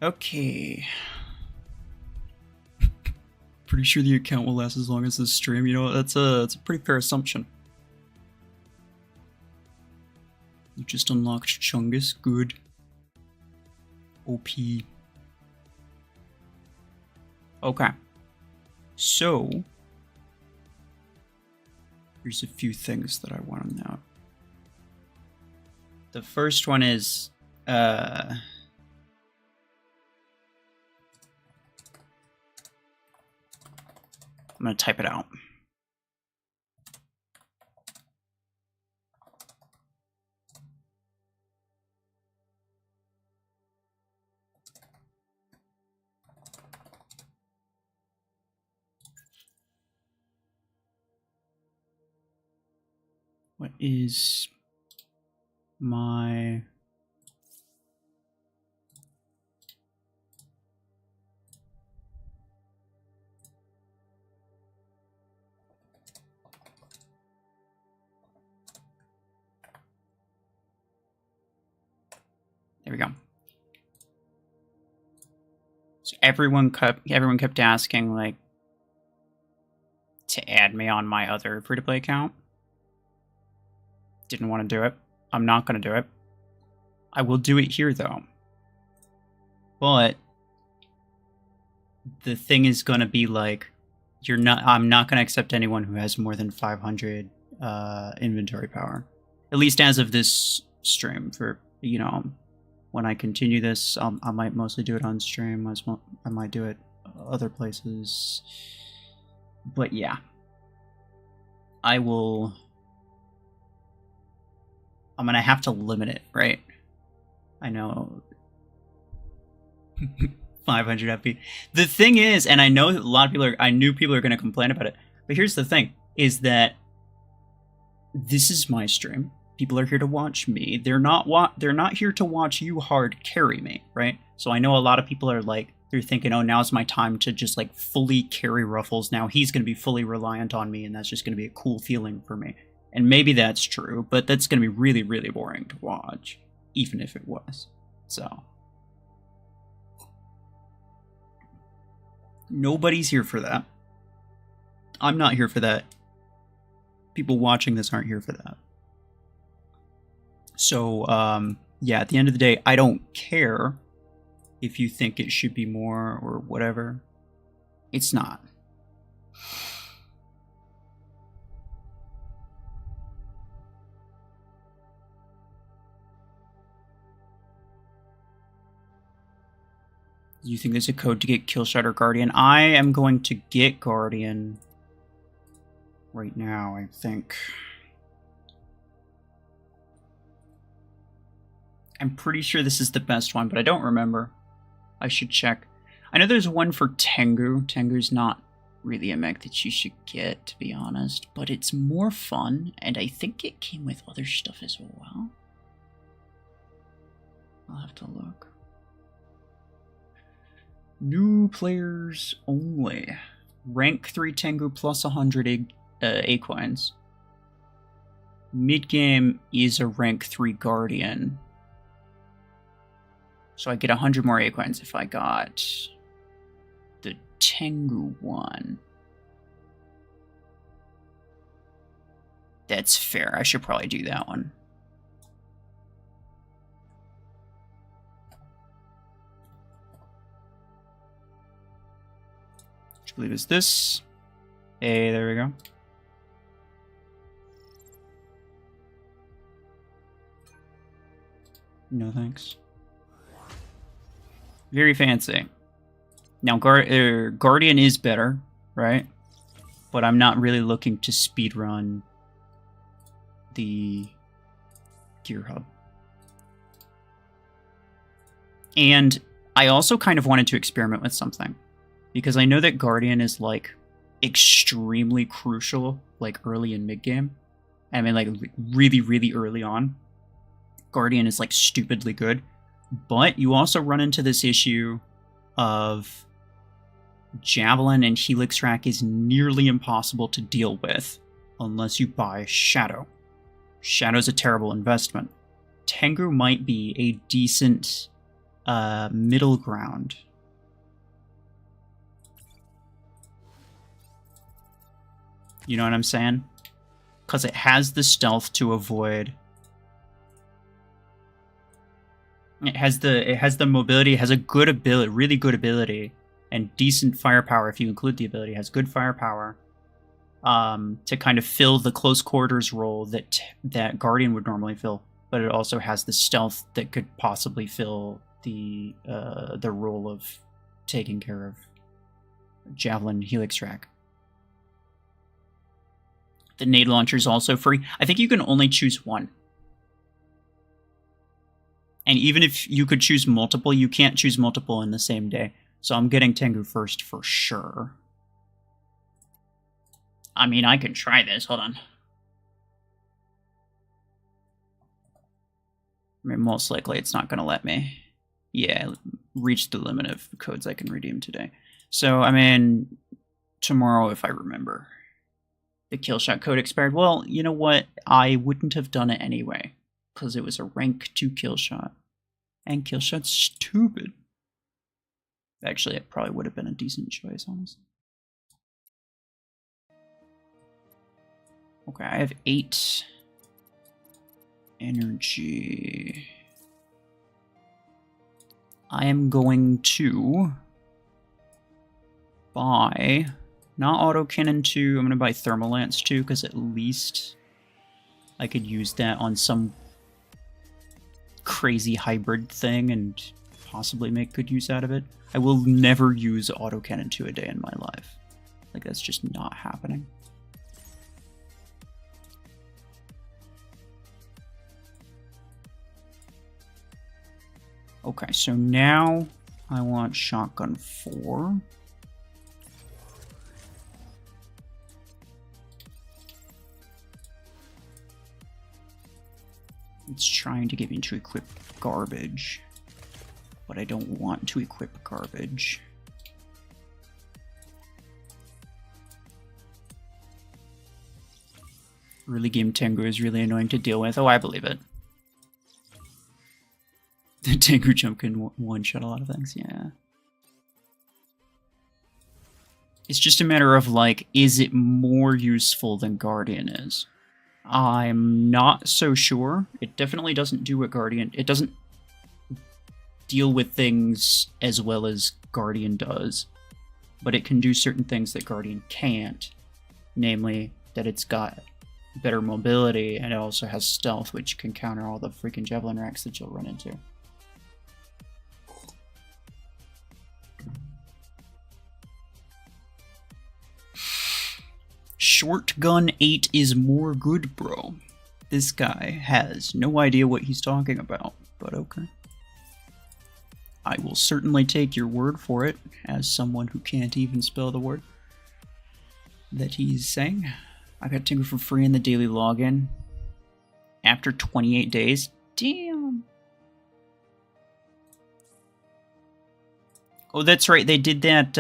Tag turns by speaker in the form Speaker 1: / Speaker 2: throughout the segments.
Speaker 1: Okay. Pretty sure the account will last as long as this stream. You know, that's a pretty fair assumption. You just unlocked Chungus. Good. OP. Okay. So, here's a few things that I want to know. The first one is, I'm going to type it out. What is my... There we go. So everyone kept asking, like, to add me on my other free-to-play account. Didn't want to do it. I'm not going to do it. I will do it here, though. But the thing is going to be, like, I'm not going to accept anyone who has more than 500 inventory power. At least as of this stream. For, you know, when I continue this, I might mostly do it on stream. I might do it other places. But yeah. I'm going to have to limit it, right? I know. 500 FP. The thing is, and I know that I knew people are going to complain about it, but here's the thing, is that this is my stream. People are here to watch me. They're not here to watch you hard carry me, right? So I know a lot of people are like, they're thinking, oh, now's my time to just like fully carry Ruffles. Now he's going to be fully reliant on me, and that's just going to be a cool feeling for me. And maybe that's true, but that's going to be really, really boring to watch, even if it was. So, nobody's here for that. I'm not here for that. People watching this aren't here for that. So, yeah, at the end of the day, I don't care if you think it should be more or whatever. It's not. Do you think there's a code to get Killshot or Guardian? I am going to get Guardian right now, I think. I'm pretty sure this is the best one, but I don't remember. I should check. I know there's one for Tengu. Tengu's not really a mech that you should get, to be honest, but it's more fun, and I think it came with other stuff as well. I'll have to look. New players only. Rank 3 Tengu plus 100 A-coins. Mid-game is a rank 3 Guardian. So I get 100 more A-coins if I got the Tengu one. That's fair. I should probably do that one. Which I believe is this. Hey, there we go. No thanks. Very fancy. Now, Guardian is better, right? But I'm not really looking to speedrun the Gear Hub. And I also kind of wanted to experiment with something. Because I know that Guardian is, like, extremely crucial, like, early in mid-game. I mean, like, really, really early on. Guardian is, like, stupidly good. But you also run into this issue of Javelin and Helix Rack is nearly impossible to deal with unless you buy Shadow. Shadow's a terrible investment. Tengu might be a decent middle ground. You know what I'm saying? Because it has the stealth to avoid. It has the mobility. It has a good ability, really good ability, and decent firepower. If you include the ability, it has good firepower. To kind of fill the close quarters role that Guardian would normally fill, but it also has the stealth that could possibly fill the role of taking care of Javelin Helix Rack. The nade launcher is also free. I think you can only choose one. And even if you could choose multiple, you can't choose multiple in the same day. So I'm getting Tengu first for sure. I mean, I can try this. Hold on. I mean, most likely it's not going to let me. Yeah, reach the limit of codes I can redeem today. So, I mean, tomorrow if I remember. The Killshot code expired. Well, you know what? I wouldn't have done it anyway, because it was a rank 2 Killshot. And Killshot's stupid. Actually, it probably would have been a decent choice, honestly. Okay, I have 8 energy. I am going to buy, not autocannon 2, I'm going to buy thermal lance 2, because at least I could use that on some crazy hybrid thing and possibly make good use out of it. I will never use autocannon 2 a day in my life. Like, that's just not happening. Okay, so now I want shotgun 4. It's trying to get me to equip garbage, but I don't want to equip garbage. Early game Tengu is really annoying to deal with. Oh, I believe it. The Tengu jump can one-shot a lot of things, yeah. It's just a matter of, like, is it more useful than Guardian is? I'm not so sure. It definitely doesn't do what Guardian... It doesn't deal with things as well as Guardian does, but it can do certain things that Guardian can't. Namely, that it's got better mobility, and it also has stealth, which can counter all the freaking Javelin racks that you'll run into. Shotgun 8 is more good, bro. This guy has no idea what he's talking about, but okay. I will certainly take your word for it, as someone who can't even spell the word that he's saying. I got Tengu for free in the daily login after 28 days. Damn. Oh, that's right. They did that,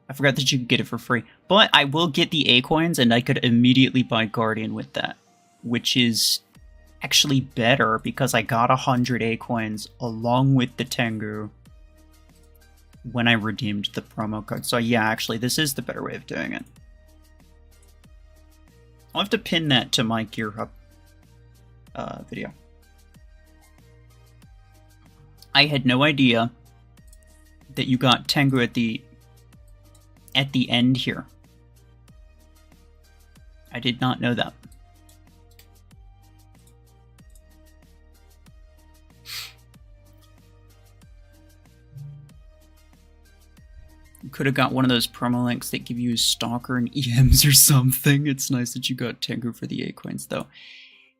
Speaker 1: I forgot that you could get it for free. But I will get the A coins, and I could immediately buy Guardian with that, which is actually better because I got 100 A coins along with the Tengu when I redeemed the promo code. So yeah, actually, this is the better way of doing it. I'll have to pin that to my Gear Hub video. I had no idea that you got Tengu at the end here. I did not know that. You could have got one of those promo links that give you a Stalker and EMs or something. It's nice that you got Tengu for the A coins, though.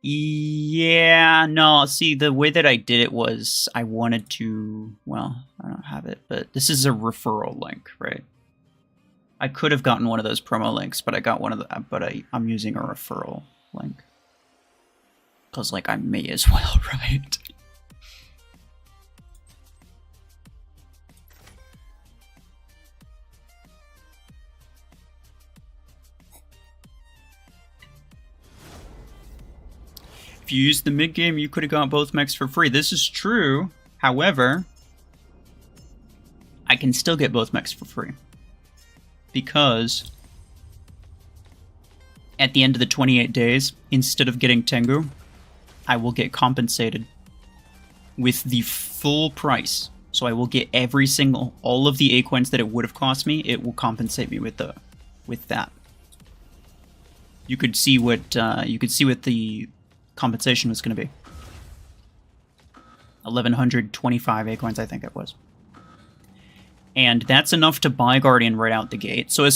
Speaker 1: Yeah, no, see, the way that I did it was I wanted to, well, I don't have it, but this is a referral link, right? I could have gotten one of those promo links, but I got one of the, but I'm using a referral link. Because, like, I may as well, right? If you used the mid-game, you could have got both mechs for free. This is true. However, I can still get both mechs for free. Because at the end of the 28 days, instead of getting Tengu, I will get compensated with the full price. So I will get all of the A coins that it would have cost me. It will compensate me with that. You could see what the compensation was going to be. 1,125 A coins, I think it was. And that's enough to buy Guardian right out the gate. So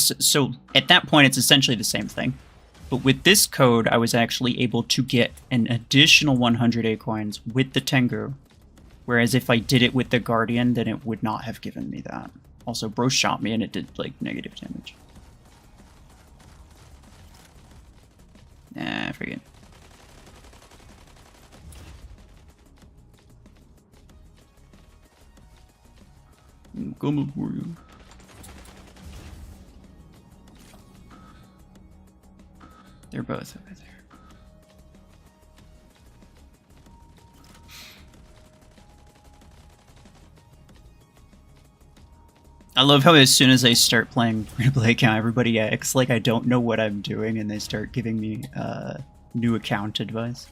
Speaker 1: at that point, it's essentially the same thing. But with this code, I was actually able to get an additional 100 A coins with the Tengu. Whereas if I did it with the Guardian, then it would not have given me that. Also, bro shot me and it did, like, negative damage. Nah, forget. I'm coming for you. They're both over there. I love how as soon as I start playing free-to-play account, everybody acts like I don't know what I'm doing and they start giving me new account advice.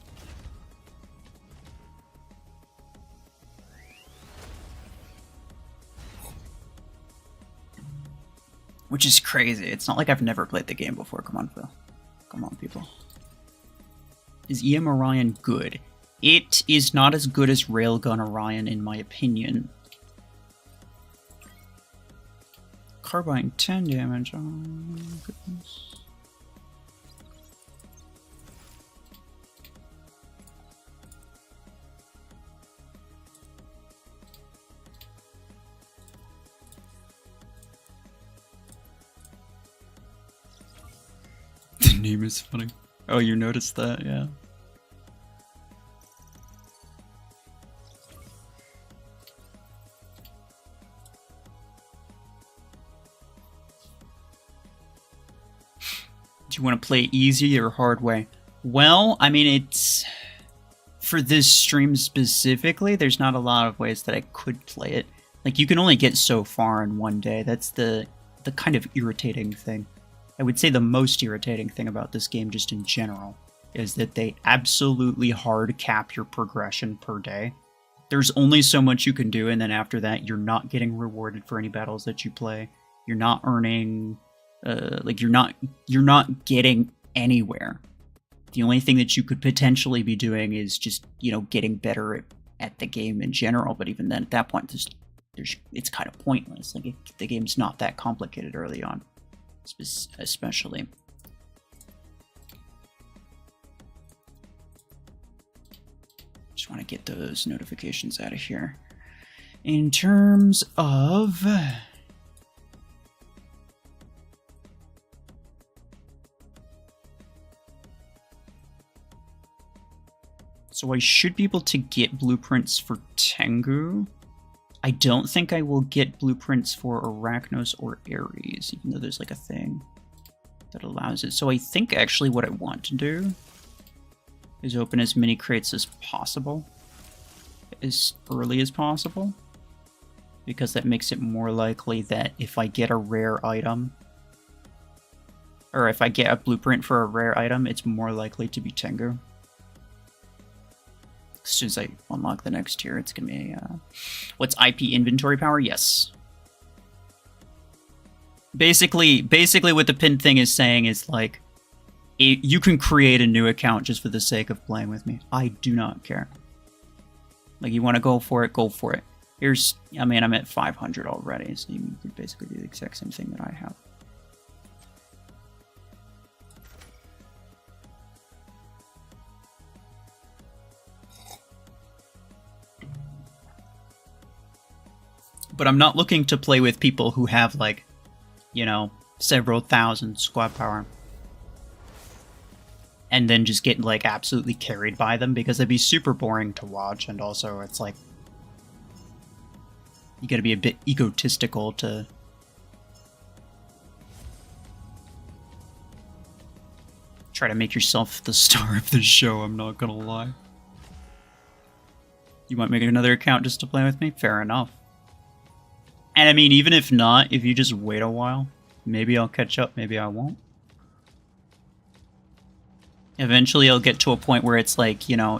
Speaker 1: Which is crazy. It's not like I've never played the game before. Come on, Phil. Come on, people. Is EM Orion good? It is not as good as Railgun Orion, in my opinion. Carbine 10 damage. Oh, goodness. The name is funny. Oh, you noticed that, yeah. Do you want to play easy or hard way? Well, I mean, it's... For this stream specifically, there's not a lot of ways that I could play it. Like, you can only get so far in one day. That's the kind of irritating thing. I would say the most irritating thing about this game, just in general, is that they absolutely hard cap your progression per day. There's only so much you can do, and then after that, you're not getting rewarded for any battles that you play. You're not earning... like, you're not getting anywhere. The only thing that you could potentially be doing is just, you know, getting better at the game in general, but even then, at that point, it's kind of pointless. Like, the game's not that complicated early on. Especially. Just want to get those notifications out of here. In terms of... So I should be able to get blueprints for Tengu. I don't think I will get blueprints for Arachnos or Ares, even though there's like a thing that allows it. So I think actually what I want to do is open as many crates as possible, as early as possible, because that makes it more likely that if I get a rare item, or if I get a blueprint for a rare item, it's more likely to be Tengu. As soon as I unlock the next tier, it's gonna be what's IP inventory power? Yes. Basically what the pin thing is saying is like, you can create a new account just for the sake of playing with me. I do not care. Like, you want to go for it, go for it. Here's, I mean, I'm at 500 already, so you could basically do the exact same thing that I have. But I'm not looking to play with people who have, like, you know, several thousand squad power. And then just get, like, absolutely carried by them, because it'd be super boring to watch, and also it's like... You gotta be a bit egotistical to... Try to make yourself the star of the show, I'm not gonna lie. You might make another account just to play with me? Fair enough. And I mean, even if not, if you just wait a while, maybe I'll catch up, maybe I won't. Eventually I'll get to a point where it's like, you know,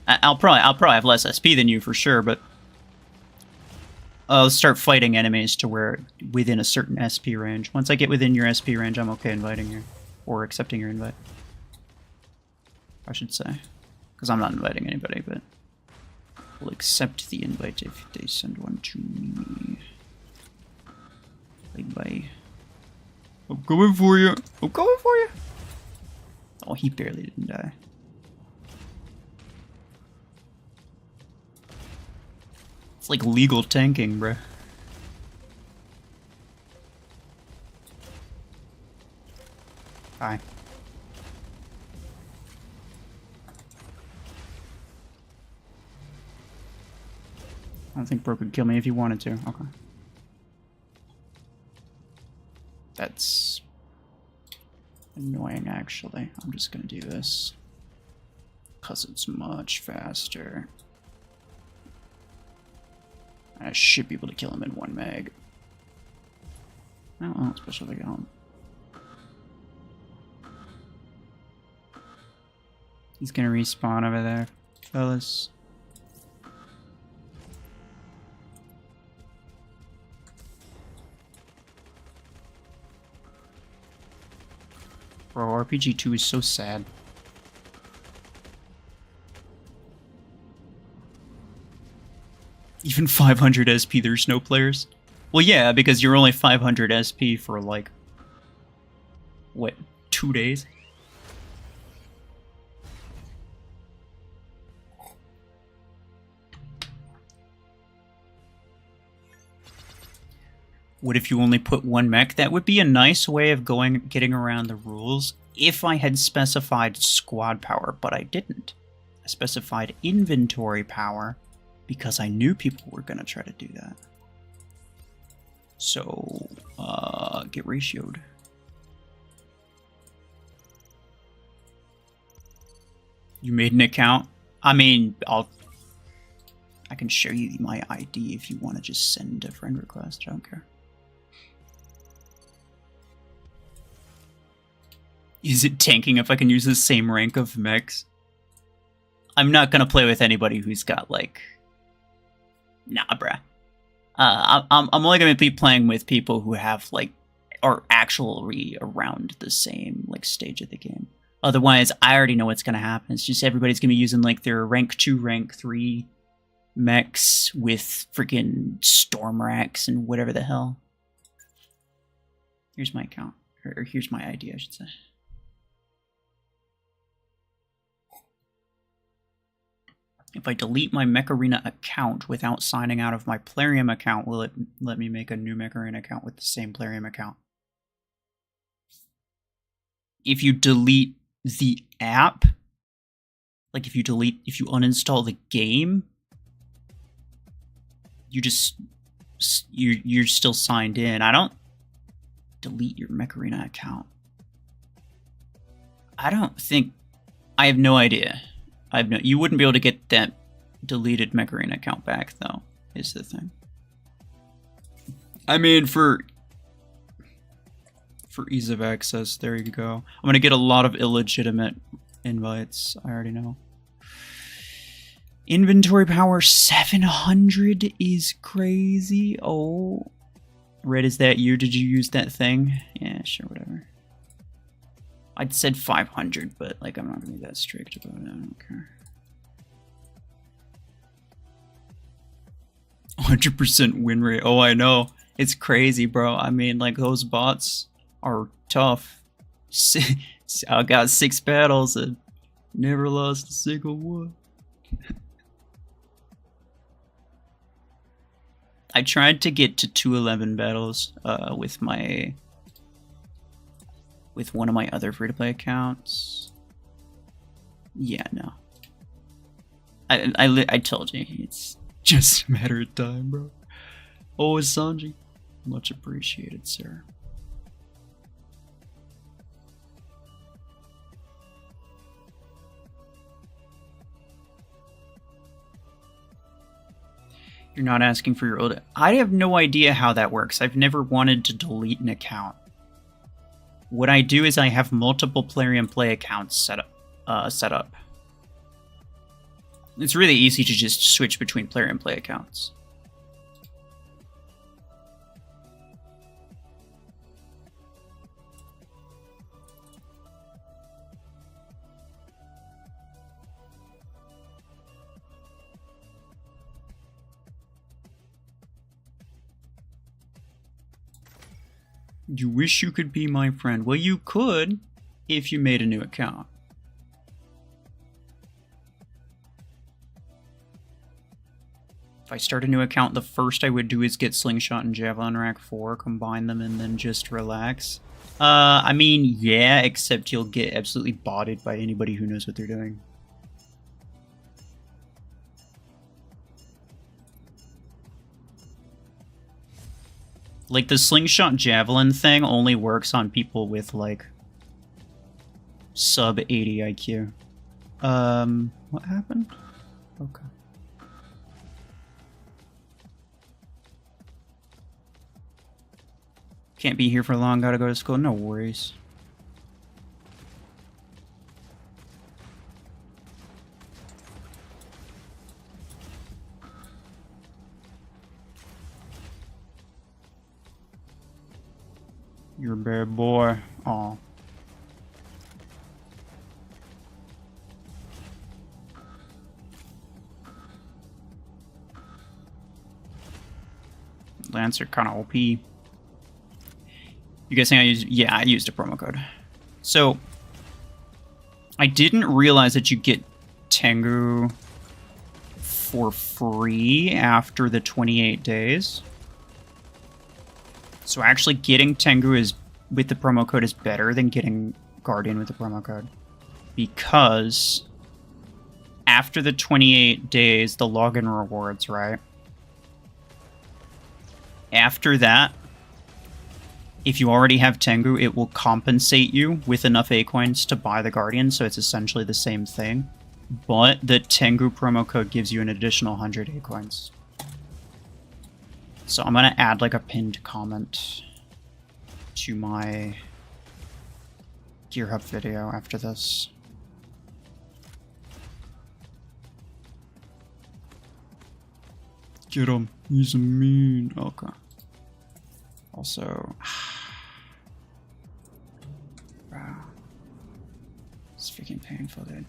Speaker 1: I'll probably have less SP than you for sure, but I'll start fighting enemies to where within a certain SP range. Once I get within your SP range, I'm okay inviting you. Or accepting your invite. I should say. Because I'm not inviting anybody, but we'll accept the invite if they send one to me. Bye-bye. I'm coming for you. I'm coming for you. Oh, he barely didn't die. It's like legal tanking, bruh. Hi. I don't think Bro could kill me if he wanted to. Okay. That's annoying, actually. I'm just gonna do this. Because it's much faster. I should be able to kill him in 1 meg. Oh, especially if I get home. He's gonna respawn over there, fellas. Bro, RPG 2 is so sad. Even 500 SP, there's no players? Well, yeah, because you're only 500 SP for, like, what, 2 days? What if you only put 1 mech? That would be a nice way of getting around the rules if I had specified squad power, but I didn't. I specified inventory power because I knew people were going to try to do that. So, get ratioed. You made an account? I mean, I can show you my ID if you want to just send a friend request. I don't care. Is it tanking if I can use the same rank of mechs? I'm not gonna play with anybody who's got, like... Nah, bruh. I'm only gonna be playing with people who have, like, are actually around the same, like, stage of the game. Otherwise, I already know what's gonna happen. It's just everybody's gonna be using, like, their rank 2, rank 3 mechs with freaking storm racks and whatever the hell. Here's my account. Or here's my ID, I should say. If I delete my Mech Arena account without signing out of my Plarium account, will it let me make a new Mech Arena account with the same Plarium account? If you delete the app, like if you uninstall the game, you're still signed in. I don't delete your Mech Arena account. I have no idea. You wouldn't be able to get that deleted Mech Arena account back, though, is the thing. I mean, for ease of access, there you go. I'm gonna get a lot of illegitimate invites, I already know. Inventory power 700 is crazy. Oh. Red, is that you? Did you use that thing? Yeah, sure, whatever. I'd said 500, but like I'm not gonna be that strict about it. I don't care. 100% win rate. Oh, I know. It's crazy, bro. I mean, like those bots are tough. I got 6 battles and never lost a single one. I tried to get to 211 battles with one of my other free-to-play accounts. Yeah, no. I told you, it's just a matter of time, bro. Oh, Sanji. Much appreciated, sir. You're not asking for your old... I have no idea how that works. I've never wanted to delete an account. What I do is I have multiple Plarium Play accounts set up. It's really easy to just switch between Plarium Play accounts. You wish you could be my friend. Well, you could if you made a new account. If I start a new account, the first I would do is get Slingshot and Javelin Rack 4, combine them, and then just relax. I mean, yeah, except you'll get absolutely botted by anybody who knows what they're doing. Like, the Slingshot Javelin thing only works on people with, like, sub 80 IQ. What happened? Okay. Can't be here for long, gotta go to school. No worries. You're a bad boy. Aw. Lancer kind of OP. You guessing I used... Yeah, I used a promo code. So, I didn't realize that you get Tengu for free after the 28 days. So actually getting Tengu is with the promo code is better than getting Guardian with the promo code. Because after the 28 days, the login rewards, right? After that, if you already have Tengu, it will compensate you with enough A-coins to buy the Guardian, so it's essentially the same thing. But the Tengu promo code gives you an additional 100 A-coins. So I'm going to add like a pinned comment to my Gear Hub video after this. Get him. He's mean. Okay. Also... Wow. It's freaking painful, dude.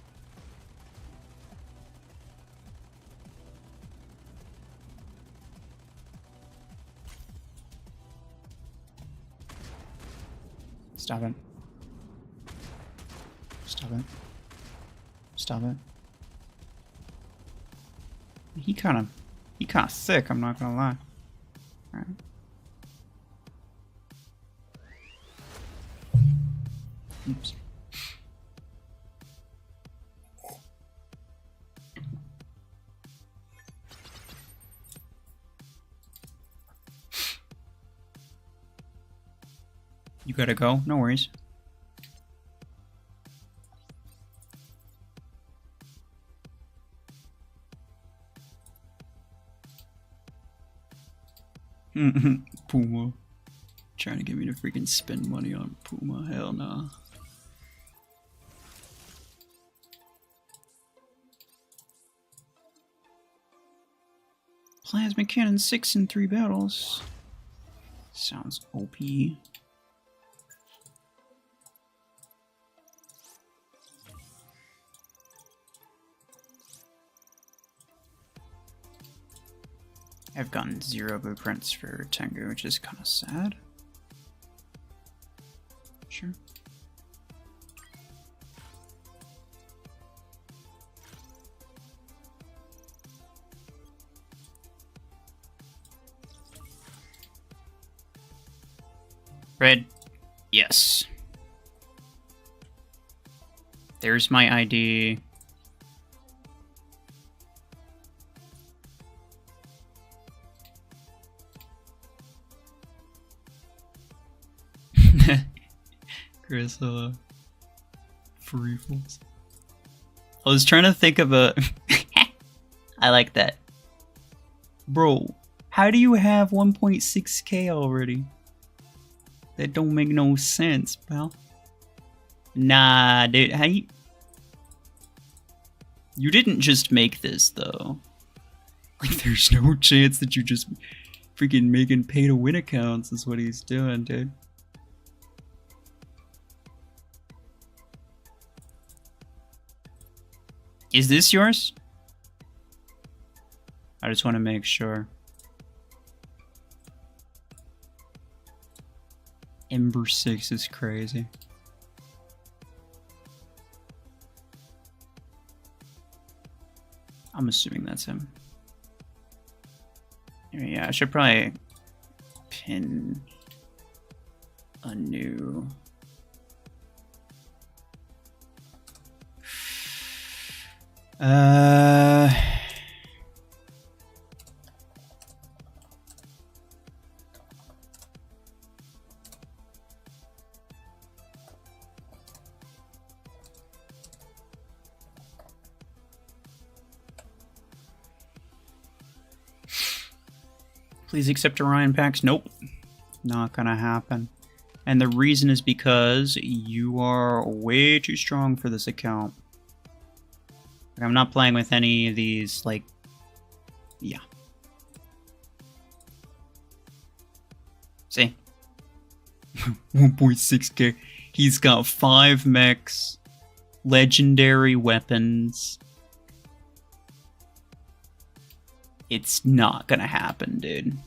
Speaker 1: Stop it. Stop it. Stop it. He kind of thick, I'm not gonna lie. Alright. Oops. You gotta go? No worries. Puma. Trying to get me to freaking spend money on Puma. Hell nah. Plasma Cannon 6 in 3 battles. Sounds OP. I've gotten 0 blueprints for Tengu, which is kind of sad. Sure. Red. Yes. There's my ID. Chris, free falls. I was trying to think of a... I like that. Bro, how do you have 1.6k already? That don't make no sense, pal. Nah, dude, how you... You didn't just make this, though. Like, there's no chance that you just freaking making pay-to-win accounts is what he's doing, dude. Is this yours? I just want to make sure. Ember 6 is crazy. I'm assuming that's him. Yeah, I should probably pin a new... Please accept Orion packs. Nope. Not gonna happen. And the reason is because you are way too strong for this account. I'm not playing with any of these, like... Yeah. See? 1.6k. He's got 5 mechs. Legendary weapons. It's not gonna happen, dude.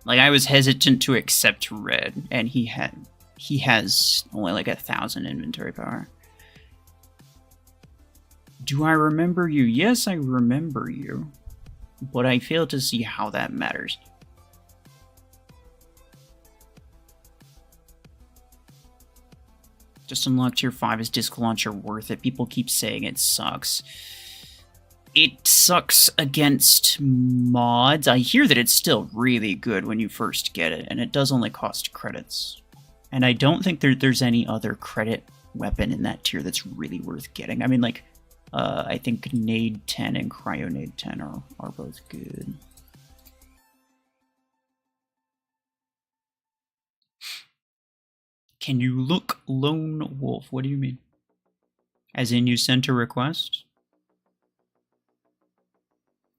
Speaker 1: Like, I was hesitant to accept red, and he has only like 1,000 inventory power. Do I remember you? Yes, I remember you. But I fail to see how that matters. Just unlock tier 5. Is disc launcher worth it? People keep saying it sucks. It sucks against mods. I hear that it's still really good when you first get it, and it does only cost credits. And I don't think there's any other credit weapon in that tier that's really worth getting. I mean, like, I think Nade 10 and Cryo Nade 10 are both good. Can you look lone wolf? What do you mean? As in you sent a request?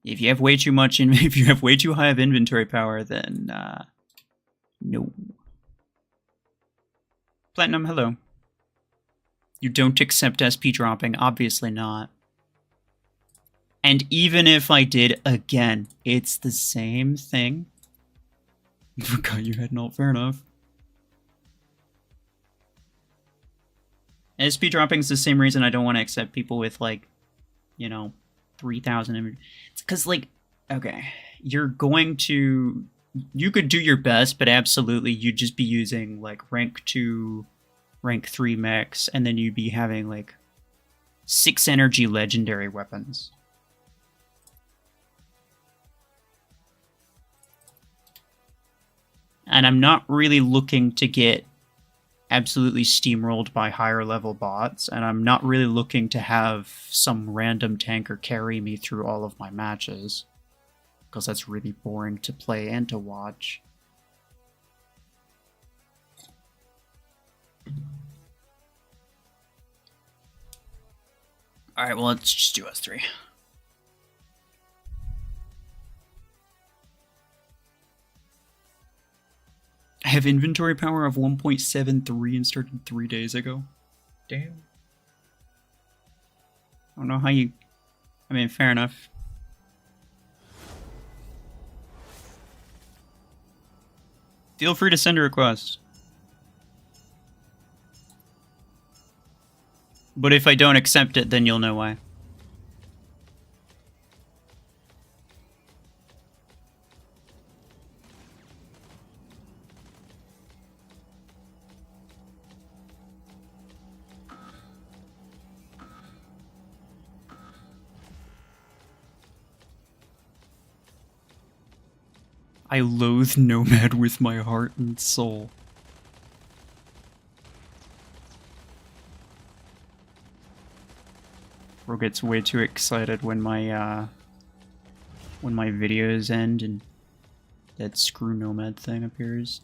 Speaker 1: If you have way too much if you have way too high of inventory power, then no. Platinum, hello. You don't accept SP dropping? Obviously not. And even if I did, again, it's the same thing. Forgot you had not, fair enough. SP dropping is the same reason I don't want to accept people with, like, you know, 3,000. It's because, like, okay, you're going to... You could do your best, but absolutely you'd just be using, like, rank 2, rank 3 mechs, and then you'd be having, like, 6 energy legendary weapons. And I'm not really looking to get absolutely steamrolled by higher level bots, and I'm not really looking to have some random tanker carry me through all of my matches, because that's really boring to play and to watch. Alright, well, let's just do us 3. I have inventory power of 1.73 and started 3 days ago. Damn. I don't know how you... I mean, fair enough. Feel free to send a request. But if I don't accept it, then you'll know why. I loathe Nomad with my heart and soul. Bro gets way too excited when my videos end and that screw nomad thing appears.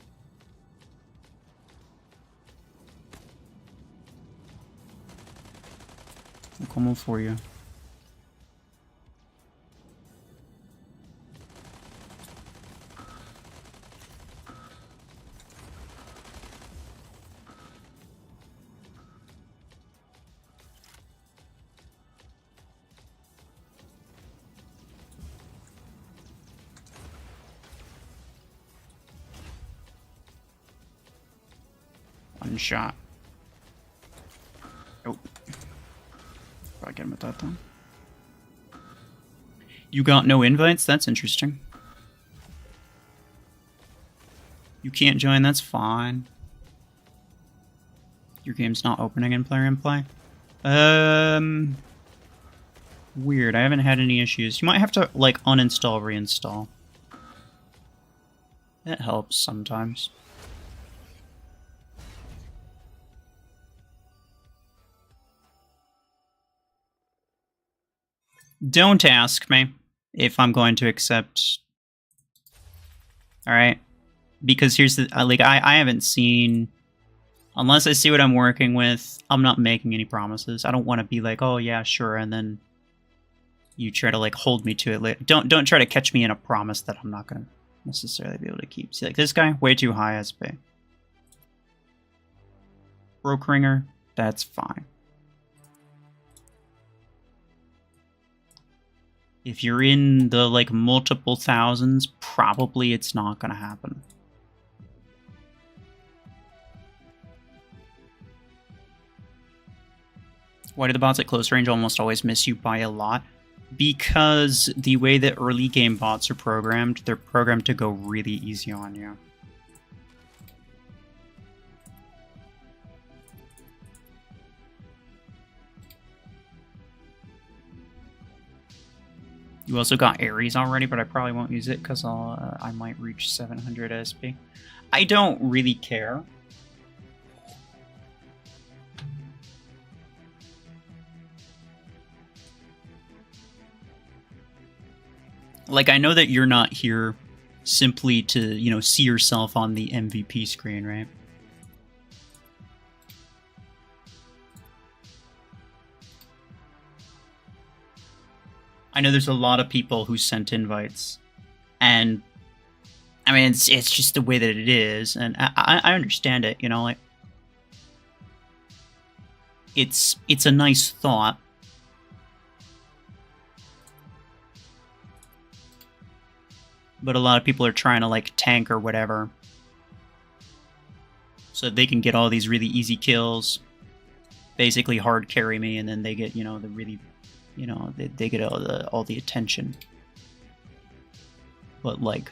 Speaker 1: I'm coming for you. One shot. Oh. Probably get him with that though. You got no invites? That's interesting. You can't join, that's fine. Your game's not opening in Plarium Play? Weird, I haven't had any issues. You might have to, like, uninstall, reinstall. That helps sometimes. Don't ask me if I'm going to accept. Alright? Because here's the... like, I haven't seen... Unless I see what I'm working with, I'm not making any promises. I don't want to be like, oh yeah, sure, and then you try to, like, hold me to it later. Don't try to catch me in a promise that I'm not going to necessarily be able to keep. See, like, this guy, way too high SP. Broke ringer, that's fine. If you're in the, like, multiple thousands, probably it's not going to happen. Why do the bots at close range almost always miss you by a lot? Because the way that early game bots are programmed, they're programmed to go really easy on you. You also got Ares already, but I probably won't use it because I might reach 700 SP. I don't really care. Like, I know that you're not here simply to, you know, see yourself on the MVP screen, right? I know there's a lot of people who sent invites, and I mean, it's just the way that it is, and I understand it, you know, like, it's a nice thought. But a lot of people are trying to, like, tank or whatever, so they can get all these really easy kills, basically hard carry me, and then they get, you know, the really, you know, they get all the attention. But, like,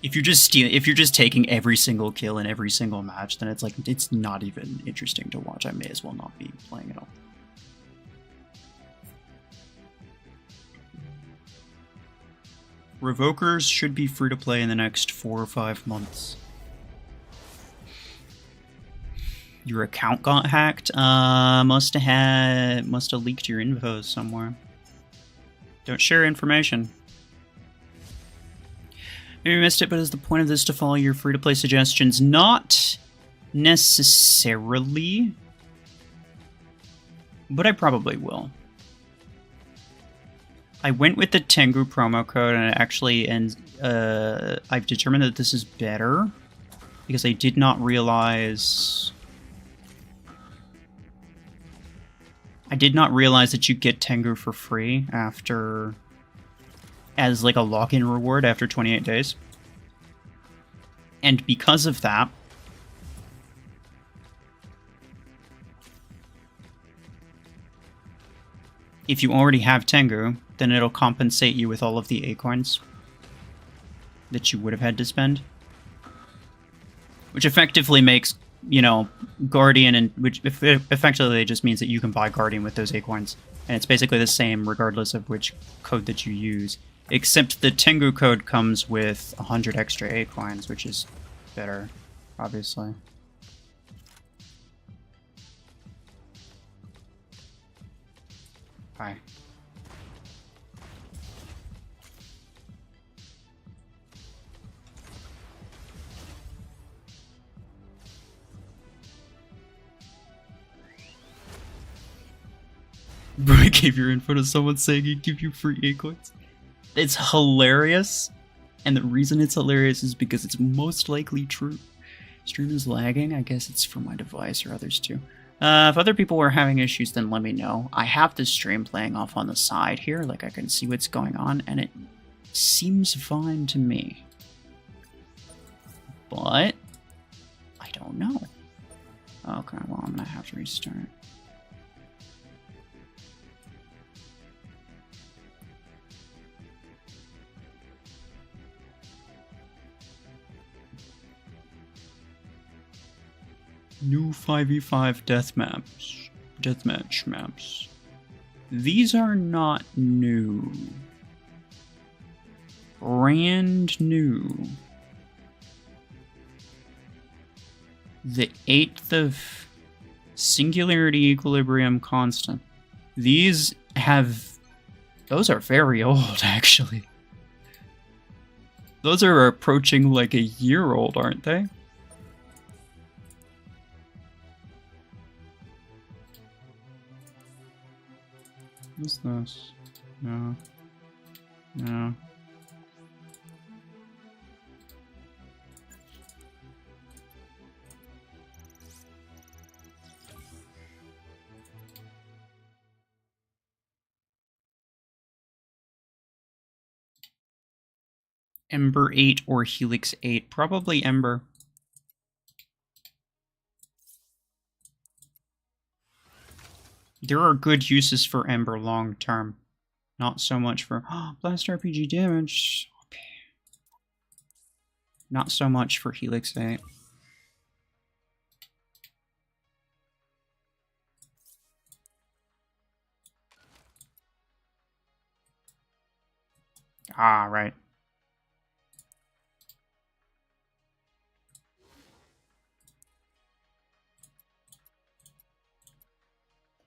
Speaker 1: if you're just taking every single kill in every single match, then it's like, it's not even interesting to watch. I may as well not be playing at all. Revokers should be free to play in the next 4 or 5 months. Your account got hacked? Must have leaked your info somewhere. Don't share information. Maybe you missed it, but is the point of this to follow your free to play suggestions? Not necessarily, but I probably will. I went with the Tengu promo code, and I've determined that this is better because I did not realize that you get Tengu for free as like a lock-in reward after 28 days. And because of that, if you already have Tengu, then it'll compensate you with all of the A-coins that you would have had to spend. Which effectively makes, you know, Guardian, and which effectively just means that you can buy Guardian with those A-coins. And it's basically the same regardless of which code that you use. Except the Tengu code comes with 100 extra A-coins, which is better. obviously. Hi. Bro, I gave your info to someone saying he'd give you free acorns. It's hilarious, and the reason it's hilarious is because it's most likely true. Stream is lagging. I guess it's for my device or others too. If other people were having issues, then let me know. I have the stream playing off on the side here, like I can see what's going on, and it seems fine to me. But I don't know. Okay, well, I'm gonna have to restart. New 5v5 deathmatch maps. These are not new. Brand new. The 8th of Singularity Equilibrium Constant. These have... Those are very old, actually. Those are approaching like a year old, aren't they? What's this? No. No. Ember 8 or Helix 8. Probably Ember. There are good uses for Ember long term. Not so much for blast RPG damage. Not so much for Helix 8. Ah, right.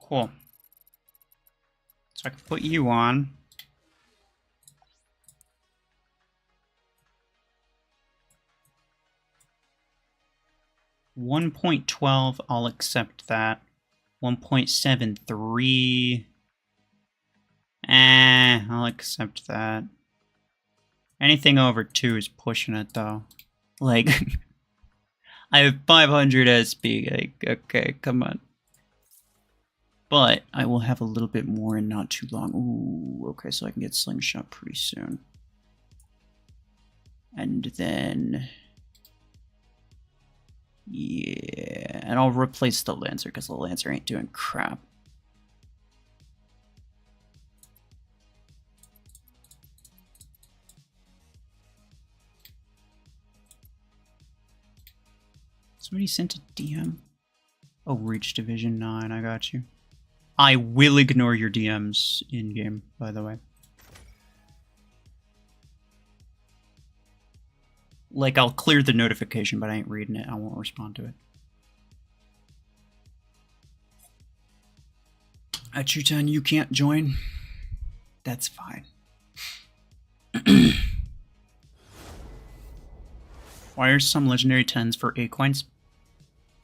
Speaker 1: Cool. So I can put you on. .12, I'll accept that. 1.73. I'll accept that. Anything over 2 is pushing it, though. Like, I have 500 SP. Like, okay, come on. But I will have a little bit more in not too long. Ooh, okay, so I can get Slingshot pretty soon. And then... yeah, and I'll replace the Lancer, because the Lancer ain't doing crap. Somebody sent a DM? Oh, Reach Division 9, I got you. I will ignore your DMs in-game, by the way. Like, I'll clear the notification, but I ain't reading it. I won't respond to it. At Chutan, you can't join. That's fine. Why are some legendary 10s for Acoins?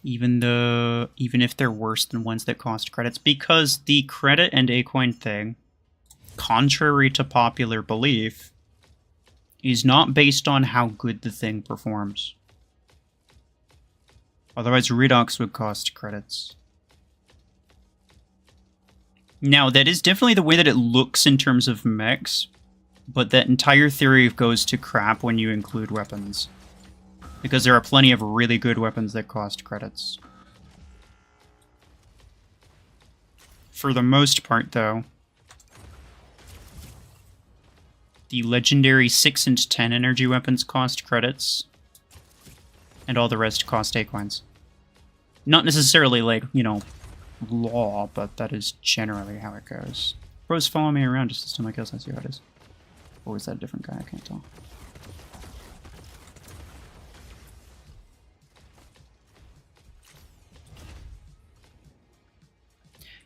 Speaker 1: Even if they're worse than ones that cost credits? Because the credit and Acoin thing, contrary to popular belief, is not based on how good the thing performs. Otherwise, Redox would cost credits. Now, that is definitely the way that it looks in terms of mechs, but that entire theory goes to crap when you include weapons. Because there are plenty of really good weapons that cost credits. For the most part, though, the legendary 6 and 10 energy weapons cost credits, and all the rest cost Acoins. Not necessarily, like, you know, law, but that is generally how it goes. Bro's following me around just to steal my kills. I see how it is. Or is that a different guy? I can't tell.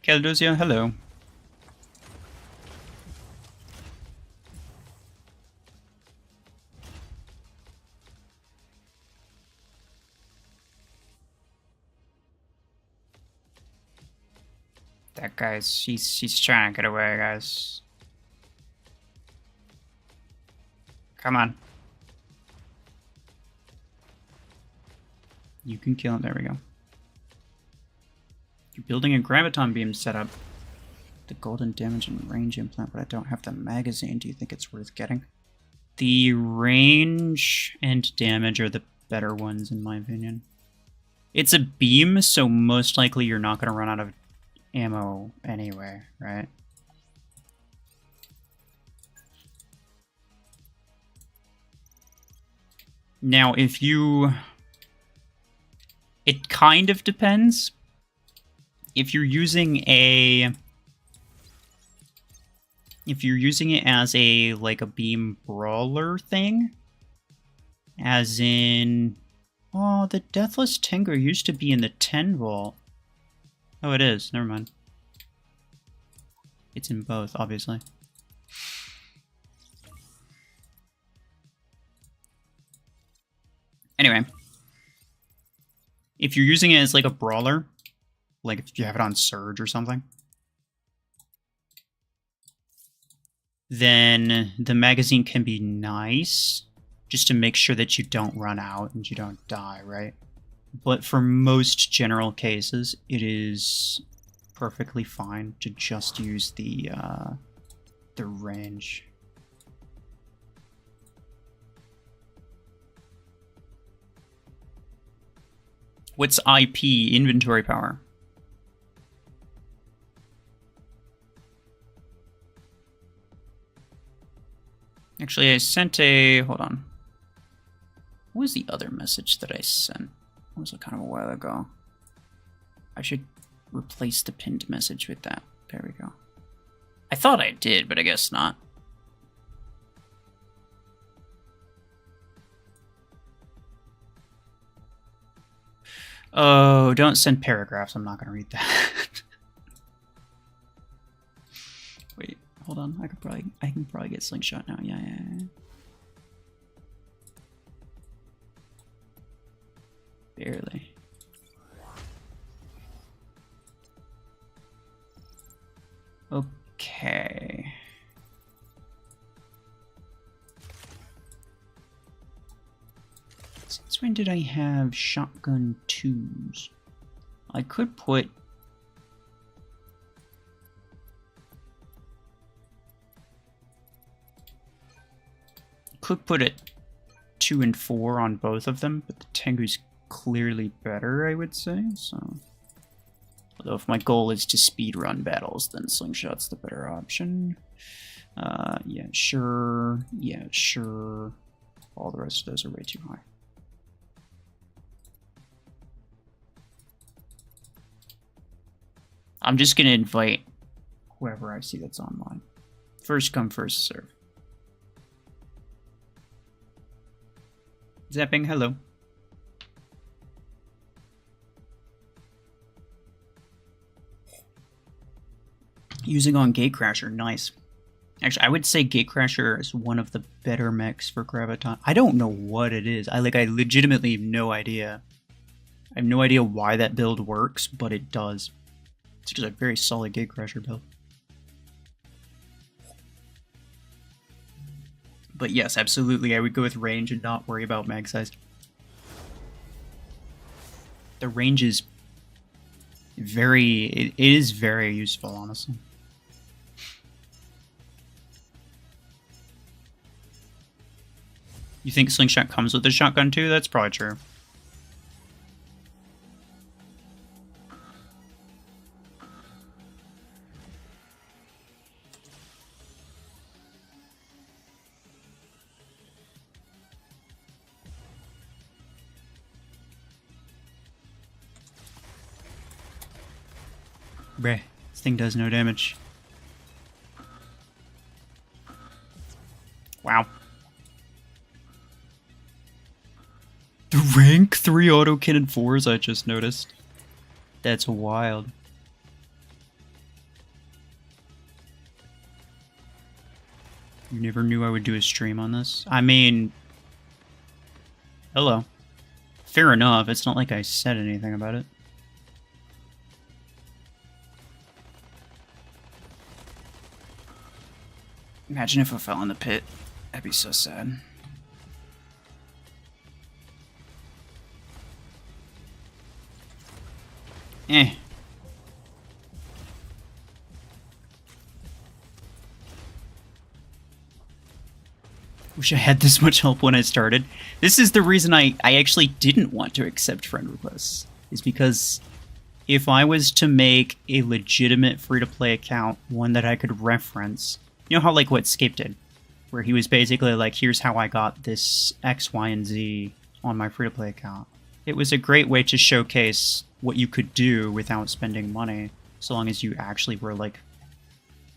Speaker 1: Caldozia, hello. That guy's she's trying to get away, guys. Come on. You can kill him. There we go. You're building a graviton beam setup. The golden damage and range implant, but I don't have the magazine. Do you think it's worth getting? The range and damage are the better ones, in my opinion. It's a beam, so most likely you're not going to run out of ammo anyway, right? Now, if you... It kind of depends. If you're using a... If you're using it as a, like, a beam brawler thing, as in... Oh, the Deathless Tengu used to be in the 10 vault. Oh, it is. Never mind. It's in both, obviously. Anyway. If you're using it as, like, a brawler, like if you have it on Surge or something, then the magazine can be nice, just to make sure that you don't run out and you don't die, right? But for most general cases, it is perfectly fine to just use the range. What's IP? Inventory power. Actually, I sent a... Hold on. What was the other message that I sent? It was kind of a while ago. I should replace the pinned message with that. There we go. I thought I did, but I guess not. Oh, don't send paragraphs. I'm not going to read that. Wait, hold on. I can probably get Slingshot now. Yeah. Barely. Okay. Since when did I have shotgun 2s? I could put... it 2 and 4 on both of them, but the Tengu's clearly better, I would say, so... Although if my goal is to speedrun battles, then Slingshot's the better option. Yeah, sure. All the rest of those are way too high. I'm just gonna invite whoever I see that's online. First come, first serve. Zapping, hello. Using on Gatecrasher, nice. Actually, I would say Gatecrasher is one of the better mechs for Graviton. I don't know what it is. I legitimately have no idea. I have no idea why that build works, but it does. It's just a very solid Gatecrasher build. But yes, absolutely, I would go with range and not worry about mag size. The range is it is very useful, honestly. You think Slingshot comes with a shotgun too? That's probably true. Bruh, this thing does no damage. Wow. The rank 3 auto cannon 4s I just noticed. That's wild. You never knew I would do a stream on this? I mean... Hello. Fair enough, it's not like I said anything about it. Imagine if I fell in the pit. That'd be so sad. Eh. Wish I had this much help when I started. This is the reason I actually didn't want to accept friend requests. Is because if I was to make a legitimate free-to-play account, one that I could reference, you know how like what Skip did, where he was basically like, here's how I got this X, Y, and Z on my free-to-play account. It was a great way to showcase what you could do without spending money, so long as you actually were like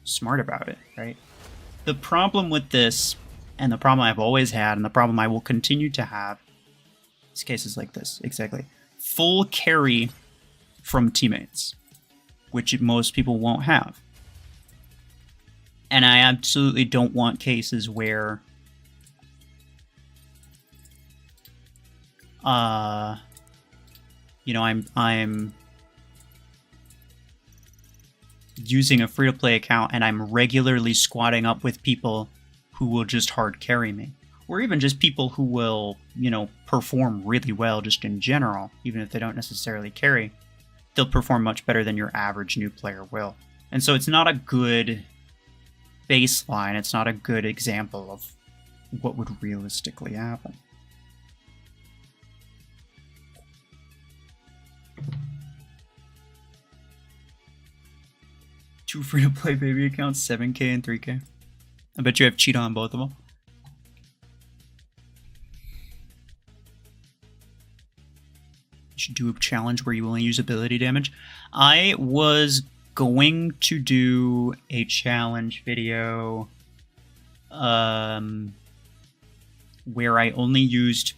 Speaker 1: smart about it, right? The problem with this, and the problem I've always had, and the problem I will continue to have, is cases like this, exactly. Full carry from teammates, which most people won't have. And I absolutely don't want cases where you know, I'm using a free-to-play account and I'm regularly squatting up with people who will just hard carry me. Or even just people who will, you know, perform really well just in general, even if they don't necessarily carry. They'll perform much better than your average new player will. And so it's not a good baseline, it's not a good example of what would realistically happen. Two free-to-play baby accounts, 7K and 3K. I bet you have cheat on both of them. You should do a challenge where you only use ability damage. I was going to do a challenge video where I only used...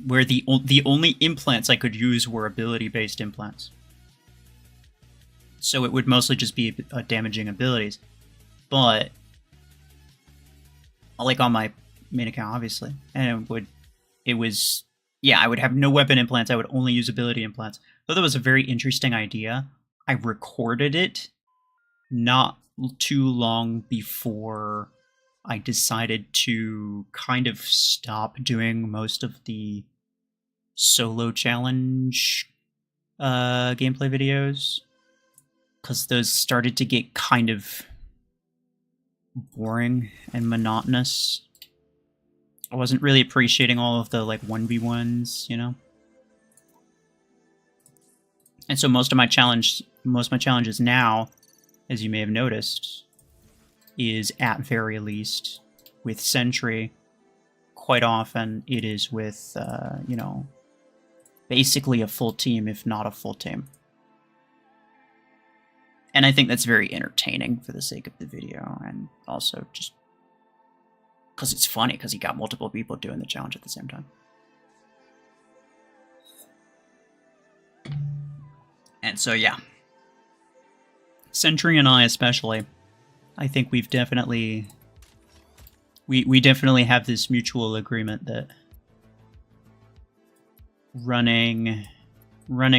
Speaker 1: where the only implants I could use were ability-based implants. So it would mostly just be damaging abilities. But, like on my main account, obviously. And I would have no weapon implants, I would only use ability implants. Though that was a very interesting idea, I recorded it not too long before I decided to kind of stop doing most of the solo challenge gameplay videos. Because those started to get kind of boring and monotonous. I wasn't really appreciating all of the like 1v1s, you know? And so most of my challenges now, as you may have noticed, is at very least with Sentry. Quite often it is with, you know, basically a full team, if not a full team. And I think that's very entertaining for the sake of the video, and also just because it's funny, because you got multiple people doing the challenge at the same time. And so, yeah. Sentry and I especially, I think we've definitely... We definitely have this mutual agreement that running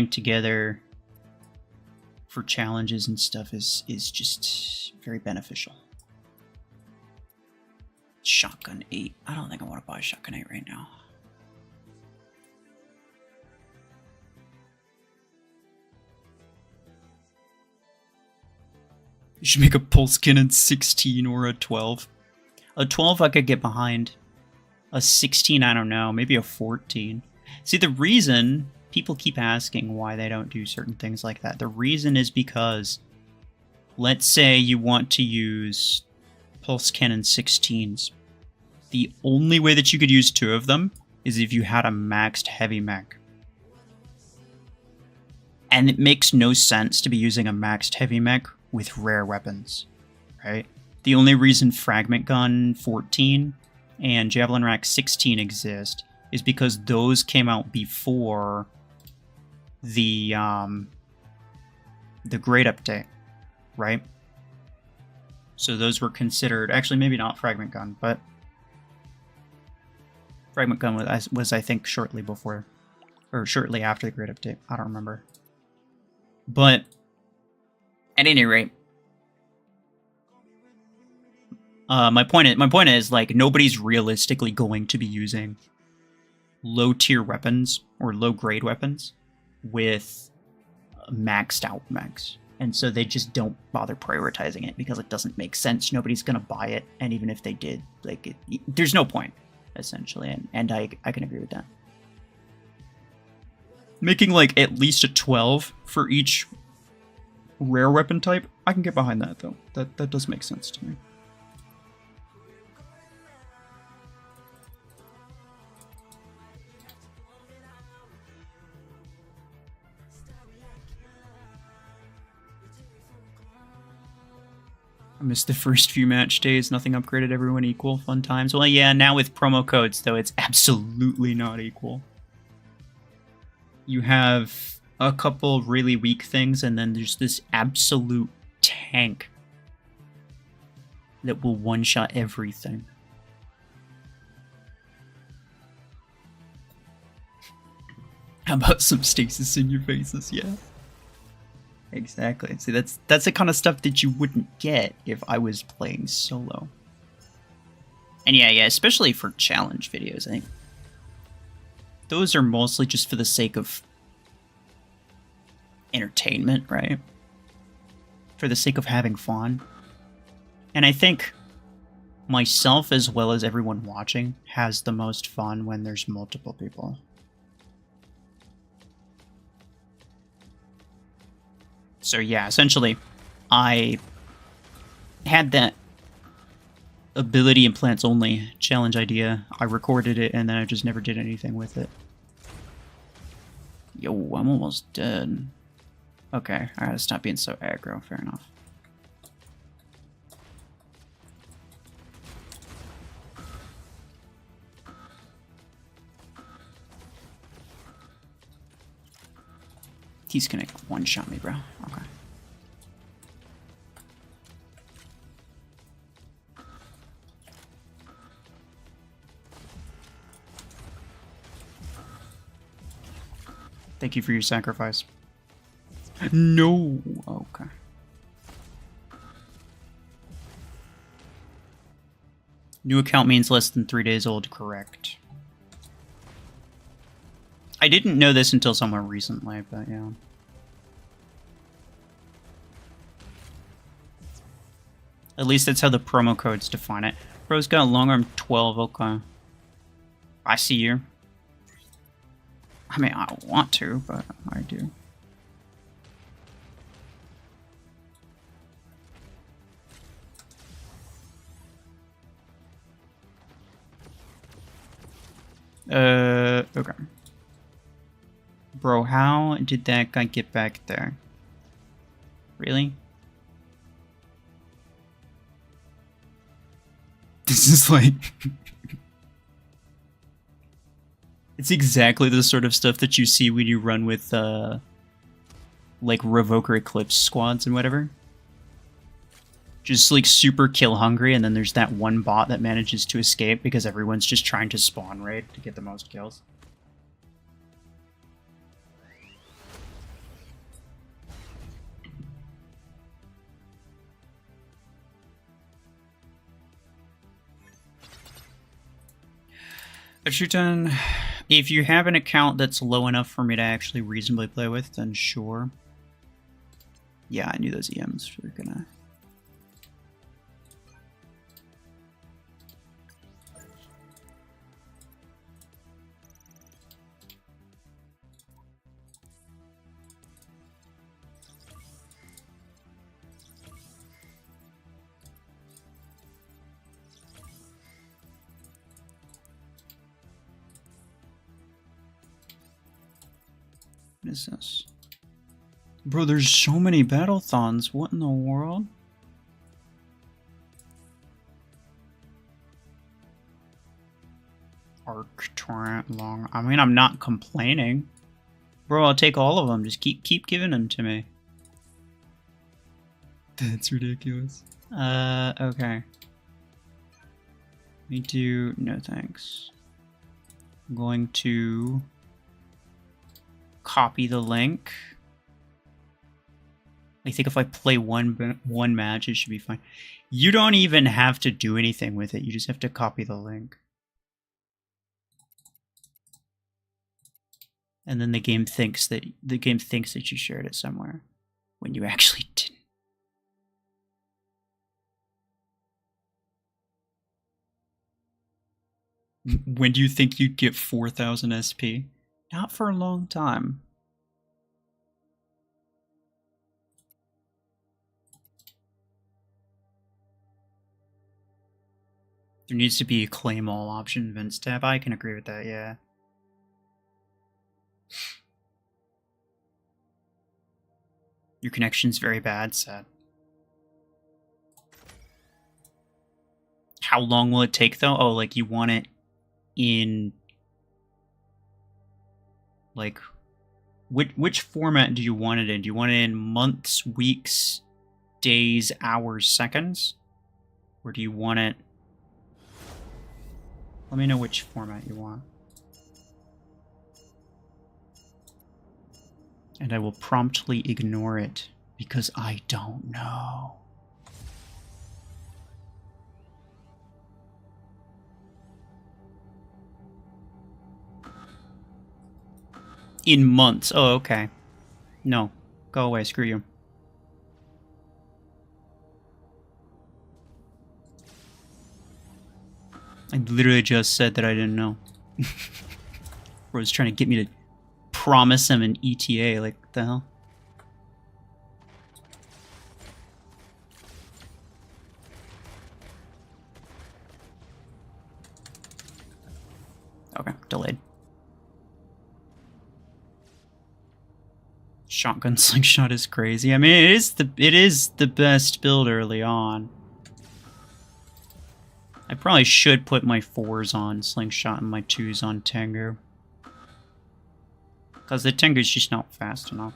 Speaker 1: together for challenges and stuff is just very beneficial. Shotgun 8. I don't think I want to buy Shotgun 8 right now. You should make a pulse cannon 16 or a 12. A 12 I could get behind. A 16, I don't know. Maybe a 14. See, the reason people keep asking why they don't do certain things like that. The reason is because, let's say you want to use pulse cannon 16s. The only way that you could use 2 of them is if you had a maxed heavy mech. And it makes no sense to be using a maxed heavy mech with rare weapons, right? The only reason Fragment Gun 14 and Javelin Rack 16 exist is because those came out before the Great Update, right? So those were considered, actually maybe not Fragment Gun, but Fragment Gun was I think shortly before, or shortly after the Great Update. I don't remember. But at any rate, my point is like nobody's realistically going to be using low tier weapons or low grade weapons with maxed out mechs. And so they just don't bother prioritizing it because it doesn't make sense. Nobody's going to buy it. And even if they did, like, there's no point, essentially. And I can agree with that. Making, like, at least a 12 for each rare weapon type, I can get behind that, though. That does make sense to me. I missed the first few match days, nothing upgraded, everyone equal, fun times. Well, yeah, now with promo codes, though, it's absolutely not equal. You have a couple really weak things, and then there's this absolute tank that will one-shot everything. How about some stasis in your faces, yeah? Exactly. See, that's the kind of stuff that you wouldn't get if I was playing solo. And yeah, especially for challenge videos, I think those are mostly just for the sake of entertainment, right? For the sake of having fun. And I think myself, as well as everyone watching, has the most fun when there's multiple people. So yeah, essentially, I had that ability in plants only challenge idea. I recorded it, and then I just never did anything with it. Yo, I'm almost dead. Okay, I gotta stop being so aggro, fair enough. He's gonna one-shot me, bro. Okay. Thank you for your sacrifice. No! Okay. New account means less than 3 days old, correct. I didn't know this until somewhere recently, but yeah. At least that's how the promo codes define it. Bro's got long arm 12, okay. I see you. I mean, I don't want to, but I do. Okay. Bro, how did that guy get back there? Really? This is like... It's exactly the sort of stuff that you see when you run with, like, Revoker Eclipse squads and whatever. Just, like, super kill hungry, and then there's that one bot that manages to escape because everyone's just trying to spawn raid to get the most kills. Shutan, if you have an account that's low enough for me to actually reasonably play with, then sure. Yeah, I knew those EMs were gonna... What is this? Bro, there's so many battlethons. What in the world? Arc, torrent, long. I mean, I'm not complaining. Bro, I'll take all of them. Just keep giving them to me. That's ridiculous. Okay. Me do no thanks. I'm going to copy the link. I think if I play one match, it should be fine. You don't even have to do anything with it. You just have to copy the link. And then the game thinks that you shared it somewhere when you actually didn't. When do you think you'd get 4,000 SP? Not for a long time. There needs to be a claim all option events tab. I can agree with that, yeah. Your connection's very bad, sad. How long will it take, though? Oh, like, you want it in... Like, which format do you want it in? Do you want it in months, weeks, days, hours, seconds? Or do you want it... Let me know which format you want. And I will promptly ignore it, because I don't know. In months. Oh, okay. No. Go away. Screw you. I literally just said that I didn't know. Bro was trying to get me to promise him an ETA. Like, what the hell? Okay, delayed. Shotgun Slingshot is crazy. I mean, it is the best build early on. I probably should put my 4s on Slingshot and my 2s on Tengu. Because the Tengu's just not fast enough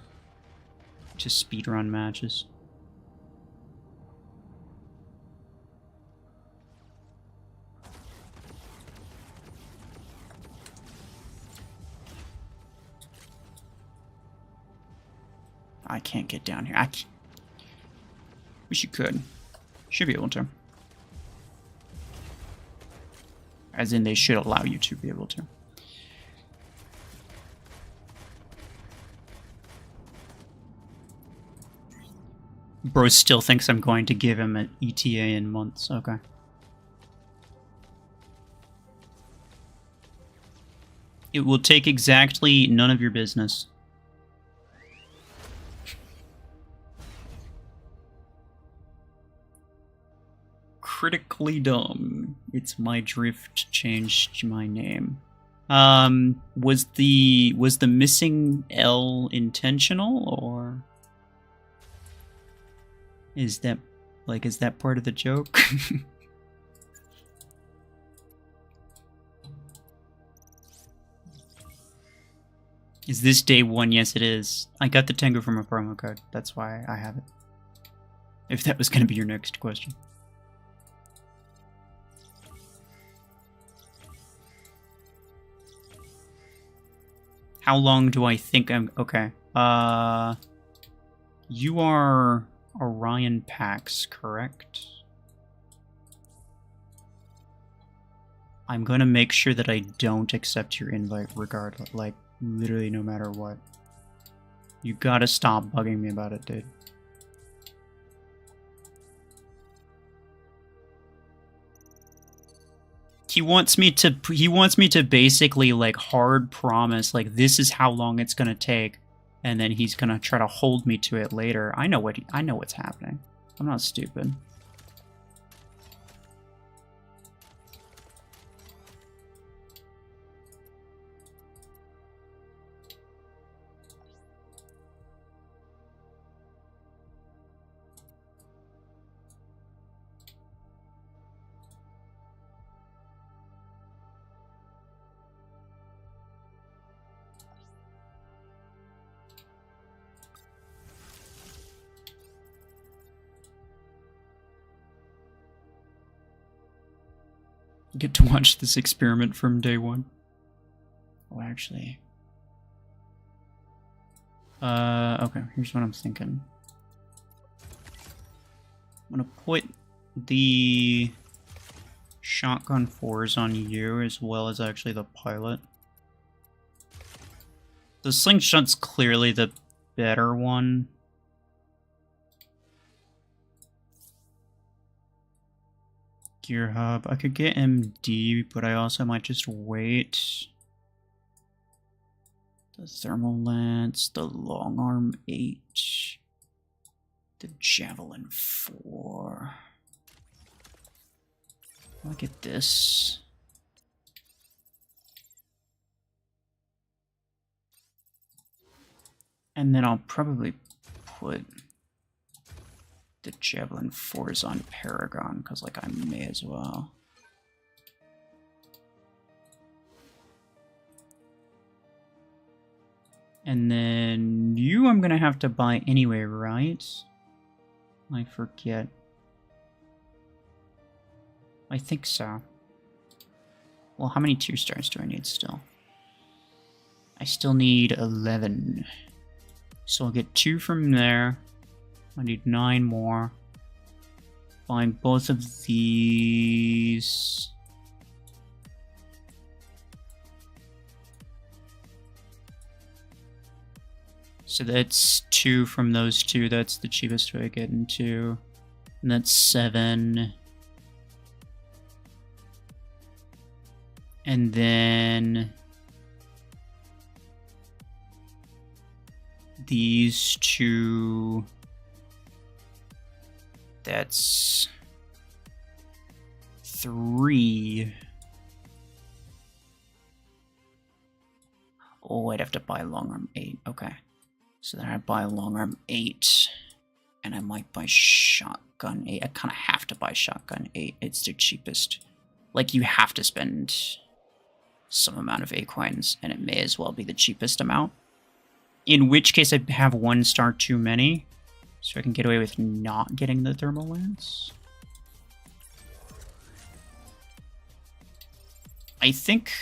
Speaker 1: to speedrun matches. I can't get down here. Wish you could. Should be able to. As in, they should allow you to be able to. Bro still thinks I'm going to give him an ETA in months. Okay. It will take exactly none of your business. Critically dumb. It's my drift changed my name. Was the missing L intentional, or is that part of the joke? Is this day 1? Yes, it is. I got the Tengu from a promo code. That's why I have it. If that was going to be your next question. How long do I think I'm... Okay. You are Orion Pax, correct? I'm gonna make sure that I don't accept your invite regardless. Like, literally no matter what. You gotta stop bugging me about it, dude. He wants me to basically like hard promise like this is how long it's gonna take, and then he's gonna try to hold me to it later. I know what's happening. I'm not stupid. get to watch this experiment from day one. Oh, actually. Okay, here's what I'm thinking. I'm gonna put the shotgun 4s on you as well as actually the pilot. The Slingshot's clearly the better one. Gear hub. I could get MD, but I also might just wait. The thermal lance, the long arm 8, the Javelin 4. Look at this. And then I'll probably put the Javelin 4s on Paragon, because, like, I may as well. And then you I'm going to have to buy anyway, right? I forget. I think so. Well, how many 2-stars do I need still? I still need 11. So I'll get 2 from there. I need 9 more. Buying both of these. So that's 2 from those 2. That's the cheapest way to get into. And that's 7. And then these 2. That's 3. Oh, I'd have to buy long arm 8. Okay. So then I'd buy long arm 8. And I might buy shotgun 8. I kind of have to buy shotgun 8. It's the cheapest. Like, you have to spend some amount of A coins, and it may as well be the cheapest amount. In which case I'd have 1 star too many. So I can get away with not getting the thermal lance. I think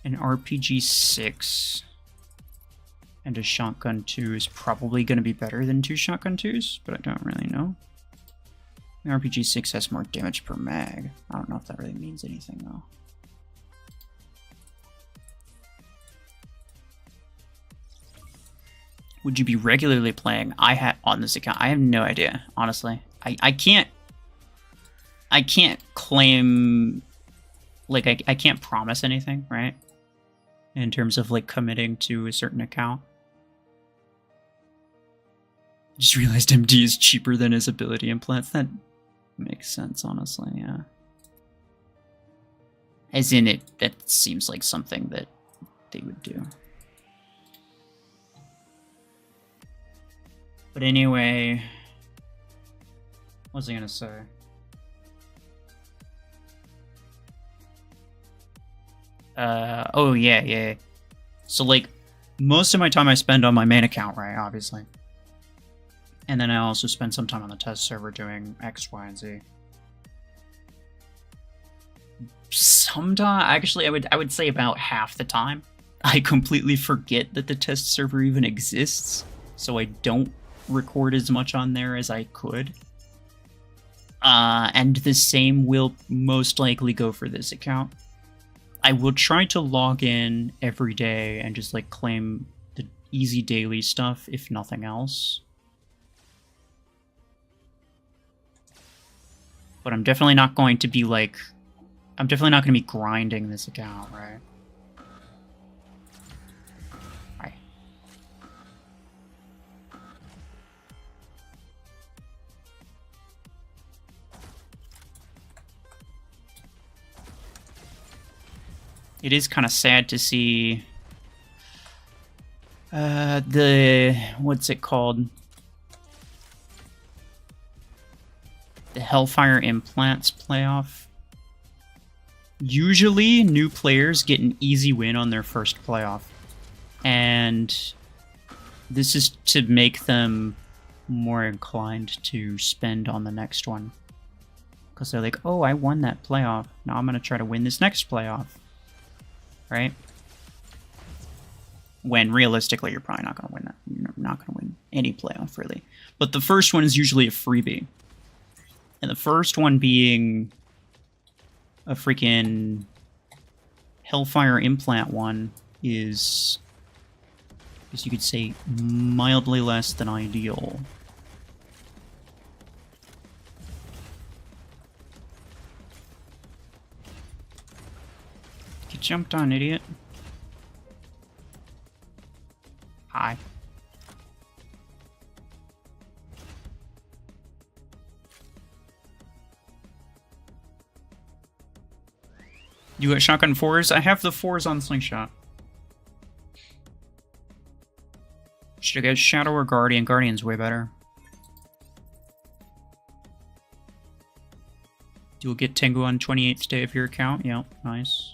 Speaker 1: an RPG 6 and a shotgun 2 is probably going to be better than 2 shotgun 2s, but I don't really know. The RPG 6 has more damage per mag. I don't know if that really means anything though. Would you be regularly playing on this account? I have no idea, honestly. I can't claim, like, I can't promise anything, right? In terms of, like, committing to a certain account. Just realized MD is cheaper than his ability implants. That makes sense, honestly, yeah. As in, that seems like something that they would do. But anyway, what was I gonna say? Oh yeah. So, like, most of my time I spend on my main account, right, obviously. And then I also spend some time on the test server doing X, Y, and Z. Sometimes, actually, I would say about half the time, I completely forget that the test server even exists, so I don't record as much on there as I could. And the same will most likely go for this account. I will try to log in every day and just, like, claim the easy daily stuff, if nothing else. But I'm definitely not going to be, like... I'm definitely not going to be grinding this account, right? Right. It is kind of sad to see what's it called? The Hellfire Implants playoff. Usually, new players get an easy win on their first playoff. And this is to make them more inclined to spend on the next one. Because they're like, oh, I won that playoff. Now I'm going to try to win this next playoff. Right? When realistically, you're probably not going to win that. You're not going to win any playoff, really. But the first one is usually a freebie. And the first one being a freaking Hellfire Implant one is, as you could say, mildly less than ideal. Get jumped on, idiot. Hi. You got shotgun 4s? I have the 4s on Slingshot. Should I go Shadow or Guardian? Guardian's way better. You'll get Tengu on 28th day of your account. Yep, nice.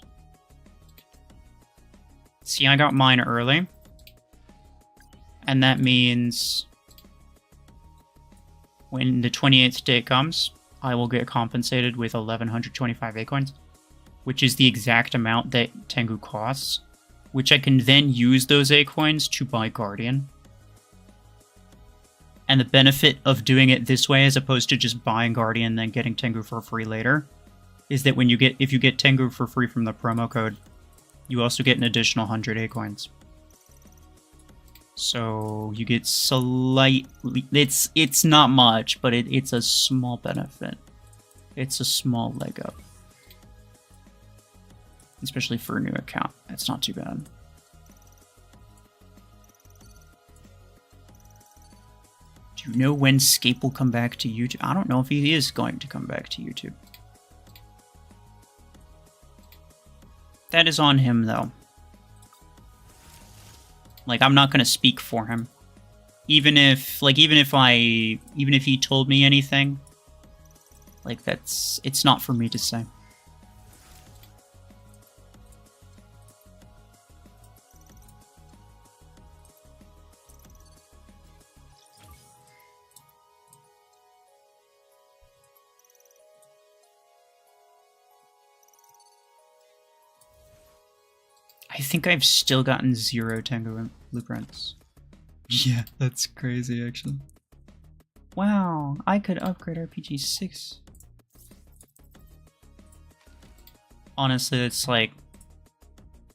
Speaker 1: See, I got mine early. And that means when the 28th day comes, I will get compensated with 1,125 A-coins, which is the exact amount that Tengu costs, which I can then use those A-coins to buy Guardian. And the benefit of doing it this way, as opposed to just buying Guardian and then getting Tengu for free later, is that when if you get Tengu for free from the promo code, you also get an additional 100 A-coins. So you get slightly... It's not much, but it's a small benefit. It's a small leg up. Especially for a new account. That's not too bad. Do you know when Scape will come back to YouTube? I don't know if he is going to come back to YouTube. That is on him, though. Like, I'm not going to speak for him. Even if he told me anything, like, it's not for me to say. I think I've still gotten 0 Tengu blueprints. Yeah, that's crazy, actually. Wow, I could upgrade RPG 6. Honestly, it's like...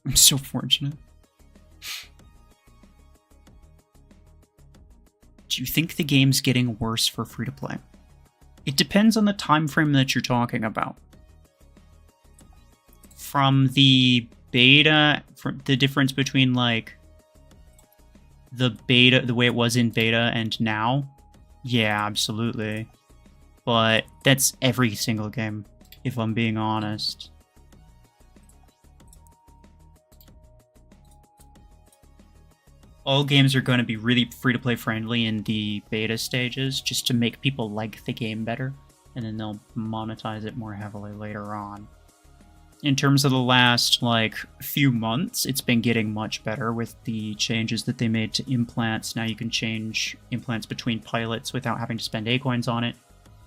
Speaker 1: I'm so fortunate. Do you think the game's getting worse for free-to-play? It depends on the time frame that you're talking about. From the beta, the difference between like the beta, the way it was in beta and now, yeah, absolutely. But that's every single game, if I'm being honest. All games are going to be really free-to-play friendly in the beta stages, just to make people like the game better, and then they'll monetize it more heavily later on. In terms of the last, like, few months, it's been getting much better with the changes that they made to implants. Now you can change implants between pilots without having to spend A-coins on it.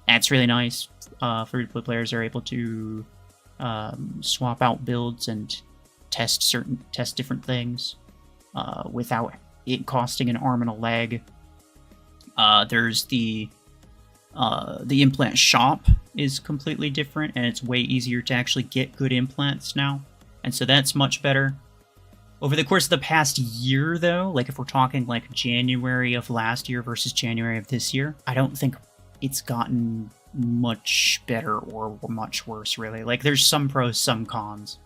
Speaker 1: That's really nice. Free-to-play players are able to swap out builds and test different things without it costing an arm and a leg. There's the implant shop is completely different, and it's way easier to actually get good implants now, and so that's much better. Over the course of the past year, though, like if we're talking like January of last year versus January of this year, I don't think it's gotten much better or much worse, really. Like, there's some pros, some cons.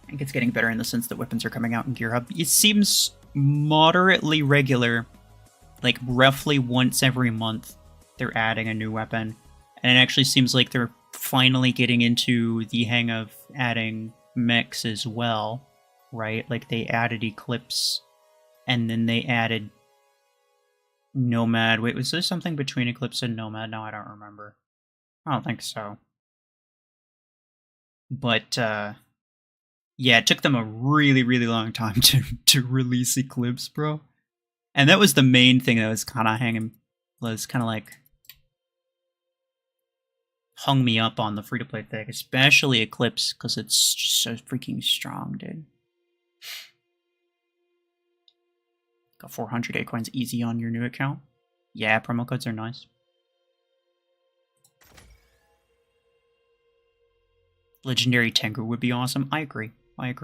Speaker 1: I think it's getting better in the sense that weapons are coming out in Gear Hub. It seems moderately regular, like roughly once every month they're adding a new weapon. And it actually seems like they're finally getting into the hang of adding mechs as well, right? Like they added Eclipse, and then they added Nomad. Wait, was there something between Eclipse and Nomad? No, I don't remember. I don't think so. But, Yeah, it took them a really, really long time to release Eclipse, bro. And that was the main thing that was kind of like hung me up on the free-to-play thing, especially Eclipse, because it's just so freaking strong, dude. Got 400 Acorns easy on your new account. Yeah, promo codes are nice. Legendary Tengu would be awesome. I agree. I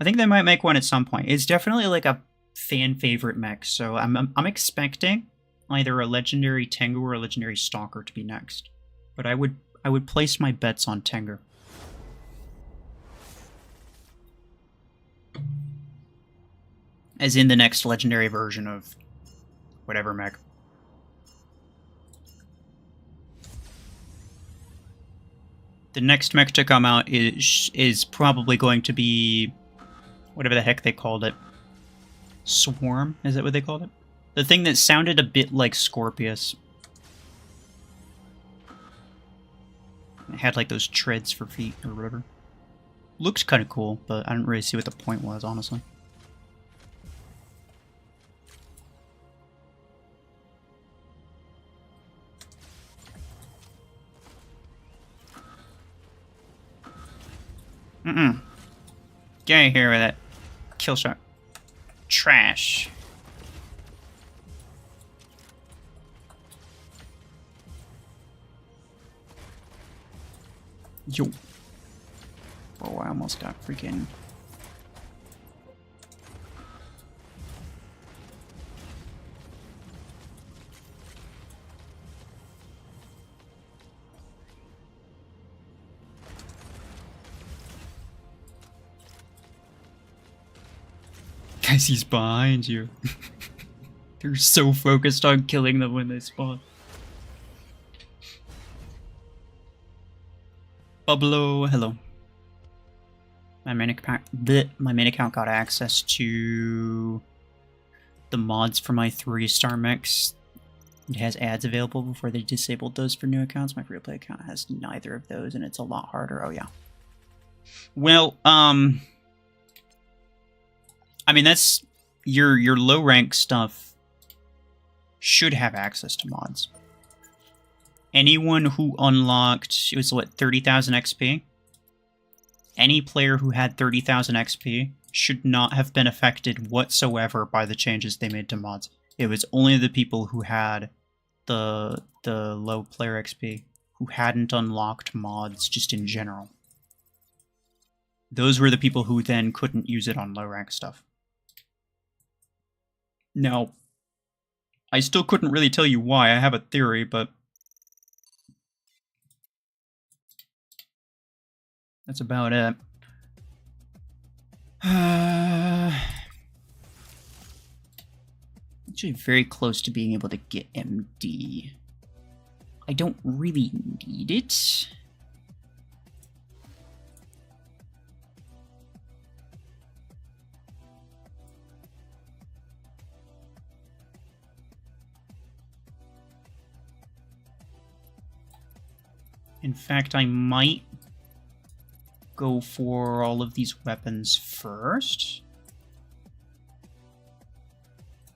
Speaker 1: think they might make one at some point. It's definitely like a fan favorite mech, so I'm expecting either a Legendary Tengu or a Legendary Stalker to be next. But I would place my bets on Tengu. As in the next legendary version of whatever mech. The next mech to come out is probably going to be whatever the heck they called it. Swarm? Is that what they called it? The thing that sounded a bit like Scorpius. It had like those treads for feet or whatever. Looks kind of cool, but I didn't really see what the point was, honestly. Get out of here with that Killshot. Trash. Yo. Bro, I almost got freaking... Guys, he's behind you. They're so focused on killing them when they spawn. Pablo, hello. My main account got access to the mods for my 3-star mechs. It has ads available before they disabled those for new accounts. My free-to-play account has neither of those, and it's a lot harder. Oh yeah. Well, I mean, that's your low rank stuff should have access to mods. Anyone who unlocked, it was what, 30,000 XP? Any player who had 30,000 XP should not have been affected whatsoever by the changes they made to mods. It was only the people who had the low player XP who hadn't unlocked mods just in general. Those were the people who then couldn't use it on low rank stuff. Now, I still couldn't really tell you why. I have a theory, but that's about it. Actually very close to being able to get MD. I don't really need it. In fact, I might go for all of these weapons first.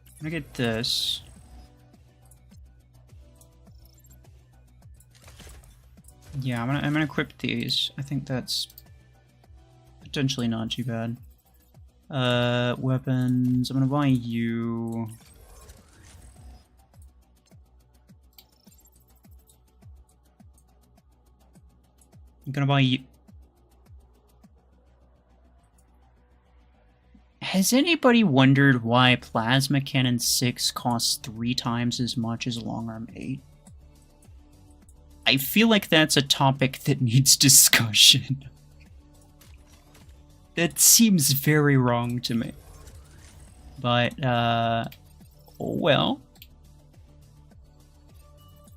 Speaker 1: I'm gonna get this. Yeah, I'm gonna equip these. I think that's potentially not too bad. Weapons. I'm gonna buy you. I'm gonna buy you. Has anybody wondered why Plasma Cannon 6 costs 3 times as much as Long Arm 8? I feel like that's a topic that needs discussion. That seems very wrong to me. But, well.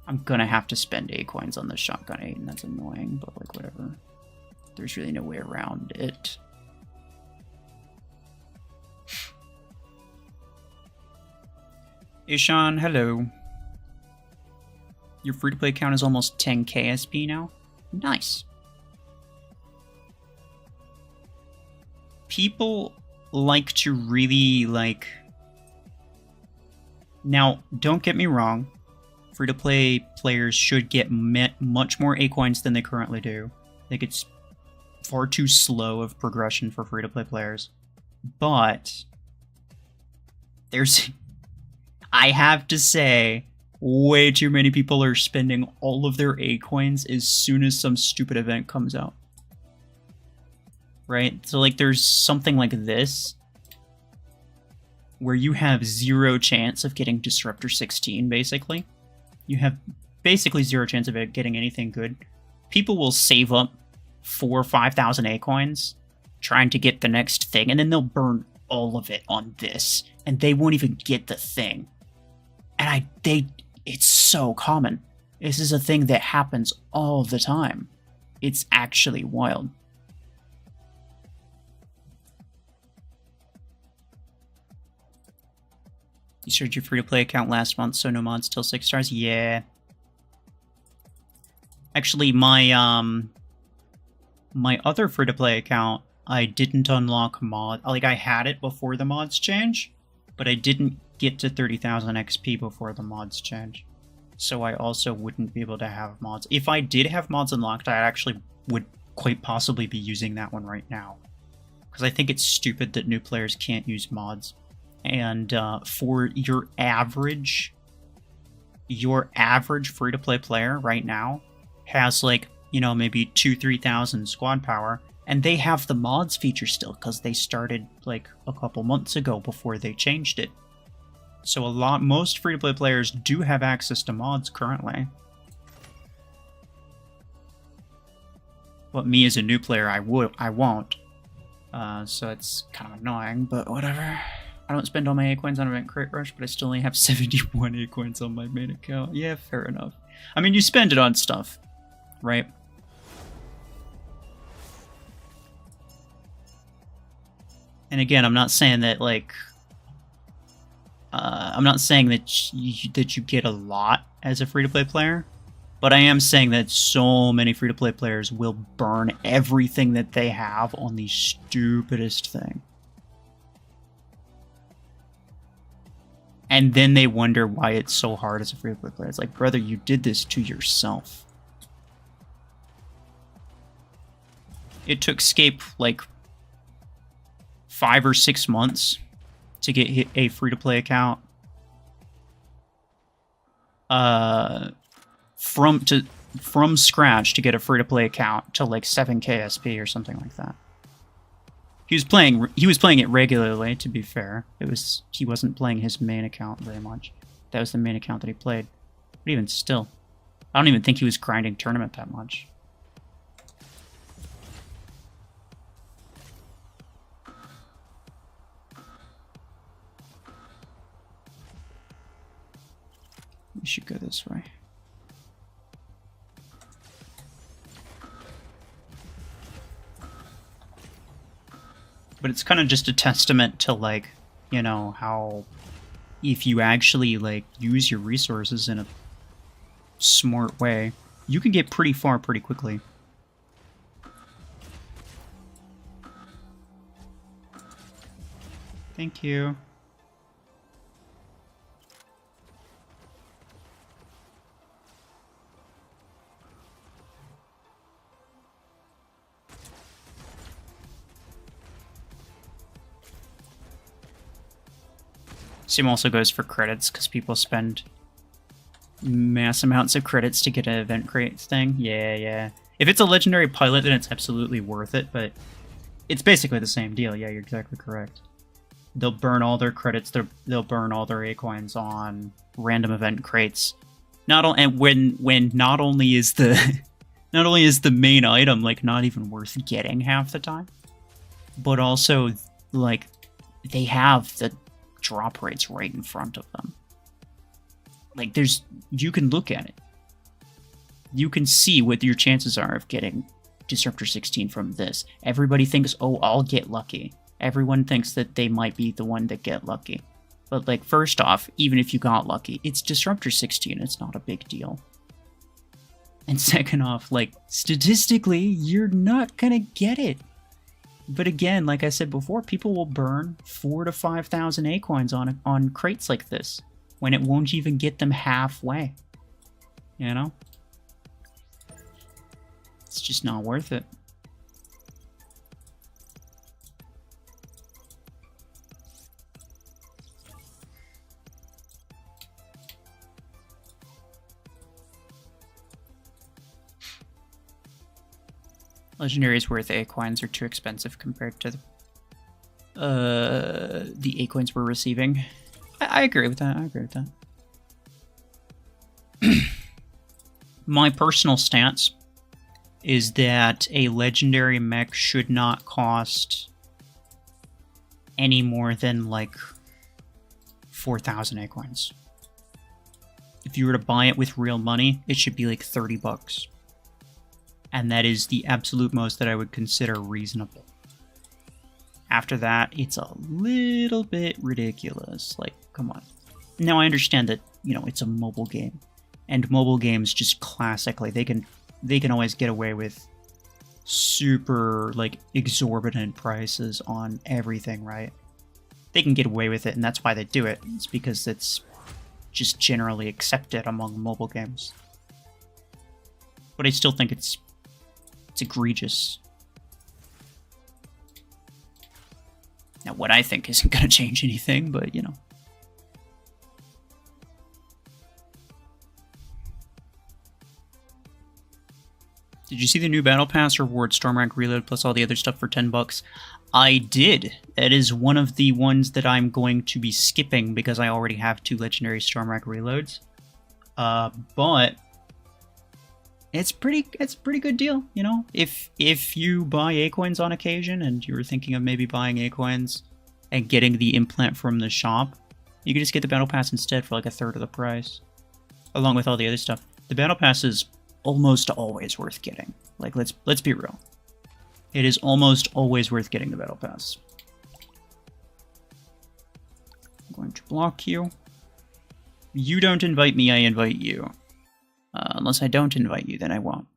Speaker 1: I'm gonna have to spend A-coins on the Shotgun 8, and that's annoying, but like, whatever. There's really no way around it. Ishan, hello. Your free-to-play account is almost 10k SP now? Nice. people like to really, like... Now, don't get me wrong. Free-to-play players should get much more A-coins than they currently do. I think it's far too slow of progression for free-to-play players. But... there's... I have to say, way too many people are spending all of their A-coins as soon as some stupid event comes out. Right? So, like, there's something like this, where you have 0 chance of getting Disruptor 16, basically. You have basically 0 chance of it getting anything good. People will save up 4,000 or 5,000 A-coins trying to get the next thing, and then they'll burn all of it on this, and they won't even get the thing. And it's so common. This is a thing that happens all the time. It's actually wild. You started your free-to-play account last month, so no mods till 6 stars? Yeah. Actually, my other free-to-play account, I didn't unlock mod. Like, I had it before the mods change, but I didn't get to 30,000 XP before the mods change. So I also wouldn't be able to have mods. If I did have mods unlocked, I actually would quite possibly be using that one right now. Because I think it's stupid that new players can't use mods. And for your average free-to-play player right now has, like, you know, maybe 2,000-3,000 squad power, and they have the mods feature still because they started like a couple months ago before they changed it. So most free-to-play players do have access to mods currently. But me as a new player, I won't. So it's kind of annoying, but whatever. I don't spend all my A-coins on Event Crate Rush, but I still only have 71 A-coins on my main account. Yeah, fair enough. I mean, you spend it on stuff, right? And again, I'm not saying that, like... I'm not saying that you get a lot as a free-to-play player, but I am saying that so many free-to-play players will burn everything that they have on the stupidest thing. And then they wonder why it's so hard as a free-to-play player. It's like, brother, you did this to yourself. It took Scape, like, 5 or 6 months to get a free-to-play account. From scratch to get a free-to-play account to, like, 7 KSP or something like that. He was playing it regularly, to be fair. He wasn't playing his main account very much. That was the main account that he played. But even still, I don't even think he was grinding tournament that much. We should go this way. But it's kind of just a testament to, like, you know, how if you actually, like, use your resources in a smart way, you can get pretty far pretty quickly. Thank you. Same also goes for credits, because people spend mass amounts of credits to get an event crate thing. Yeah. If it's a legendary pilot, then it's absolutely worth it, but it's basically the same deal. Yeah, you're exactly correct. They'll burn all their credits, they'll burn all their A-coins on random event crates. When not only is the main item, like, not even worth getting half the time, but also, like, they have the drop rates right in front of them. Like, you can look at it. You can see what your chances are of getting Disruptor 16 from this. Everybody thinks, oh, I'll get lucky. Everyone thinks that they might be the one that get lucky. But, like, first off, even if you got lucky, it's Disruptor 16. It's not a big deal. And second off, like, statistically, you're not gonna get it. But again, like I said before, people will burn 4,000 to 5,000 Acoins on crates like this when it won't even get them halfway. You know? It's just not worth it. Legendaries worth Acoins are too expensive compared to the Acoins we're receiving. I agree with that. I agree with that. My personal stance is that a legendary mech should not cost any more than like 4,000 Acoins. If you were to buy it with real money, it should be like 30 bucks. And that is the absolute most that I would consider reasonable. After that, it's a little bit ridiculous. Like, come on. Now, I understand that, you know, it's a mobile game. And mobile games just classically, they can always get away with super, like, exorbitant prices on everything, right? They can get away with it, and that's why they do it. It's because it's just generally accepted among mobile games. But I still think it's egregious. Now, what I think isn't going to change anything, but, you know. Did you see the new Battle Pass reward, Storm Rank Reload, plus all the other stuff for 10 bucks? I did. That is one of the ones that I'm going to be skipping because I already have 2 legendary Storm Rank Reloads. But it's pretty good deal, you know. If you buy Acoins on occasion and you were thinking of maybe buying Acoins and getting the implant from the shop, you can just get the Battle Pass instead for like a third of the price, along with all the other stuff. The Battle Pass is almost always worth getting. Like, let's be real. It is almost always worth getting the Battle Pass. I'm going to block you. You don't invite me, I invite you. Unless I don't invite you, then I won't.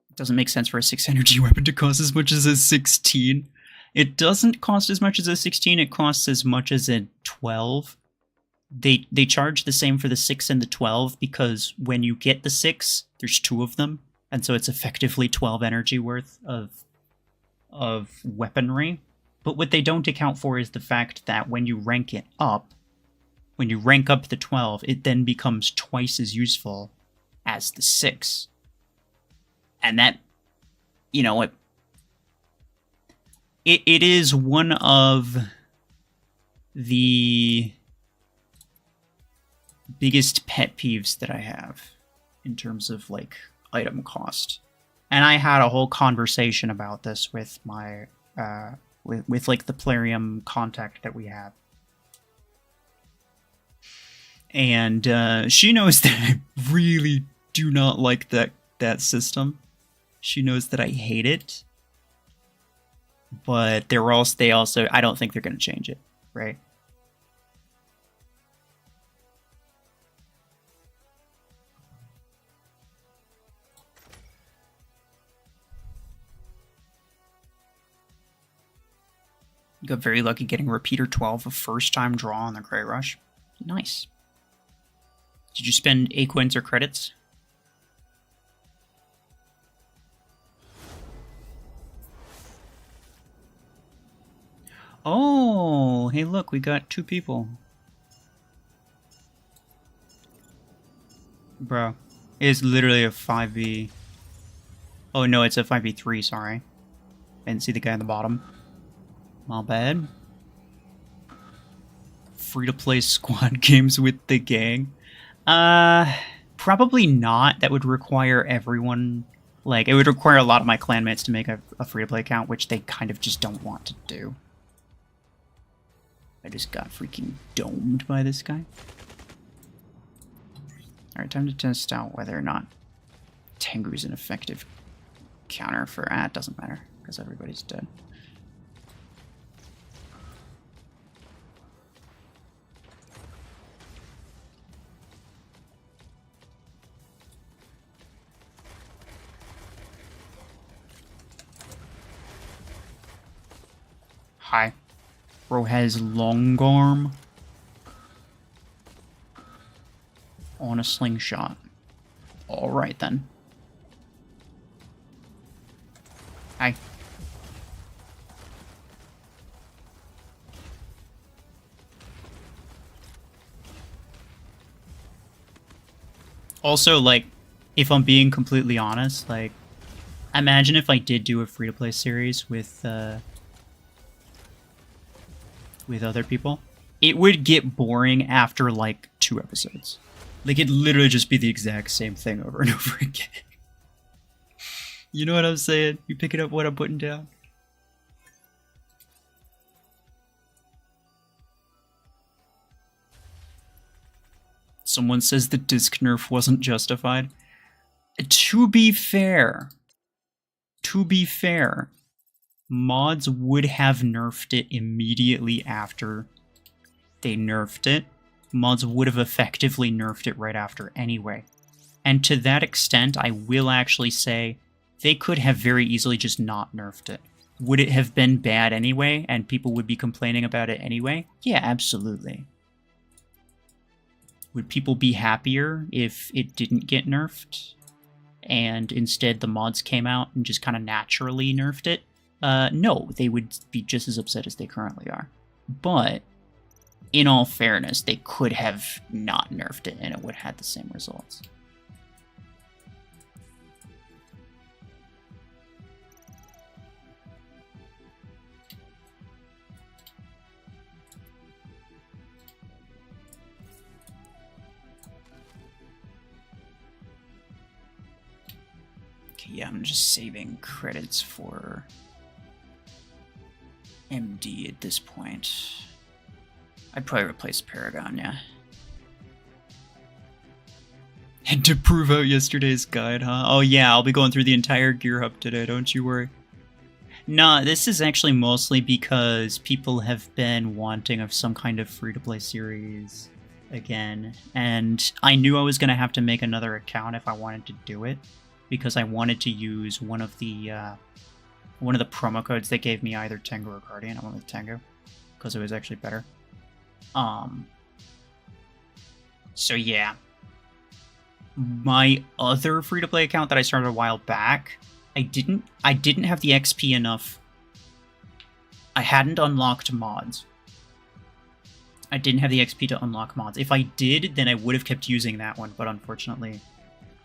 Speaker 1: It doesn't make sense for a 6 energy weapon to cost as much as a 16. It doesn't cost as much as a 16, it costs as much as a 12. They charge the same for the 6 and the 12 because when you get the 6, there's 2 of them, and so it's effectively 12 energy worth of weaponry. But what they don't account for is the fact that when you rank it up, when you rank up the 12, it then becomes twice as useful as the 6. And that, you know, it is one of the biggest pet peeves that I have in terms of, like, item cost. And I had a whole conversation about this with my, with like, the Plarium contact that we have. And she knows that I really do not like that system. She knows that I hate it. But they also, I don't think they're going to change it, right? You got very lucky getting Repeater 12, a first-time draw on the Great Rush. Nice. Did you spend Acoins or credits? Oh, hey look, we got 2 people. Bro, it's literally a 5v. Oh no, it's a 5v3, sorry. I didn't see the guy on the bottom. My bad. Free-to-play squad games with the gang? Probably not. That would require everyone... Like, it would require a lot of my clanmates to make a free-to-play account, which they kind of just don't want to do. I just got freaking domed by this guy. Alright, time to test out whether or not Tengu's an effective counter for... it doesn't matter, because everybody's dead. Hi. Bro has long arm on a slingshot. Alright then. Hi. Also, like, if I'm being completely honest, like, imagine if I did do a free-to-play series with other people. It would get boring after, like, 2 episodes. Like, it'd literally just be the exact same thing over and over again. You know what I'm saying? You picking up what I'm putting down? Someone says the disc nerf wasn't justified. To be fair, mods would have nerfed it immediately after they nerfed it. Mods would have effectively nerfed it right after anyway. And to that extent, I will actually say they could have very easily just not nerfed it. Would it have been bad anyway, and people would be complaining about it anyway? Yeah, absolutely. Would people be happier if it didn't get nerfed, and instead the mods came out and just kind of naturally nerfed it? No, they would be just as upset as they currently are. But, in all fairness, they could have not nerfed it and it would have had the same results. Yeah, I'm just saving credits for MD at this point. I'd probably replace Paragon, yeah. Had to prove out yesterday's guide, huh? Oh yeah, I'll be going through the entire Gear Hub today, don't you worry. Nah, this is actually mostly because people have been wanting of some kind of free-to-play series again, and I knew I was going to have to make another account if I wanted to do it, because I wanted to use one of the promo codes they gave me, either Tango or Guardian. I went with Tango because it was actually better. So yeah, my other free-to-play account that I started a while back, I didn't have the XP enough. I hadn't unlocked mods. I didn't have the XP to unlock mods. If I did, then I would have kept using that one, but unfortunately,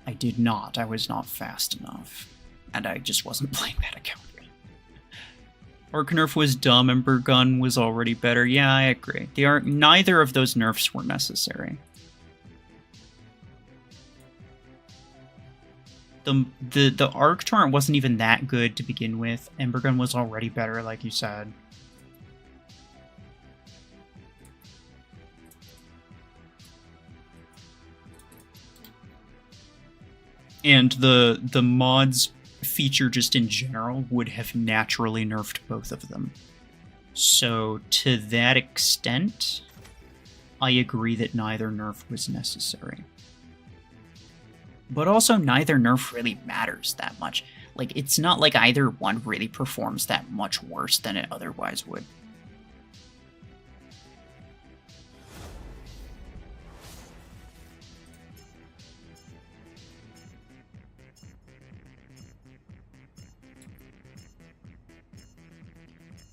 Speaker 1: I did not. I was not fast enough. And I just wasn't playing that account. Arc nerf was dumb, Ember Gun was already better. Yeah, I agree. Neither of those nerfs were necessary. The Arc Torrent wasn't even that good to begin with. Ember Gun was already better, like you said. And the mods feature just in general would have naturally nerfed both of them. So to that extent, I agree that neither nerf was necessary. But also neither nerf really matters that much. Like, it's not like either one really performs that much worse than it otherwise would.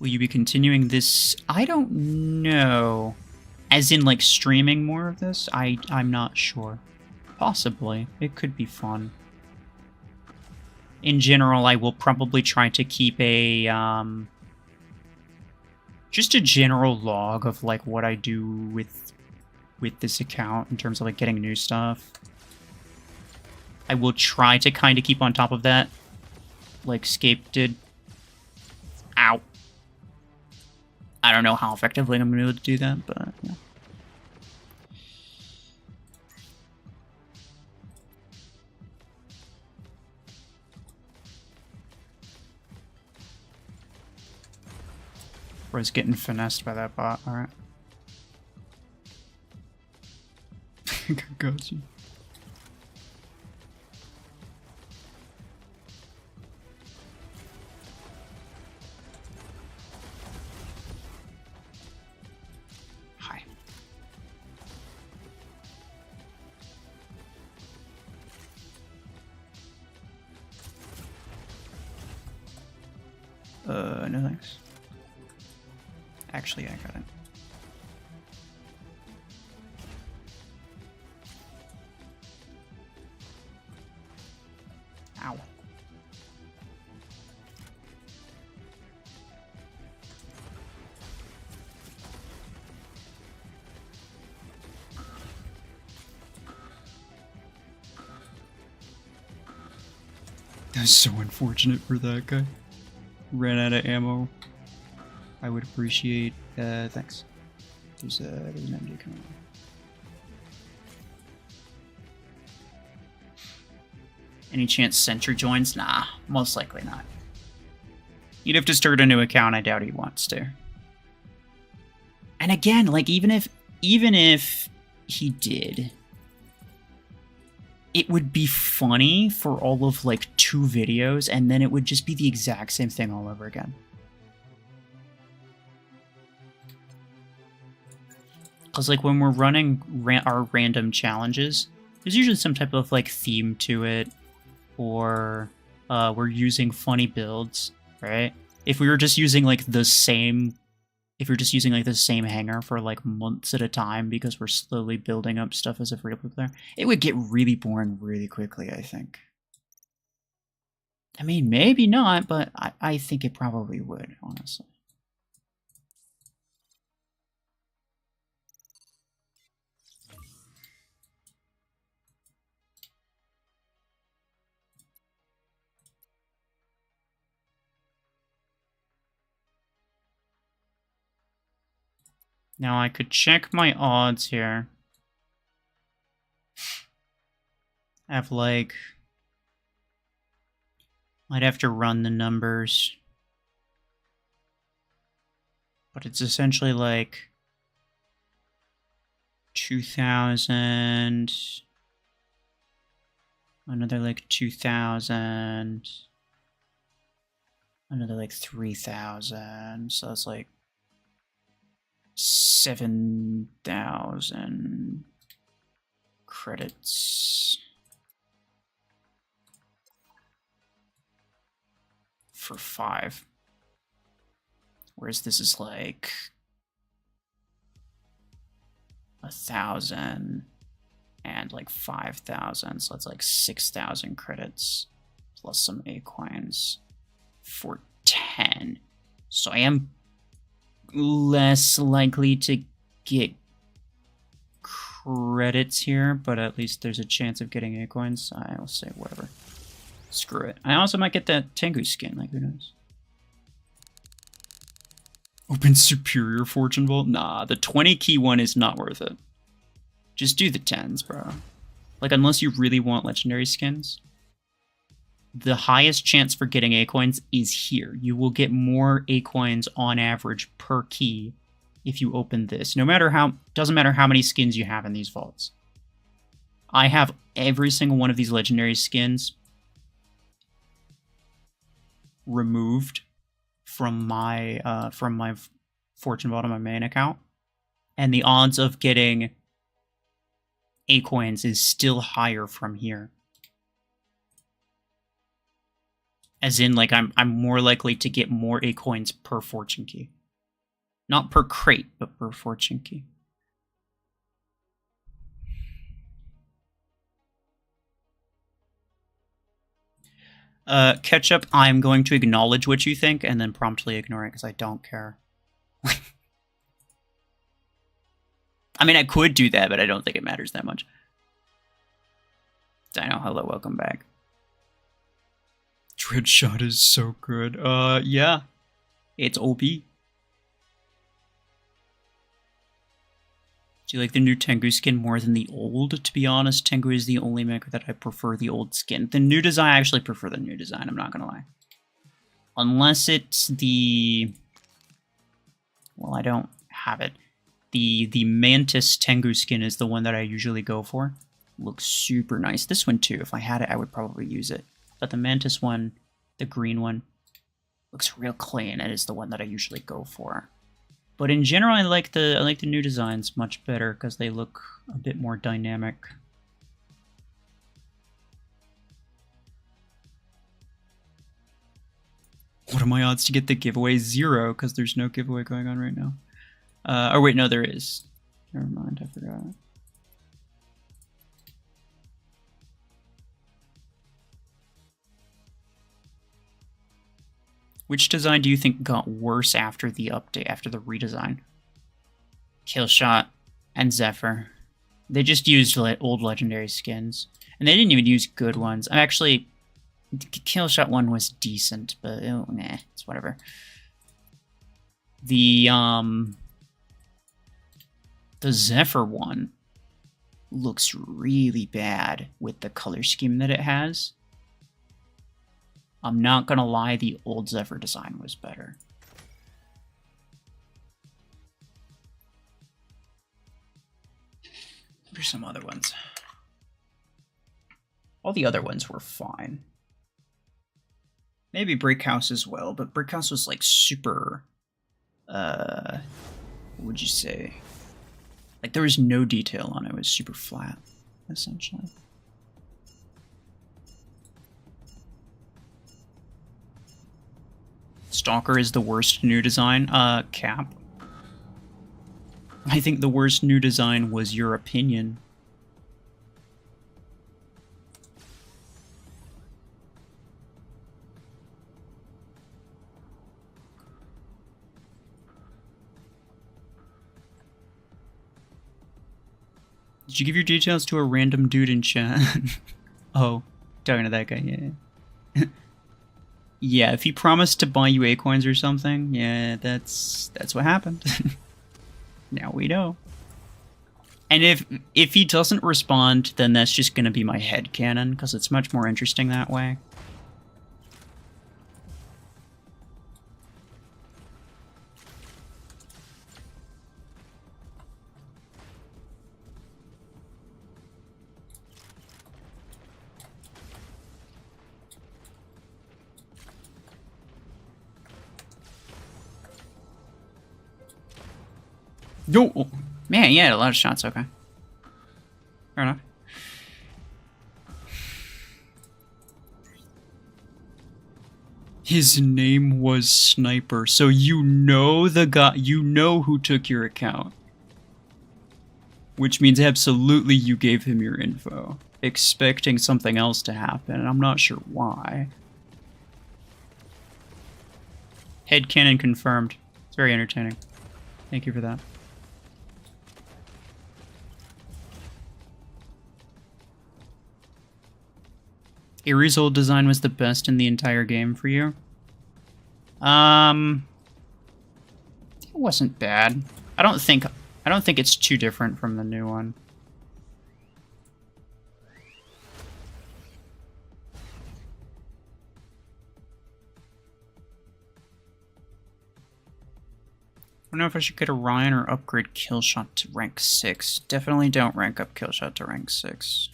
Speaker 1: Will you be continuing this? I don't know. As in, like, streaming more of this? I'm not sure. Possibly. It could be fun. In general, I will probably try to keep a, just a general log of, like, what I do with this account in terms of, like, getting new stuff. I will try to kind of keep on top of that, like Scape did. Ow. I don't know how effectively I'm going to be able to do that, but yeah. Bro's getting finessed by that bot, alright. Got you. No thanks. Actually, I got it. Ow. That's so unfortunate for that guy. Ran out of ammo. I would appreciate, thanks. There's an MD coming on. Any chance Sentry joins? Nah, most likely not. You'd have to start a new account. I doubt he wants to. And again, like even if he did, it would be funny for all of like 2 videos, and then it would just be the exact same thing all over again. Because like when we're running our random challenges, there's usually some type of like theme to it, or we're using funny builds, right? If we were just using like the same, if you're just using like the same hangar for like months at a time because we're slowly building up stuff as a free-to-play player, it would get really boring really quickly, I think. I mean, maybe not, but I think it probably would, honestly. Now I could check my odds here. I have like... I'd have to run the numbers. But it's essentially like... 2,000... Another like 2,000... Another like 3,000, so that's like 7,000 credits for 5. Whereas this is like 1,000 and like 5,000, so that's like 6,000 credits plus some A coins for 10. So I am less likely to get credits here, but at least there's a chance of getting A coins. I'll say whatever. Screw it. I also might get that Tengu skin, like who knows. Open Superior Fortune Vault? Nah, the 20 key one is not worth it. Just do the 10s, bro. Like, unless you really want legendary skins, the highest chance for getting A coins is here. You will get more A coins on average per key if you open this. No matter how, doesn't matter how many skins you have in these vaults. I have every single one of these legendary skins removed from my fortune vault on my main account, and the odds of getting A coins is still higher from here. As in, like, I'm more likely to get more A coins per fortune key. Not per crate, but per fortune key. Ketchup, I'm going to acknowledge what you think and then promptly ignore it because I don't care. I mean, I could do that, but I don't think it matters that much. Dino, hello, welcome back. Dreadshot is so good. Yeah. It's OP. Do you like the new Tengu skin more than the old? To be honest, Tengu is the only mech that I prefer the old skin. The new design, I actually prefer the new design, I'm not gonna lie. Unless it's the... Well, I don't have it. The Mantis Tengu skin is the one that I usually go for. Looks super nice. This one too, if I had it, I would probably use it. But the Mantis one, the green one, looks real clean. It is the one that I usually go for. But in general, I like the new designs much better because they look a bit more dynamic. What are my odds to get the giveaway? 0, because there's no giveaway going on right now. Oh wait, no, there is. Never mind, I forgot. Which design do you think got worse after the update, after the redesign? Killshot and Zephyr. They just used old legendary skins. And they didn't even use good ones. Actually, Killshot one was decent, but nah, it's whatever. The Zephyr one looks really bad with the color scheme that it has. I'm not gonna lie, the old Zephyr design was better. There's some other ones. All the other ones were fine. Maybe Brickhouse as well, but Brickhouse was like super, what would you say? Like there was no detail on it, it was super flat, essentially. Stalker is the worst new design. Cap. I think the worst new design was your opinion. Did you give your details to a random dude in chat? Oh, talking to that guy, yeah. Yeah, if he promised to buy you acorns or something, yeah, that's what happened. Now we know. And if he doesn't respond, then that's just gonna be my headcanon, because it's much more interesting that way. Yo, man, yeah, a lot of shots. Okay, fair enough. His name was Sniper, so you know the guy. You know who took your account, which means absolutely you gave him your info, expecting something else to happen, and I'm not sure why. Headcanon confirmed. It's very entertaining. Thank you for that. Erie's old design was the best in the entire game for you? It wasn't bad. I don't think it's too different from the new one. I don't know if I should get Orion or upgrade Killshot to rank 6. Definitely don't rank up Killshot to rank 6.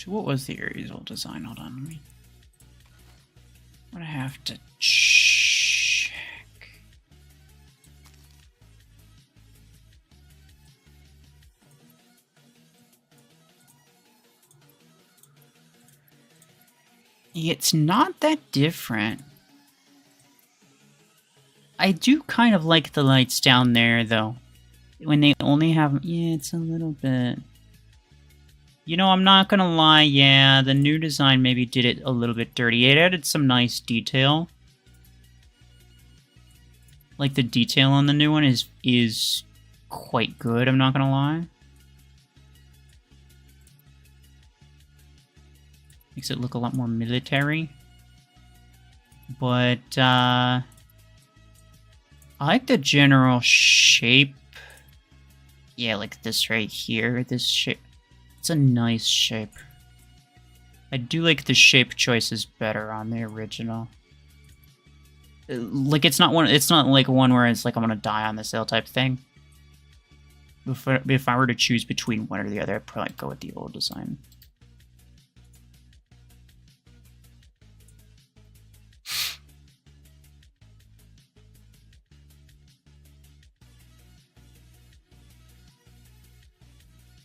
Speaker 1: So what was the Ares old design? Hold on, I'm gonna have to check. It's not that different. I do kind of like the lights down there, though. When they only have... Yeah, it's a little bit... You know, I'm not gonna lie, yeah, the new design maybe did it a little bit dirty. It added some nice detail. Like, the detail on the new one is quite good, I'm not gonna lie. Makes it look a lot more military. But, I like the general shape. Yeah, like this right here, this shape. It's a nice shape. I do like the shape choices better on the original. Like it's not like one where it's like I'm gonna die on the sail type thing. If I were to choose between one or the other, I'd probably go with the old design.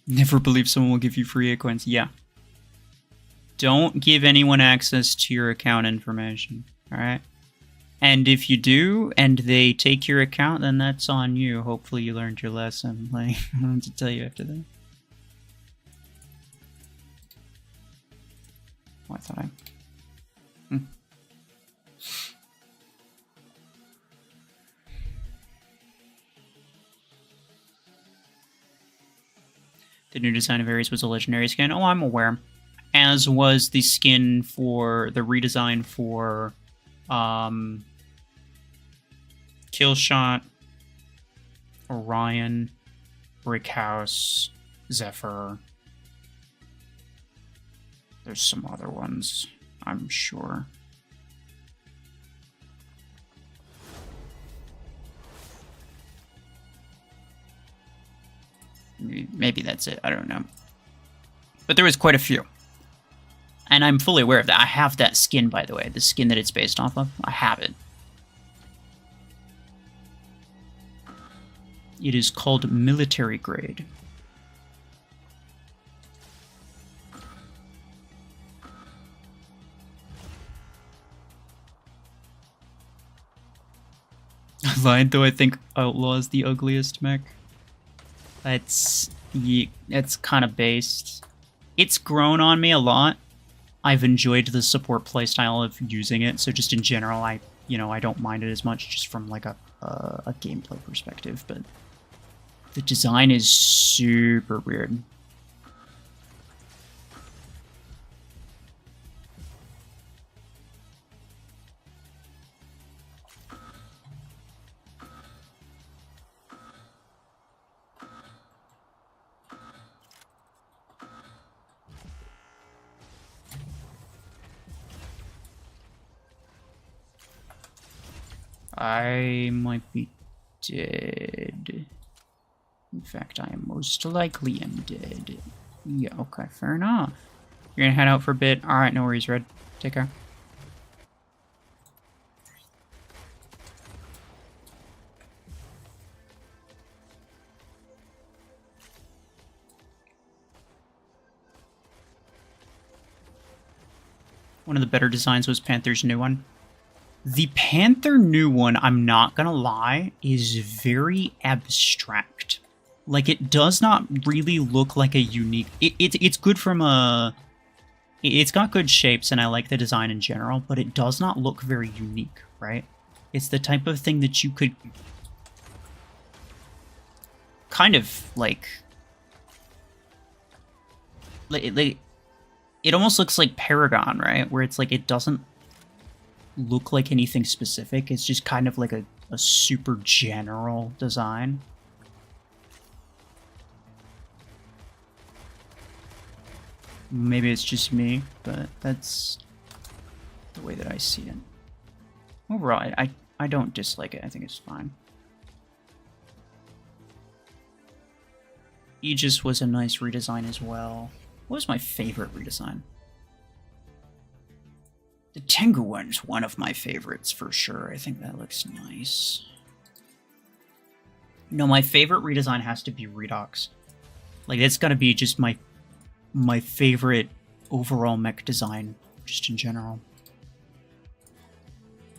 Speaker 1: Never believe someone will give you free coins. Yeah. Don't give anyone access to your account information. Alright? And if you do, and they take your account, then that's on you. Hopefully you learned your lesson. Like, I don't know what to tell you after that. Oh, I thought I... The new design of Ares was a legendary skin. Oh, I'm aware. As was the skin for the redesign for Killshot, Orion, Brickhouse, Zephyr. There's some other ones, I'm sure. Maybe that's it. I don't know. But there was quite a few. And I'm fully aware of that. I have that skin, by the way. The skin that it's based off of. I have it. It is called military grade. I lied, though. I think Outlaw is the ugliest mech. That's kind of based. It's grown on me a lot. I've enjoyed the support playstyle of using it, so just in general, I don't mind it as much, just from like a gameplay perspective. But the design is super weird. I might be dead. In fact, I am most likely am dead. Yeah, okay, fair enough. You're gonna head out for a bit. Alright, no worries, Red. Take care. One of the better designs was Panther's new one. The Panther new one, I'm not gonna lie, is very abstract. Like, it does not really look like a unique... It's good from a... It's got good shapes, and I like the design in general, but it does not look very unique, right? It's the type of thing that you could... kind of, like... It almost looks like Paragon, right? Where it's like, it doesn't look like anything specific. It's just kind of like a super general design. Maybe it's just me, but that's the way that I see it. Overall, I don't dislike it. I think it's fine. Aegis was a nice redesign as well. What was my favorite redesign? The Tengu one's one of my favorites for sure. I think that looks nice. No, my favorite redesign has to be Redox. Like, it's gotta be just my favorite overall mech design, just in general.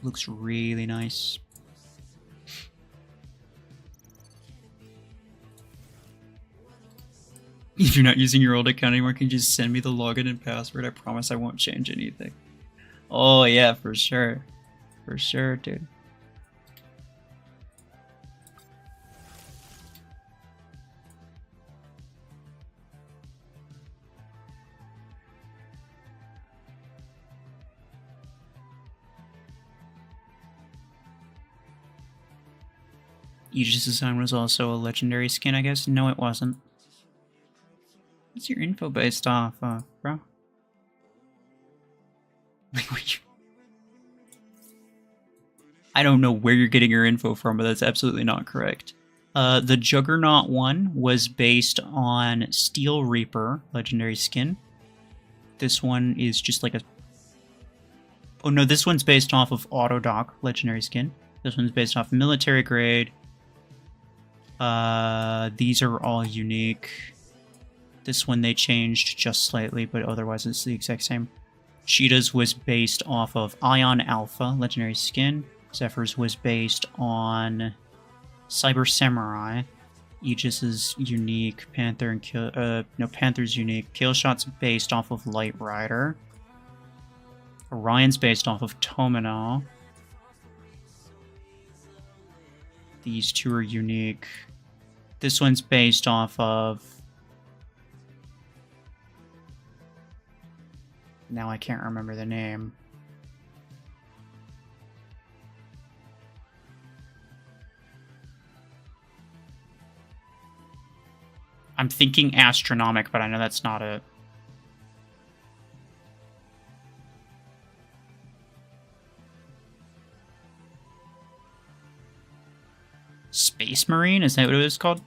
Speaker 1: Looks really nice. If you're not using your old account anymore, can you just send me the login and password? I promise I won't change anything. Oh yeah, for sure. For sure, dude. Aegis' design was also a legendary skin, I guess? No, it wasn't. What's your info based off of, bro? I don't know where you're getting your info from, but that's absolutely not correct. The Juggernaut one was based on Steel Reaper, legendary skin. This one is just like a... Oh no, this one's based off of Autodoc, legendary skin. This one's based off military grade. These are all unique. This one they changed just slightly, but otherwise it's the exact same. Cheetah's was based off of Ion Alpha, legendary skin. Zephyr's was based on Cyber Samurai. Aegis is unique. Panther and Panther's unique. Killshot's based off of Light Rider. Orion's based off of Tomino. These two are unique. This one's based off of... Now I can't remember the name. I'm thinking Astronomic, but I know that's not it. Space Marine? Is that what it was called?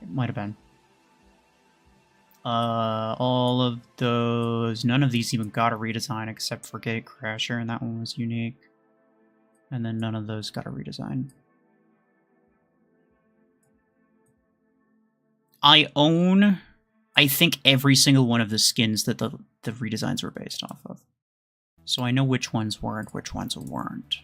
Speaker 1: It might have been. All of those... None of these even got a redesign except for Gatecrasher, and that one was unique. And then none of those got a redesign. I own, I think, every single one of the skins that the redesigns were based off of. So I know which ones were and which ones weren't.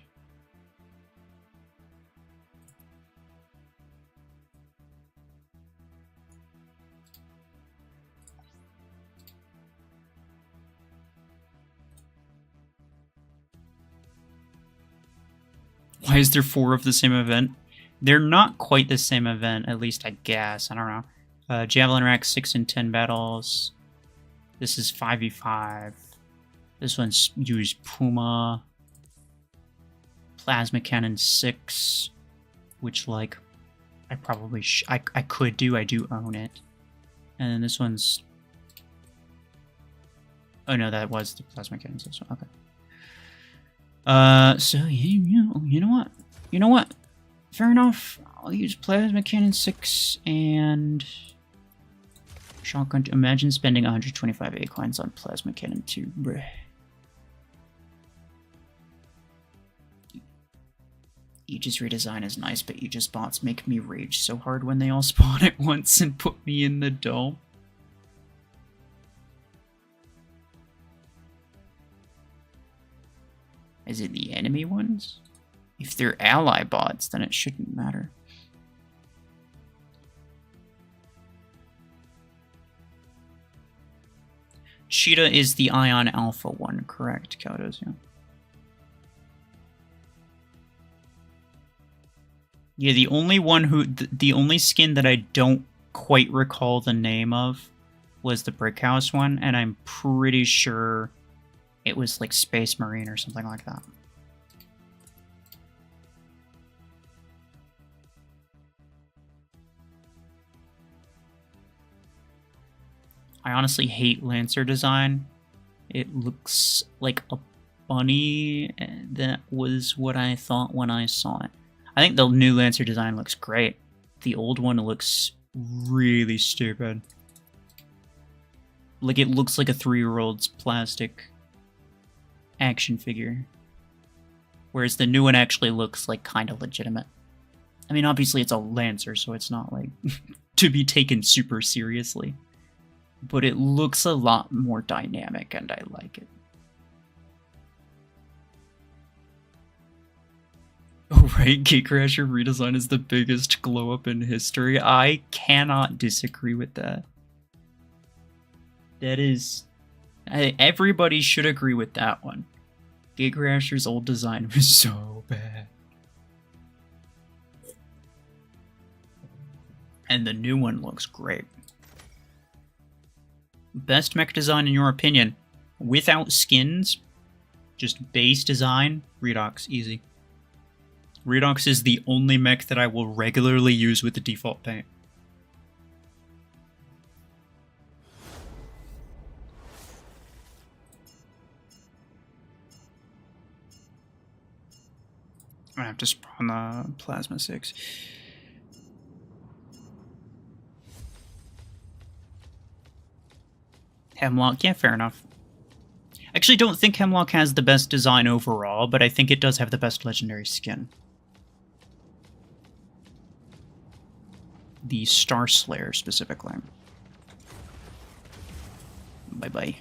Speaker 1: Why is there 4 of the same event? They're not quite the same event, at least I guess. I don't know. Javelin rack 6 and 10 battles. This is 5v5. This one's used Puma. Plasma Cannon 6. Which, like, I probably I could do. I do own it. And then this one's... Oh no, that was the Plasma Cannon 6. Okay. So, you know what? You know what? Fair enough. I'll use Plasma Cannon 6 and... Shotgun. Imagine spending 125 Acorns on Plasma Cannon 2. Bruh. Aegis redesign is nice, but Aegis bots make me rage so hard when they all spawn at once and put me in the dome. Is it the enemy ones? If they're ally bots, then it shouldn't matter. Cheetah is the Ion Alpha one, correct, Kaudos? Yeah. Yeah, the only one who... The only skin that I don't quite recall the name of was the Brickhouse one, and I'm pretty sure it was like Space Marine or something like that. I honestly hate Lancer design. It looks like a bunny. That was what I thought when I saw it. I think the new Lancer design looks great. The old one looks really stupid. Like, it looks like a 3-year-old's plastic action figure. Whereas the new one actually looks like kind of legitimate. I mean, obviously it's a Lancer, so it's not like to be taken super seriously. But it looks a lot more dynamic, and I like it. Oh, right, Gatecrasher redesign is the biggest glow-up in history. I cannot disagree with that. That is... everybody should agree with that one. Gatecrasher's old design was so bad. And the new one looks great. Best mech design in your opinion? Without skins? Just base design? Redox, easy. Redox is the only mech that I will regularly use with the default paint. I have to spawn the Plasma 6. Hemlock, yeah, fair enough. I actually don't think Hemlock has the best design overall, but I think it does have the best legendary skin. The Star Slayer, specifically. Bye-bye.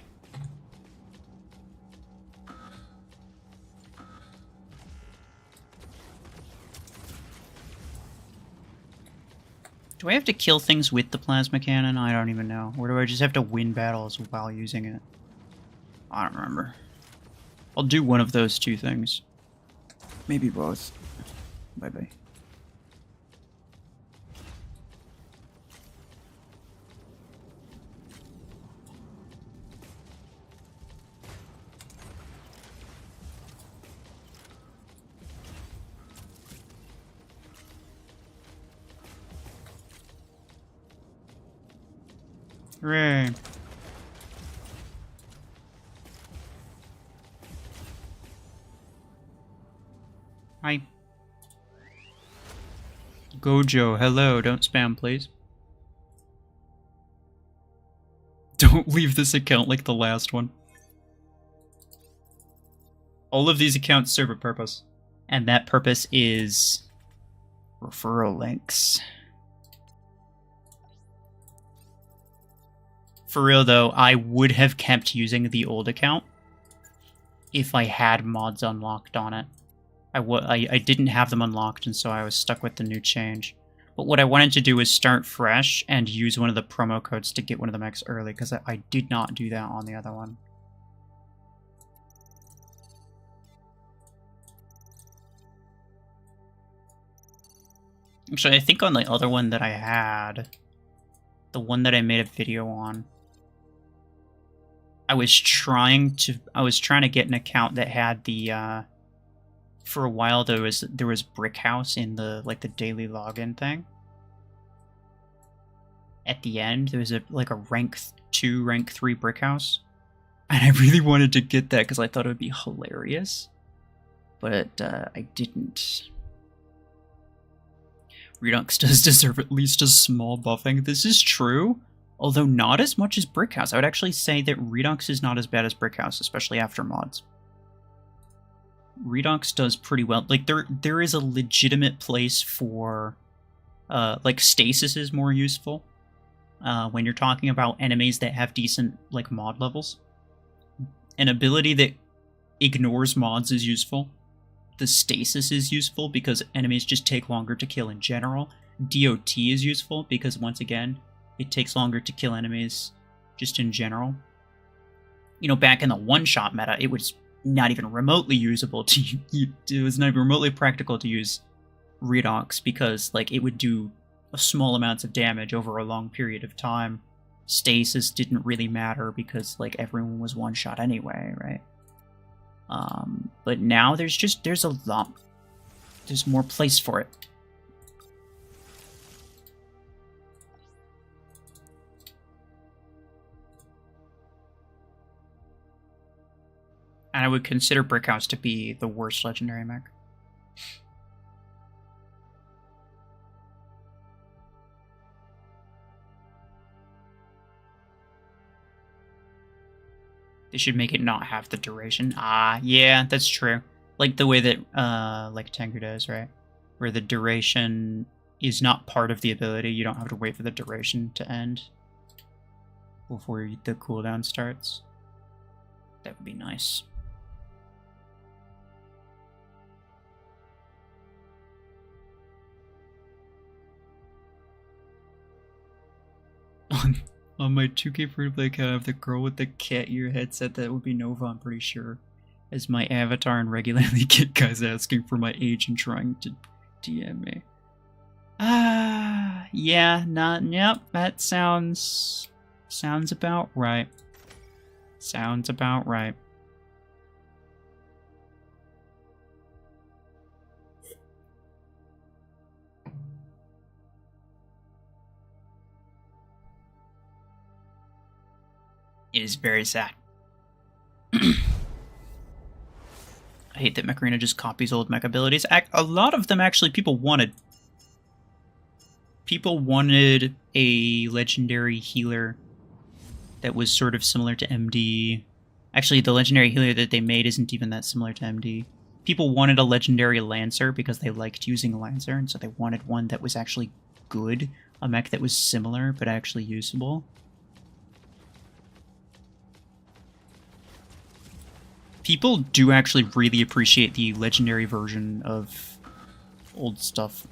Speaker 1: Do I have to kill things with the plasma cannon? I don't even know. Or do I just have to win battles while using it? I don't remember. I'll do one of those two things. Maybe both. Bye-bye. Hooray. Hi. Gojo, hello, don't spam, please. Don't leave this account like the last one. All of these accounts serve a purpose. And that purpose is referral links. For real though, I would have kept using the old account if I had mods unlocked on it. I didn't have them unlocked, and so I was stuck with the new change. But what I wanted to do was start fresh and use one of the promo codes to get one of the mechs early, because I did not do that on the other one. Actually, I think on the other one that I had, the one that I made a video on, I was trying to get an account that had the for a while there was Brick House in the the daily login thing. At the end there was a rank 2, rank 3 Brick House. And I really wanted to get that because I thought it would be hilarious. But I didn't. Redux does deserve at least a small buffing. This is true. Although not as much as Brick House. I would actually say that Redux is not as bad as Brick House, especially after mods. Redux does pretty well. Like, there is a legitimate place for... Stasis is more useful. When you're talking about enemies that have decent, mod levels. An ability that ignores mods is useful. The Stasis is useful because enemies just take longer to kill in general. DOT is useful because, once again, it takes longer to kill enemies just in general. You know, back in the one-shot meta, it was not even remotely usable to it was not even remotely practical to use Redux because, it would do small amounts of damage over a long period of time. Stasis didn't really matter because, everyone was one-shot anyway, right? But now there's a lot. There's more place for it. And I would consider Brick House to be the worst legendary mech. They should make it not have the duration. Ah, yeah, that's true. Like the way that, Tengu does, right? Where the duration is not part of the ability. You don't have to wait for the duration to end before the cooldown starts. That would be nice. On my 2K free-to-play account, I have the girl with the cat ear headset. That would be Nova, I'm pretty sure. As my avatar, and regularly get guys asking for my age and trying to DM me. Yeah, yep, that sounds about right. Sounds about right. It is very sad. I hate that Mech Arena just copies old mech abilities. A lot of them, actually, people wanted. People wanted a legendary healer that was sort of similar to MD. Actually, the legendary healer that they made isn't even that similar to MD. People wanted a legendary Lancer because they liked using a Lancer, and so they wanted one that was actually good. A mech that was similar, but actually usable. People do actually really appreciate the legendary version of old stuff.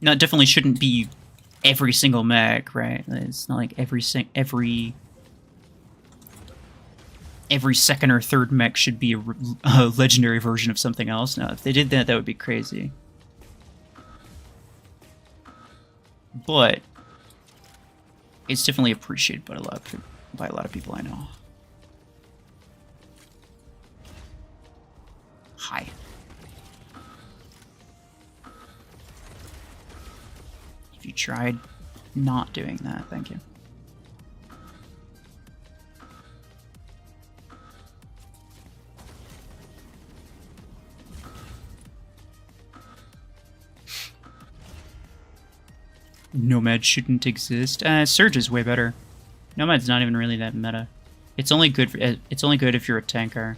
Speaker 1: Now, it definitely shouldn't be every single mech, right? It's not like every second or third mech should be a legendary version of something else. Now, if they did that, that would be crazy. But it's definitely appreciated by a lot of people I know. Hi. If you tried not doing that, thank you. Nomad shouldn't exist. Surge is way better. Nomad's not even really that meta. It's only good if you're a tanker.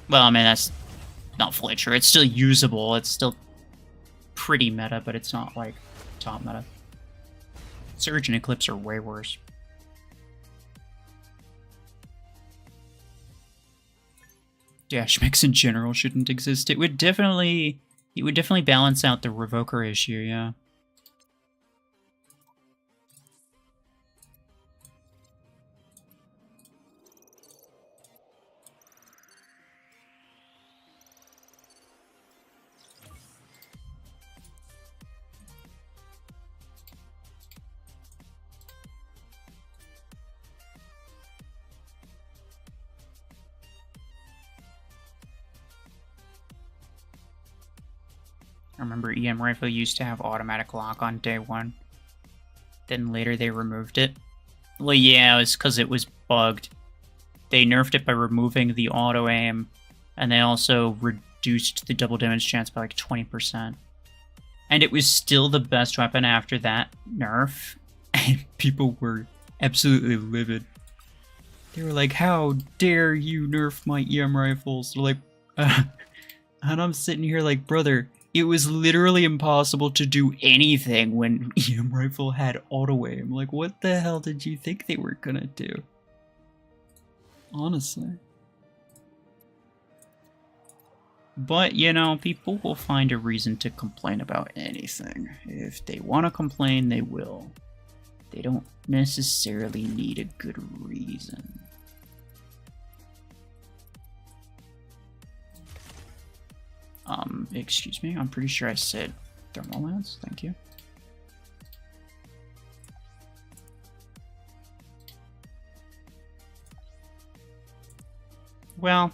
Speaker 1: Well, I mean, that's not fully true. It's still usable. It's still pretty meta, but it's not like top meta. Surge and Eclipse are way worse. Dash mechs in general shouldn't exist. It would definitely balance out the Revoker issue, yeah. I remember EM Rifle used to have automatic lock on day one. Then later they removed it. Well, yeah, it was because it was bugged. They nerfed it by removing the auto-aim, and they also reduced the double damage chance by like 20%. And it was still the best weapon after that nerf, and people were absolutely livid. They were like, how dare you nerf my EM rifles? They're like, and I'm sitting here like, brother, it was literally impossible to do anything when EM rifle had auto-aim. Like, what the hell did you think they were gonna do? Honestly. But, you know, people will find a reason to complain about anything. If they want to complain, they will. They don't necessarily need a good reason. Excuse me, I'm pretty sure I said thermal lance, thank you. Well,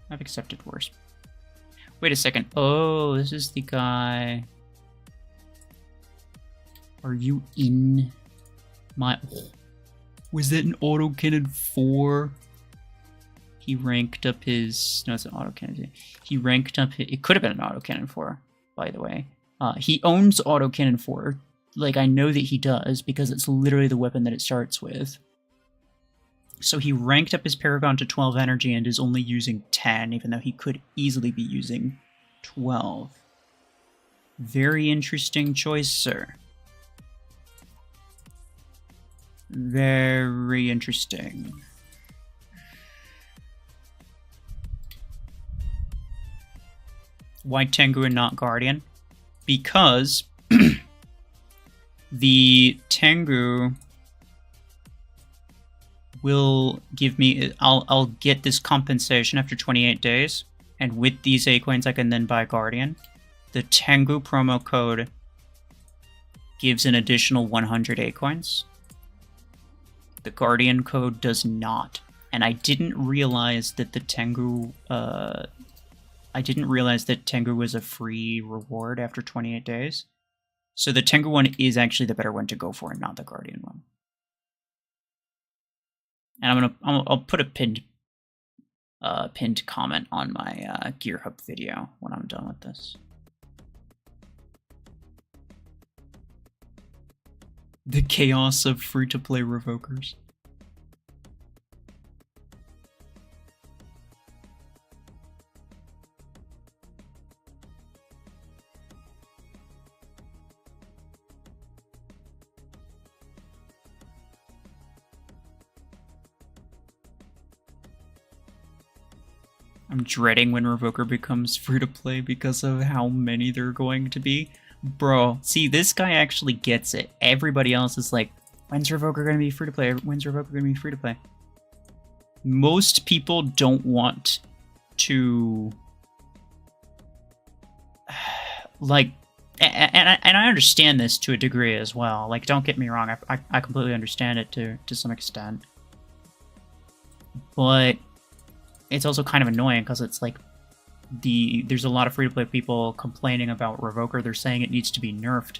Speaker 1: I've accepted worse. Wait a second. Oh, this is the guy. Are you in my... Was that an autocannon 4? He ranked up his... No, it's an autocannon. He ranked up his... It could have been an autocannon 4, by the way. He owns autocannon 4. Like, I know that he does, because it's literally the weapon that it starts with. So he ranked up his Paragon to 12 energy and is only using 10, even though he could easily be using 12. Very interesting choice, sir. Very interesting. Why Tengu and not Guardian? Because the Tengu will give me... I'll get this compensation after 28 days, and with these A coins I can then buy Guardian. The Tengu promo code gives an additional 100 A coins. The Guardian code does not. And I didn't realize that the Tengu... I didn't realize that Tengu was a free reward after 28 days. So the Tengu one is actually the better one to go for, and not the Guardian one. And I'll put a pinned comment on my Gear Hub video when I'm done with this. The chaos of free-to-play revokers. I'm dreading when Revoker becomes free-to-play because of how many there are going to be. Bro, see, this guy actually gets it. Everybody else is like, when's Revoker going to be free-to-play? When's Revoker going to be free-to-play? Most people don't want to... like... And I understand this to a degree as well. Like, don't get me wrong, I completely understand it to some extent. But... it's also kind of annoying because it's like there's a lot of free-to-play people complaining about Revoker. They're saying it needs to be nerfed.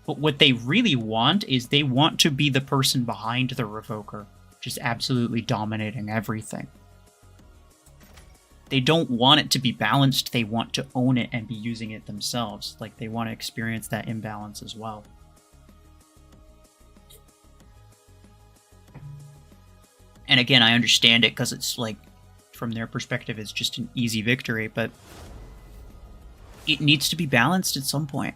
Speaker 1: But what they really want is they want to be the person behind the Revoker, just absolutely dominating everything. They don't want it to be balanced. They want to own it and be using it themselves. Like, they want to experience that imbalance as well. And again, I understand it because it's like, from their perspective, it's just an easy victory, but it needs to be balanced at some point.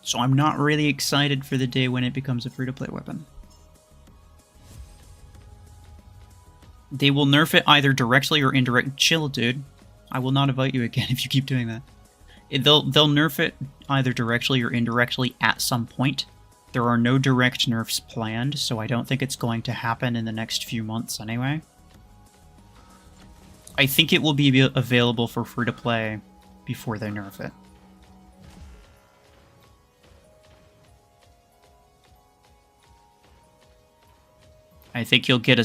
Speaker 1: So I'm not really excited for the day when it becomes a free-to-play weapon. They will nerf it either directly or indirectly. Chill, dude. I will not invite you again if you keep doing that. They'll nerf it either directly or indirectly at some point. There are no direct nerfs planned, so I don't think it's going to happen in the next few months anyway. I think it will be available for free-to-play before they nerf it. I think you'll get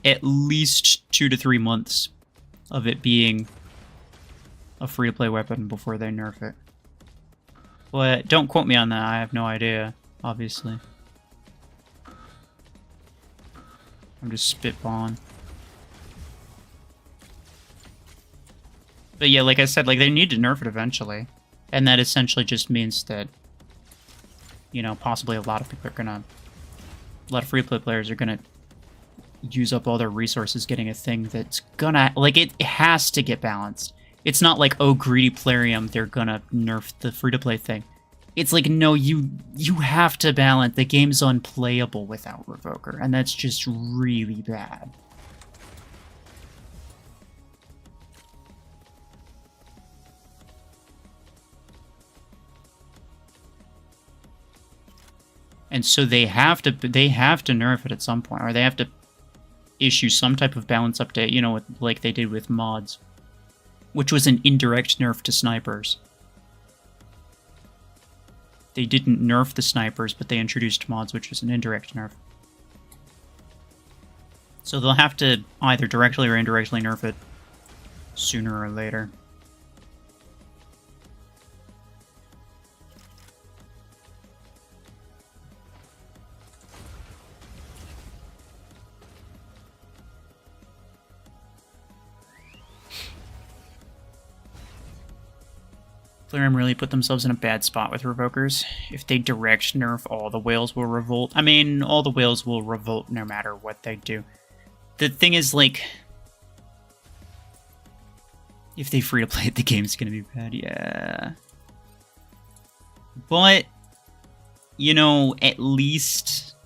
Speaker 1: at least 2 to 3 months of it being a free-to-play weapon before they nerf it. But don't quote me on that, I have no idea, obviously. I'm just spitballing. But yeah, like I said, like they need to nerf it eventually. And that essentially just means that, you know, possibly a lot of people are gonna... a lot of free-to-play players are gonna use up all their resources getting a thing that's gonna... like, it has to get balanced. It's not like, oh, greedy Plarium, they're gonna nerf the free-to-play thing. It's like, no, you have to balance. The game's unplayable without Revoker, and that's just really bad. And so they have to nerf it at some point, or they have to issue some type of balance update, you know, like they did with mods. Which was an indirect nerf to snipers. They didn't nerf the snipers, but they introduced mods, which was an indirect nerf. So they'll have to either directly or indirectly nerf it sooner or later. Plarium really put themselves in a bad spot with Revokers. If they direct nerf, all the whales will revolt. I mean, all the whales will revolt no matter what they do. The thing is, like... if they free-to-play it, the game's gonna be bad, yeah. But, you know, at least...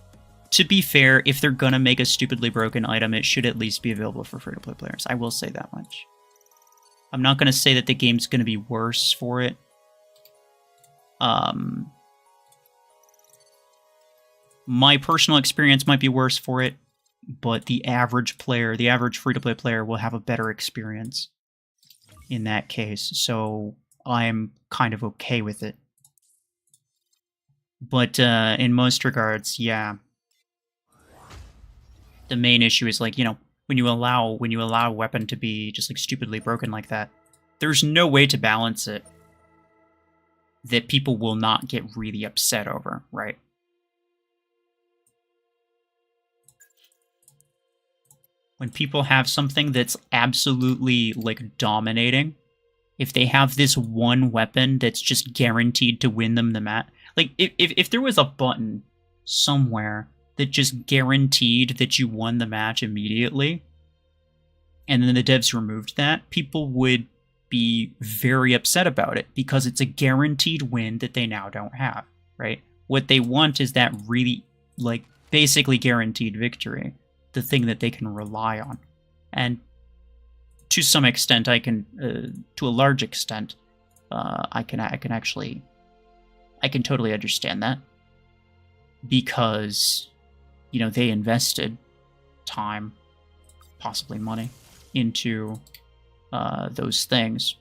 Speaker 1: to be fair, if they're gonna make a stupidly broken item, it should at least be available for free-to-play players. I will say that much. I'm not going to say that the game's going to be worse for it. My personal experience might be worse for it, but the average player, the average free-to-play player will have a better experience in that case, so I'm kind of okay with it. But in most regards, yeah. The main issue is, like, you know, when you allow a weapon to be just like stupidly broken like that, there's no way to balance it that people will not get really upset over, right? When people have something that's absolutely like dominating if they have this one weapon that's just guaranteed to win them the match. Like, if there was a button somewhere that just guaranteed that you won the match immediately, and then the devs removed that, people would be very upset about it because it's a guaranteed win that they now don't have, right? What they want is that really, like, basically guaranteed victory, the thing that they can rely on. And to some extent, I can, to a large extent, I can totally understand that, because, you know, they invested time, possibly money, into those things.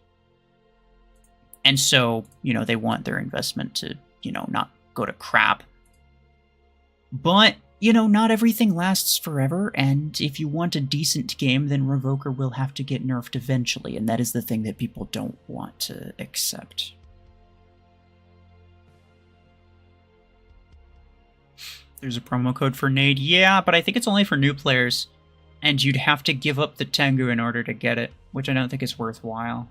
Speaker 1: And so, you know, they want their investment to, you know, not go to crap. But, you know, not everything lasts forever, and if you want a decent game, then Revoker will have to get nerfed eventually, and that is the thing that people don't want to accept. There's a promo code for Nade. Yeah, but I think it's only for new players, and you'd have to give up the Tengu in order to get it, which I don't think is worthwhile.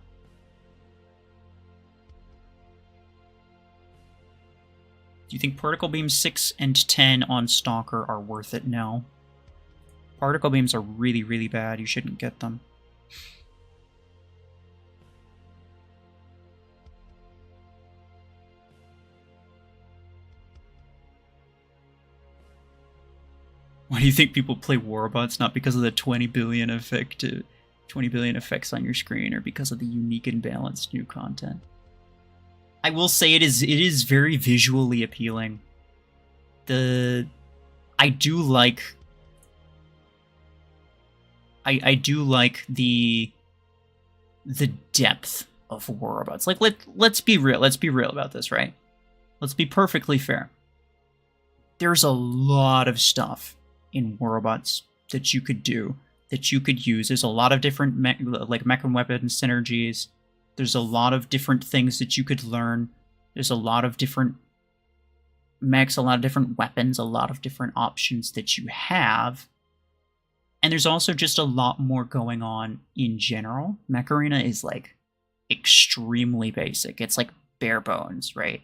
Speaker 1: Do you think Particle Beams 6 and 10 on Stalker are worth it? No. Particle Beams are really, really bad. You shouldn't get them. Why do you think people play Warbots? Not because of the 20 billion effects on your screen, or because of the unique and balanced new content. I will say it is very visually appealing. I do like the depth of Warbots. Like, let's be real. Let's be real about this, right? Let's be perfectly fair. There's a lot of stuff in Warbots that you could do, that you could use. There's a lot of different mech and weapon synergies. There's a lot of different things that you could learn. There's a lot of different mechs, a lot of different weapons, a lot of different options that you have. And there's also just a lot more going on in general. Mech Arena is, like, extremely basic. It's like bare bones, right?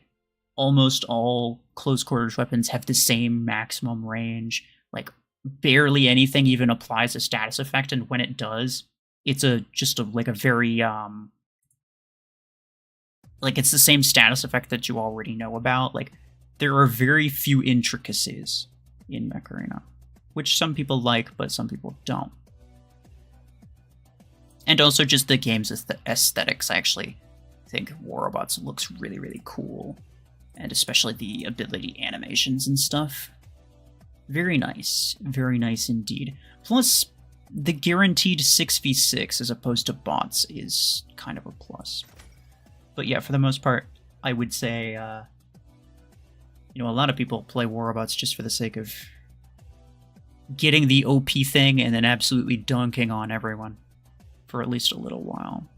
Speaker 1: Almost all close quarters weapons have the same maximum range. Like, barely anything even applies a status effect, and when it does, it's like a very like, it's the same status effect that you already know about. Like, there are very few intricacies in Mech Arena, which some people like, but some people don't. And also just the game's aesthetics. I actually think Warbots looks really, really cool, and especially the ability animations and stuff. Very nice indeed. Plus, the guaranteed 6v6 as opposed to bots is kind of a plus. But yeah, for the most part, I would say, you know, a lot of people play Warbots just for the sake of getting the OP thing and then absolutely dunking on everyone for at least a little while.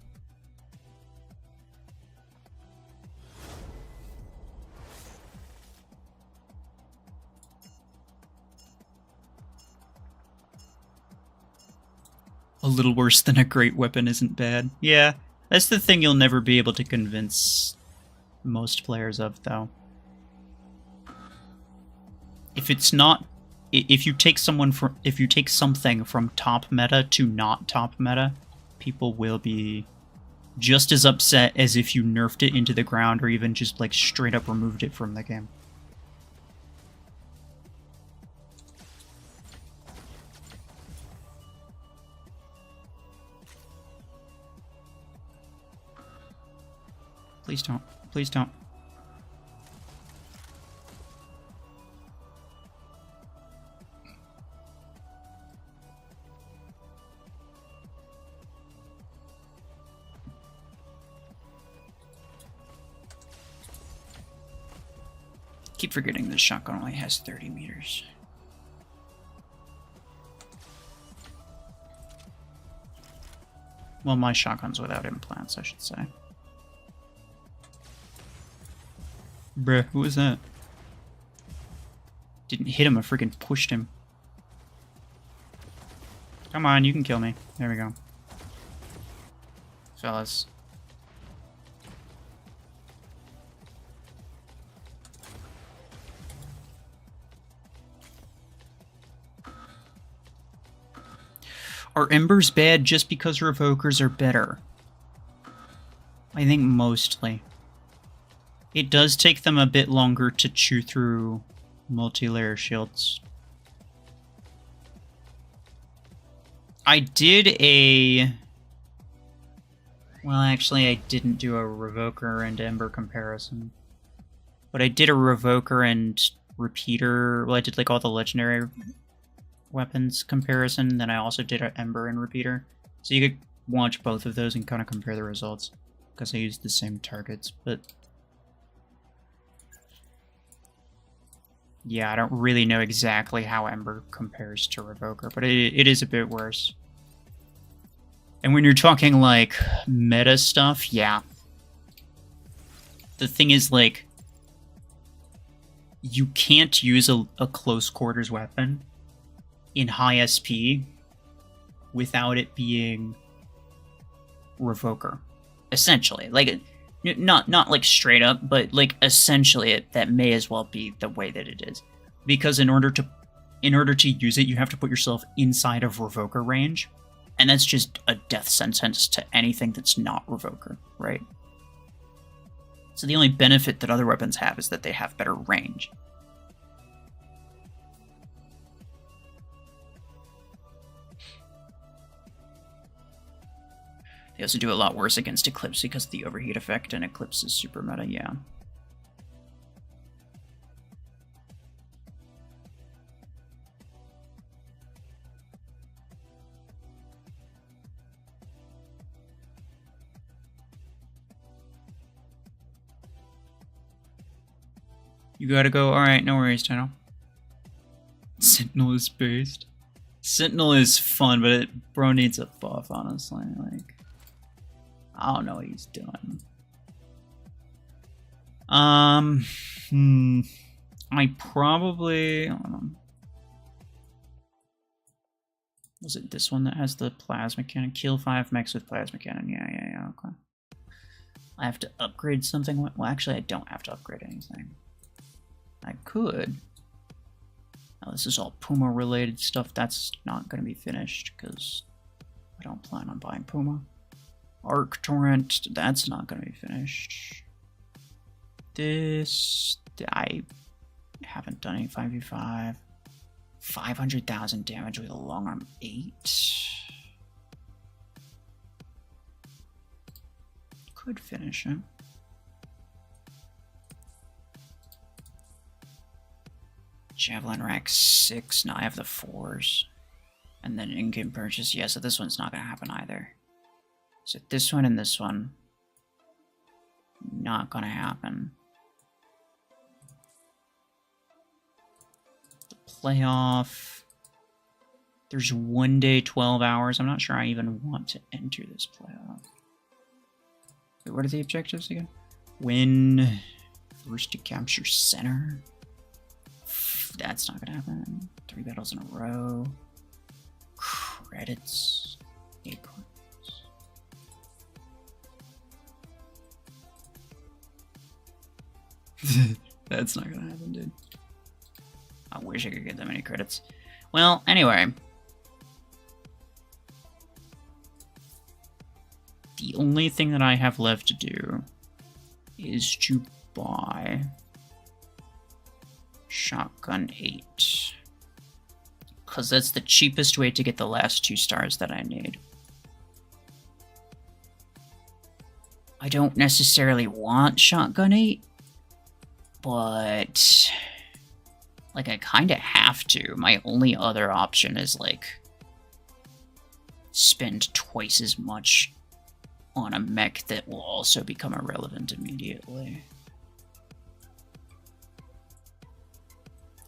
Speaker 1: A little worse than a great weapon isn't bad. Yeah, that's the thing you'll never be able to convince most players of, though. If it's not... If you take something from top meta to not top meta, people will be just as upset as if you nerfed it into the ground or even just, like, straight up removed it from the game. Please don't. Please don't. Keep forgetting this shotgun only has 30 meters. Well, my shotgun's without implants, I should say. Bruh, who was that? Didn't hit him, I freaking pushed him. Come on, you can kill me. There we go. Fellas. Are Embers bad just because Revokers are better? I think mostly. It does take them a bit longer to chew through multi-layer shields. I did a... Well, actually, I didn't do a Revoker and Ember comparison. But I did a Revoker and Repeater... Well, I did like all the legendary weapons comparison, then I also did an Ember and Repeater. So you could watch both of those and kind of compare the results. Because I used the same targets, but... Yeah, I don't really know exactly how Ember compares to Revoker, but it is a bit worse. And when you're talking, like, meta stuff, yeah. The thing is, like, you can't use a close quarters weapon in high SP without it being Revoker. Essentially. Like, not like straight up, but like essentially that may as well be the way that it is. Because in order to use it, you have to put yourself inside of Revoker range. And that's just a death sentence to anything that's not Revoker, right? So the only benefit that other weapons have is that they have better range. They also do a lot worse against Eclipse because of the overheat effect, and Eclipse is super meta, yeah. You gotta go, alright, no worries, Tino. Sentinel is based. Sentinel is fun, but bro needs a buff, honestly, like... I don't know what he's doing. I probably... Hold on. Was it this one that has the plasma cannon? Kill 5 mechs with plasma cannon. Yeah, okay. I have to upgrade something? Well, actually, I don't have to upgrade anything. I could. Now, this is all Puma-related stuff. That's not going to be finished, because I don't plan on buying Puma. Arc Torrent, that's not going to be finished. This, I haven't done any 5v5. 500,000 damage with a long arm 8. Could finish it. Javelin rack 6, no, I have the 4s. And then in-game purchase, yeah, so this one's not going to happen either. So this one and this one, not gonna happen. The playoff, there's 1 day, 12 hours. I'm not sure I even want to enter this playoff. Wait, what are the objectives again? Win, first to capture center. That's not gonna happen. 3 battles in a row. Credits, 8 coins. That's not gonna happen, dude. I wish I could get that many credits. Well, anyway. The only thing that I have left to do is to buy Shotgun 8. Because that's the cheapest way to get the last 2 stars that I need. I don't necessarily want Shotgun 8. But, like, I kind of have to. My only other option is, like, spend twice as much on a mech that will also become irrelevant immediately.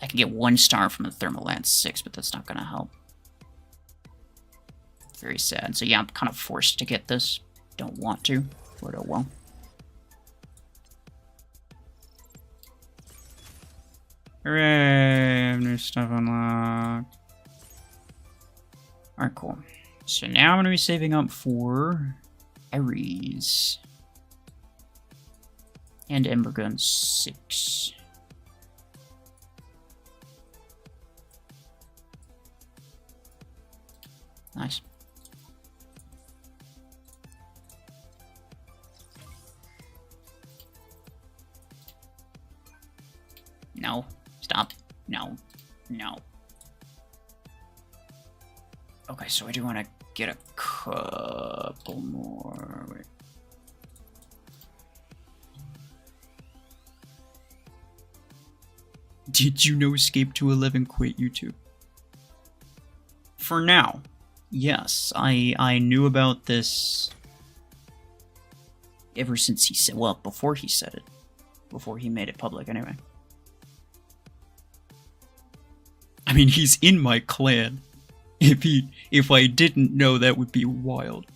Speaker 1: I can get 1 star from the Thermal Lance 6, but that's not going to help. Very sad. So yeah, I'm kind of forced to get this. Don't want to, but oh well. Hooray! I have new stuff unlocked. Alright, cool. So now I'm going to be saving up for Ares. And Ember Gun 6. Nice. No. Stop. No. No. Okay, so I do want to get a couple more. Wait. Did you know Escape to 11 quit YouTube? For now, yes. I knew about this ever since he said, well, before he said it. Before he made it public, anyway. I mean, he's in my clan. If I didn't know, that would be wild.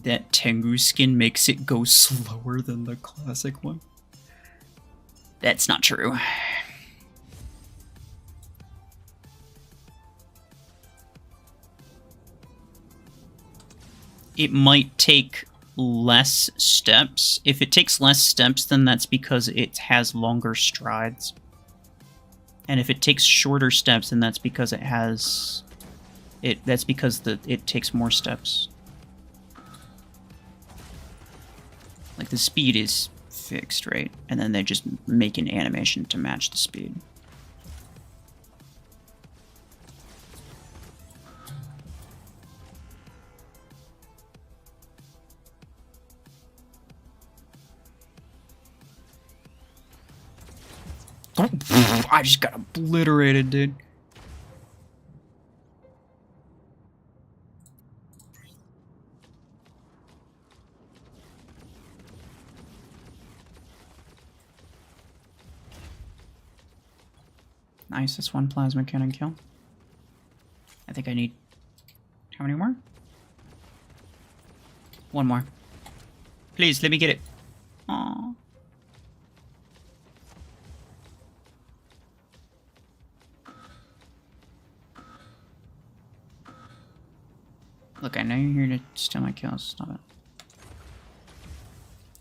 Speaker 1: That Tengu skin makes it go slower than the classic one. That's not true. It might take less steps. If it takes less steps, then that's because it has longer strides. And if it takes shorter steps, then that's because it has... That's because it takes more steps. Like, the speed is fixed, right? And then they just make an animation to match the speed. I just got obliterated, dude. Nice, that's one plasma cannon kill. I think I need... How many more? One more. Please, let me get it. Aww. Look, I know you're here to steal my kills. Stop it.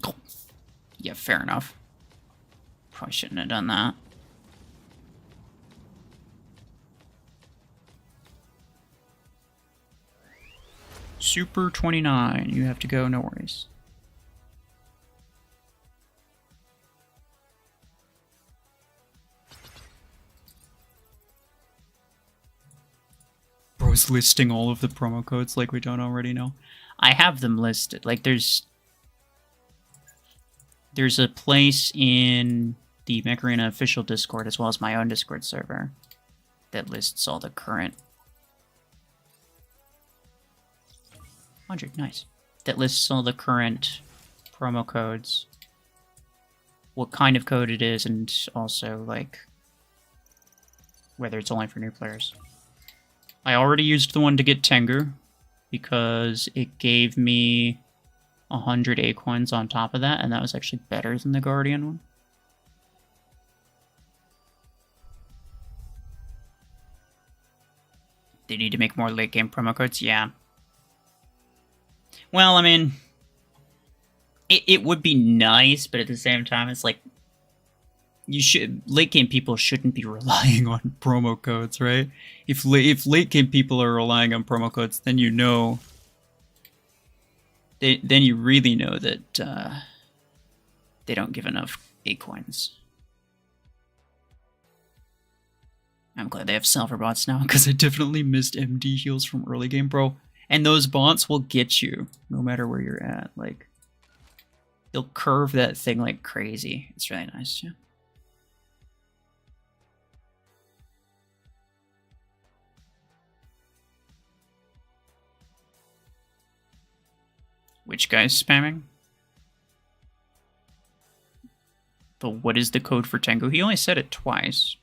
Speaker 1: Oh. Yeah, fair enough. Probably shouldn't have done that. Super 29. You have to go, no worries. Bro's listing all of the promo codes like we don't already know. I have them listed. Like, there's a place in the Mech Arena official Discord, as well as my own Discord server, that lists all the current 100, nice. That lists all the current promo codes, what kind of code it is, and also, like, whether it's only for new players. I already used the one to get Tengu, because it gave me 100 A-coins on top of that, and that was actually better than the Guardian one. They need to make more late-game promo codes? Yeah. Well, I mean, it would be nice, but at the same time, it's like, late game people shouldn't be relying on promo codes, right? If late game people are relying on promo codes, then you know, then you really know that they don't give enough A-coins. I'm glad they have Salver bots now, because I definitely missed MD heals from early game, bro. And those bots will get you, no matter where you're at. Like, they'll curve that thing like crazy. It's really nice, yeah. Which guy's spamming? But what is the code for Tengu? He only said it twice.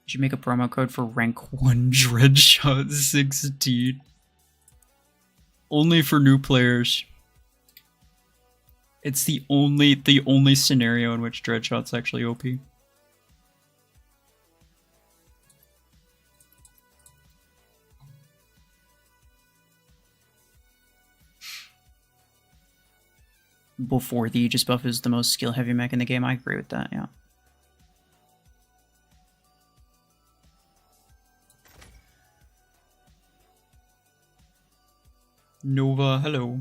Speaker 1: You should make a promo code for rank 1 Dreadshot 16. Only for new players. It's the only scenario in which Dreadshot's actually OP. Before the Aegis buff is the most skill-heavy mech in the game, I agree with that, yeah. Nova, hello.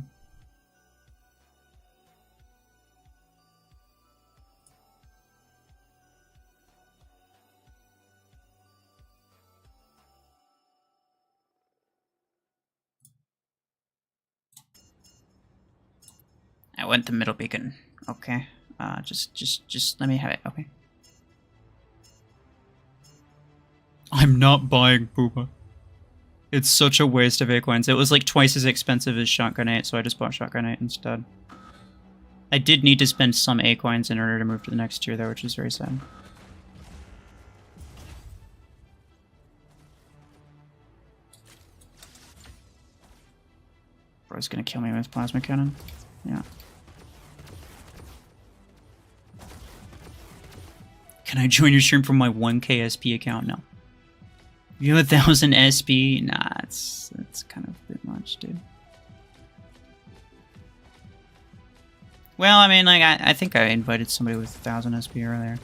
Speaker 1: I went the middle beacon. Okay. Just let me have it. Okay. I'm not buying Puma. It's such a waste of acorns. It was like twice as expensive as Shotgun 8, so I just bought Shotgun 8 instead. I did need to spend some acorns in order to move to the next tier though, which is very sad. Bro's gonna kill me with plasma cannon. Yeah. Can I join your stream from my 1k SP account? No. You have 1,000 SP? Nah, that's kind of a bit much, dude. Well, I mean, like, I think I invited somebody with 1,000 SP earlier.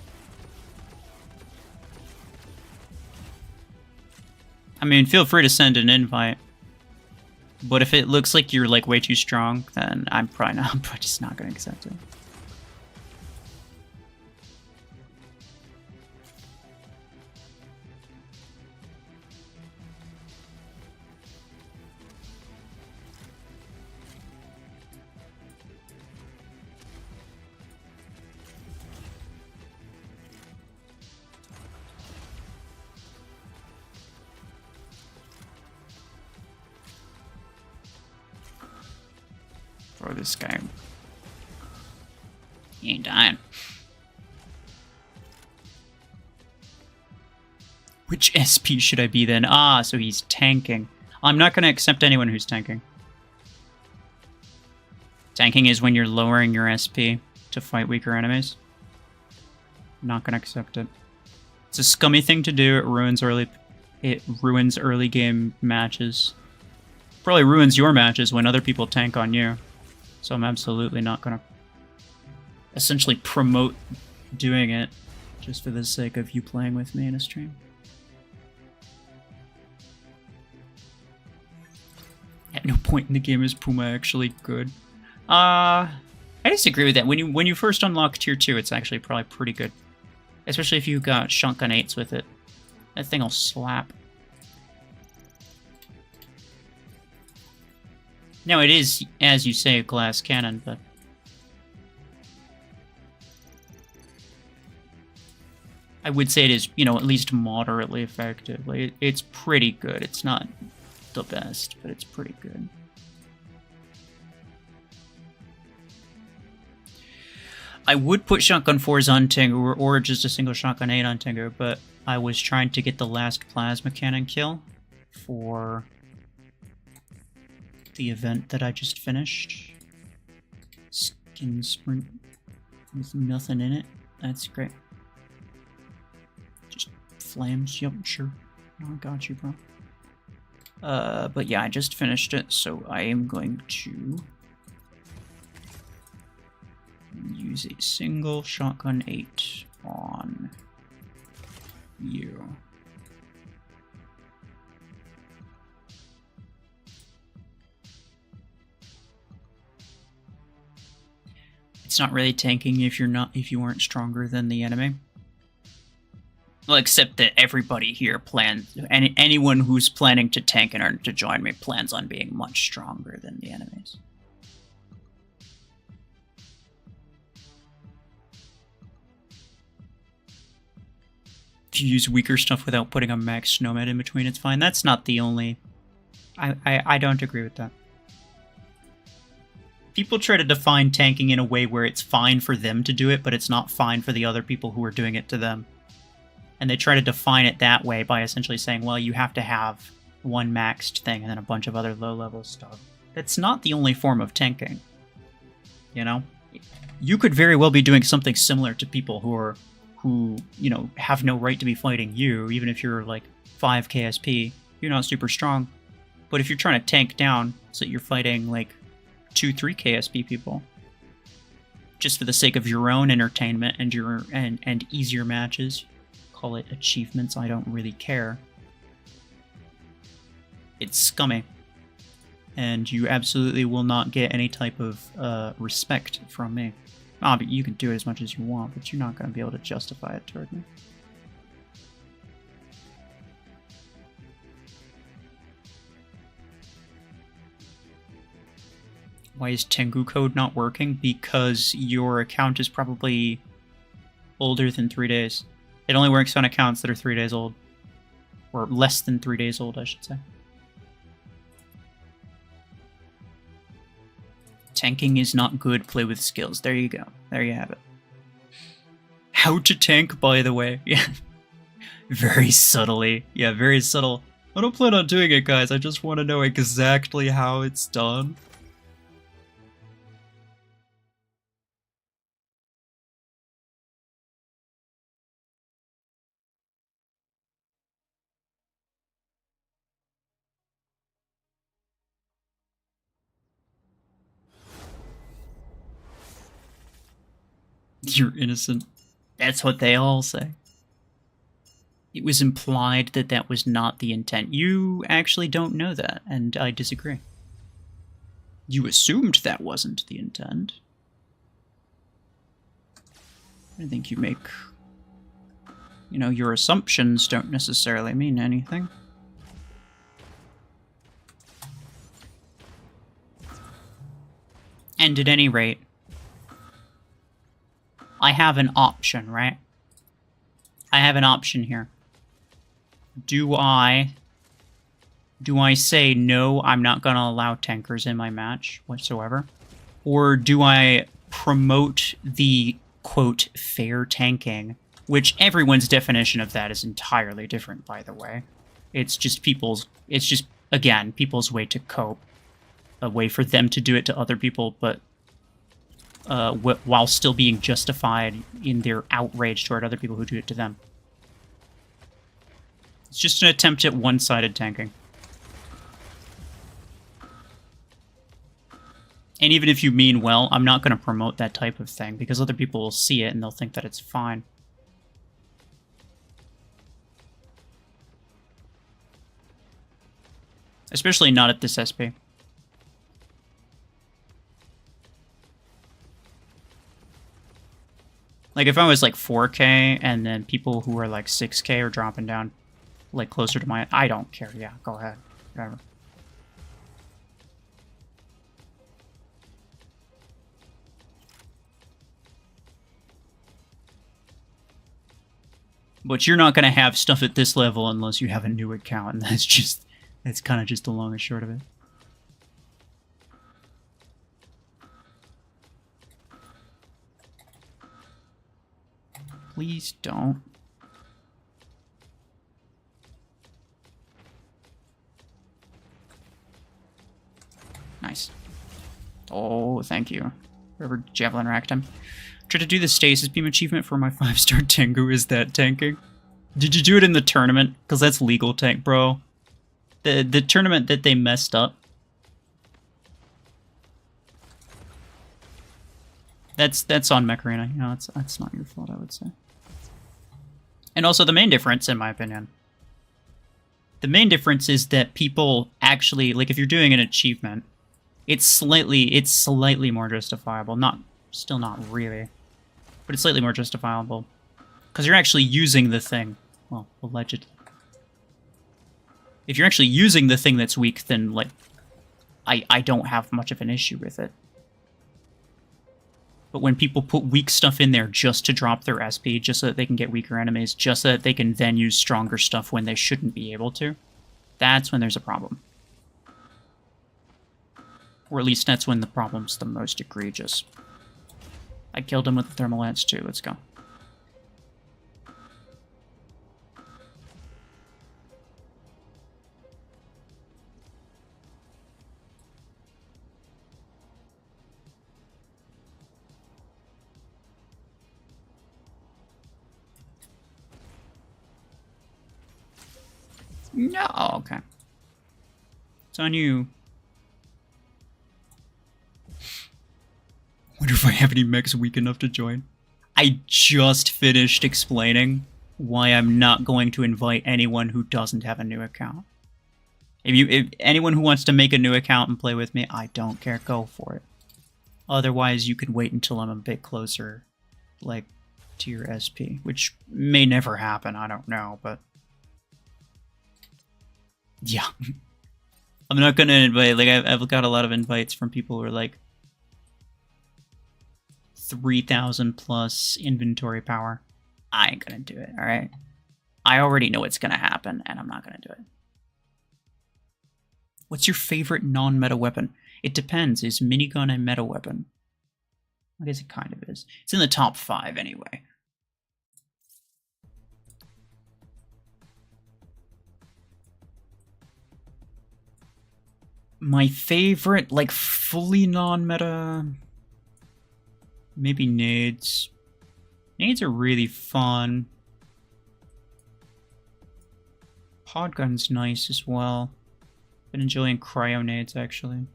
Speaker 1: I mean, feel free to send an invite. But if it looks like you're, like, way too strong, then I'm probably just not gonna accept it. Bro, this guy... He ain't dying. Which SP should I be then? Ah, so he's tanking. I'm not going to accept anyone who's tanking. Tanking is when you're lowering your SP to fight weaker enemies. Not going to accept it. It's a scummy thing to do. It ruins early game matches. Probably ruins your matches when other people tank on you. So I'm absolutely not going to essentially promote doing it just for the sake of you playing with me in a stream. At no point in the game is Puma actually good. I disagree with that. When you first unlock tier 2, it's actually probably pretty good. Especially if you got shotgun 8s with it. That thing will slap. Now it is, as you say, a glass cannon, but... I would say it is, you know, at least moderately effective. Like, it's pretty good. It's not the best, but it's pretty good. I would put shotgun 4s on Tengu, or just a single shotgun 8 on Tengu, but I was trying to get the last plasma cannon kill for the event that I just finished. Skin sprint with nothing in it. That's great. Just flames. Yep, sure. No, I got you, bro. But yeah, I just finished it, so I am going to use a single shotgun 8 on you. It's not really tanking if you aren't stronger than the enemy. Well, except that everybody here plans, anyone who's planning to tank in order to join me plans on being much stronger than the enemies. If you use weaker stuff without putting a max nomad in between, it's fine. That's not the only... I don't agree with that. People try to define tanking in a way where it's fine for them to do it, but it's not fine for the other people who are doing it to them. And they try to define it that way by essentially saying, well, you have to have one maxed thing and then a bunch of other low-level stuff. That's not the only form of tanking. You know? You could very well be doing something similar to people who, you know, have no right to be fighting you, even if you're like 5 KSP. You're not super strong. But if you're trying to tank down so that you're fighting like 2-3 KSP people, just for the sake of your own entertainment and your and easier matches, call it achievements, I don't really care. It's scummy. and you absolutely will not get any type of respect from me. But you can do it as much as you want, but you're not going to be able to justify it toward me. Why is Tengu code not working? Because your account is probably older than 3 days. It only works on accounts that are 3 days old. Or less than 3 days old, I should say. Tanking is not good, play with skills. There you go. There you have it. How to tank, by the way. Yeah. Very subtly. Yeah, very subtle. I don't plan on doing it, guys. I just want to know exactly how it's done. You're innocent. That's what they all say. It was implied that that was not the intent. You actually don't know that, and I disagree. You assumed that wasn't the intent. I think you make... You know, your assumptions don't necessarily mean anything. And at any rate, I have an option, right? I have an option here. Do I say, no, I'm not going to allow tankers in my match whatsoever? Or do I promote the, quote, fair tanking, which everyone's definition of that is entirely different, by the way. It's just again, people's way to cope. A way for them to do it to other people, but while still being justified in their outrage toward other people who do it to them. It's just an attempt at one-sided tanking. And even if you mean well, I'm not going to promote that type of thing, because other people will see it and they'll think that it's fine. Especially not at this SP. Like, if I was, like, 4K, and then people who are, like, 6K are dropping down, like, closer to my... I don't care. Yeah, go ahead. Whatever. But you're not going to have stuff at this level unless you have a new account, and that's kind of just the long and short of it. Please don't. Nice. Oh, thank you. Whoever Javelin racked him. Tried to do the stasis beam achievement for my 5-star Tengu. Is that tanking? Did you do it in the tournament? Because that's legal tank, bro. The tournament that they messed up. That's on Mech Arena. You know, that's not your fault, I would say. And also the main difference, in my opinion, the main difference is that people actually, like, if you're doing an achievement, it's slightly more justifiable. Still not really, but it's slightly more justifiable because you're actually using the thing. Well, allegedly. If you're actually using the thing that's weak, then, like, I don't have much of an issue with it. But when people put weak stuff in there just to drop their SP, just so that they can get weaker enemies, just so that they can then use stronger stuff when they shouldn't be able to, that's when there's a problem. Or at least that's when the problem's the most egregious. I killed him with the thermal lance too, let's go. No, okay. It's on you. Wonder if I have any mechs weak enough to join. I just finished explaining why I'm not going to invite anyone who doesn't have a new account. If anyone who wants to make a new account and play with me, I don't care. Go for it. Otherwise, you could wait until I'm a bit closer, like, to your SP, which may never happen. I don't know, but yeah. I'm not gonna invite. Like, I've got a lot of invites from people who are like 3,000 plus inventory power. I ain't gonna do it. All right. I already know it's gonna happen, and I'm not gonna do it. What's your favorite non-meta weapon? It depends. Is minigun a meta weapon? I guess it kind of is. It's in the top 5 anyway. My favorite, like, fully non-meta... Maybe nades. Nades are really fun. Podgun's nice as well. Been enjoying cryo nades, actually.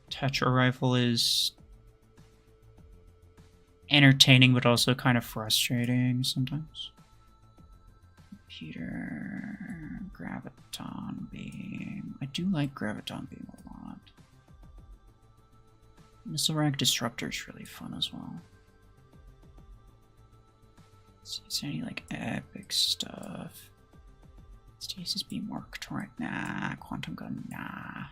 Speaker 1: Tetra rifle is entertaining, but also kind of frustrating sometimes. Computer, graviton beam. I do like graviton beam a lot. Missile rack disruptor is really fun as well. Let's see, is there any like epic stuff? Stasis beam worked right? Nah. Quantum gun, nah.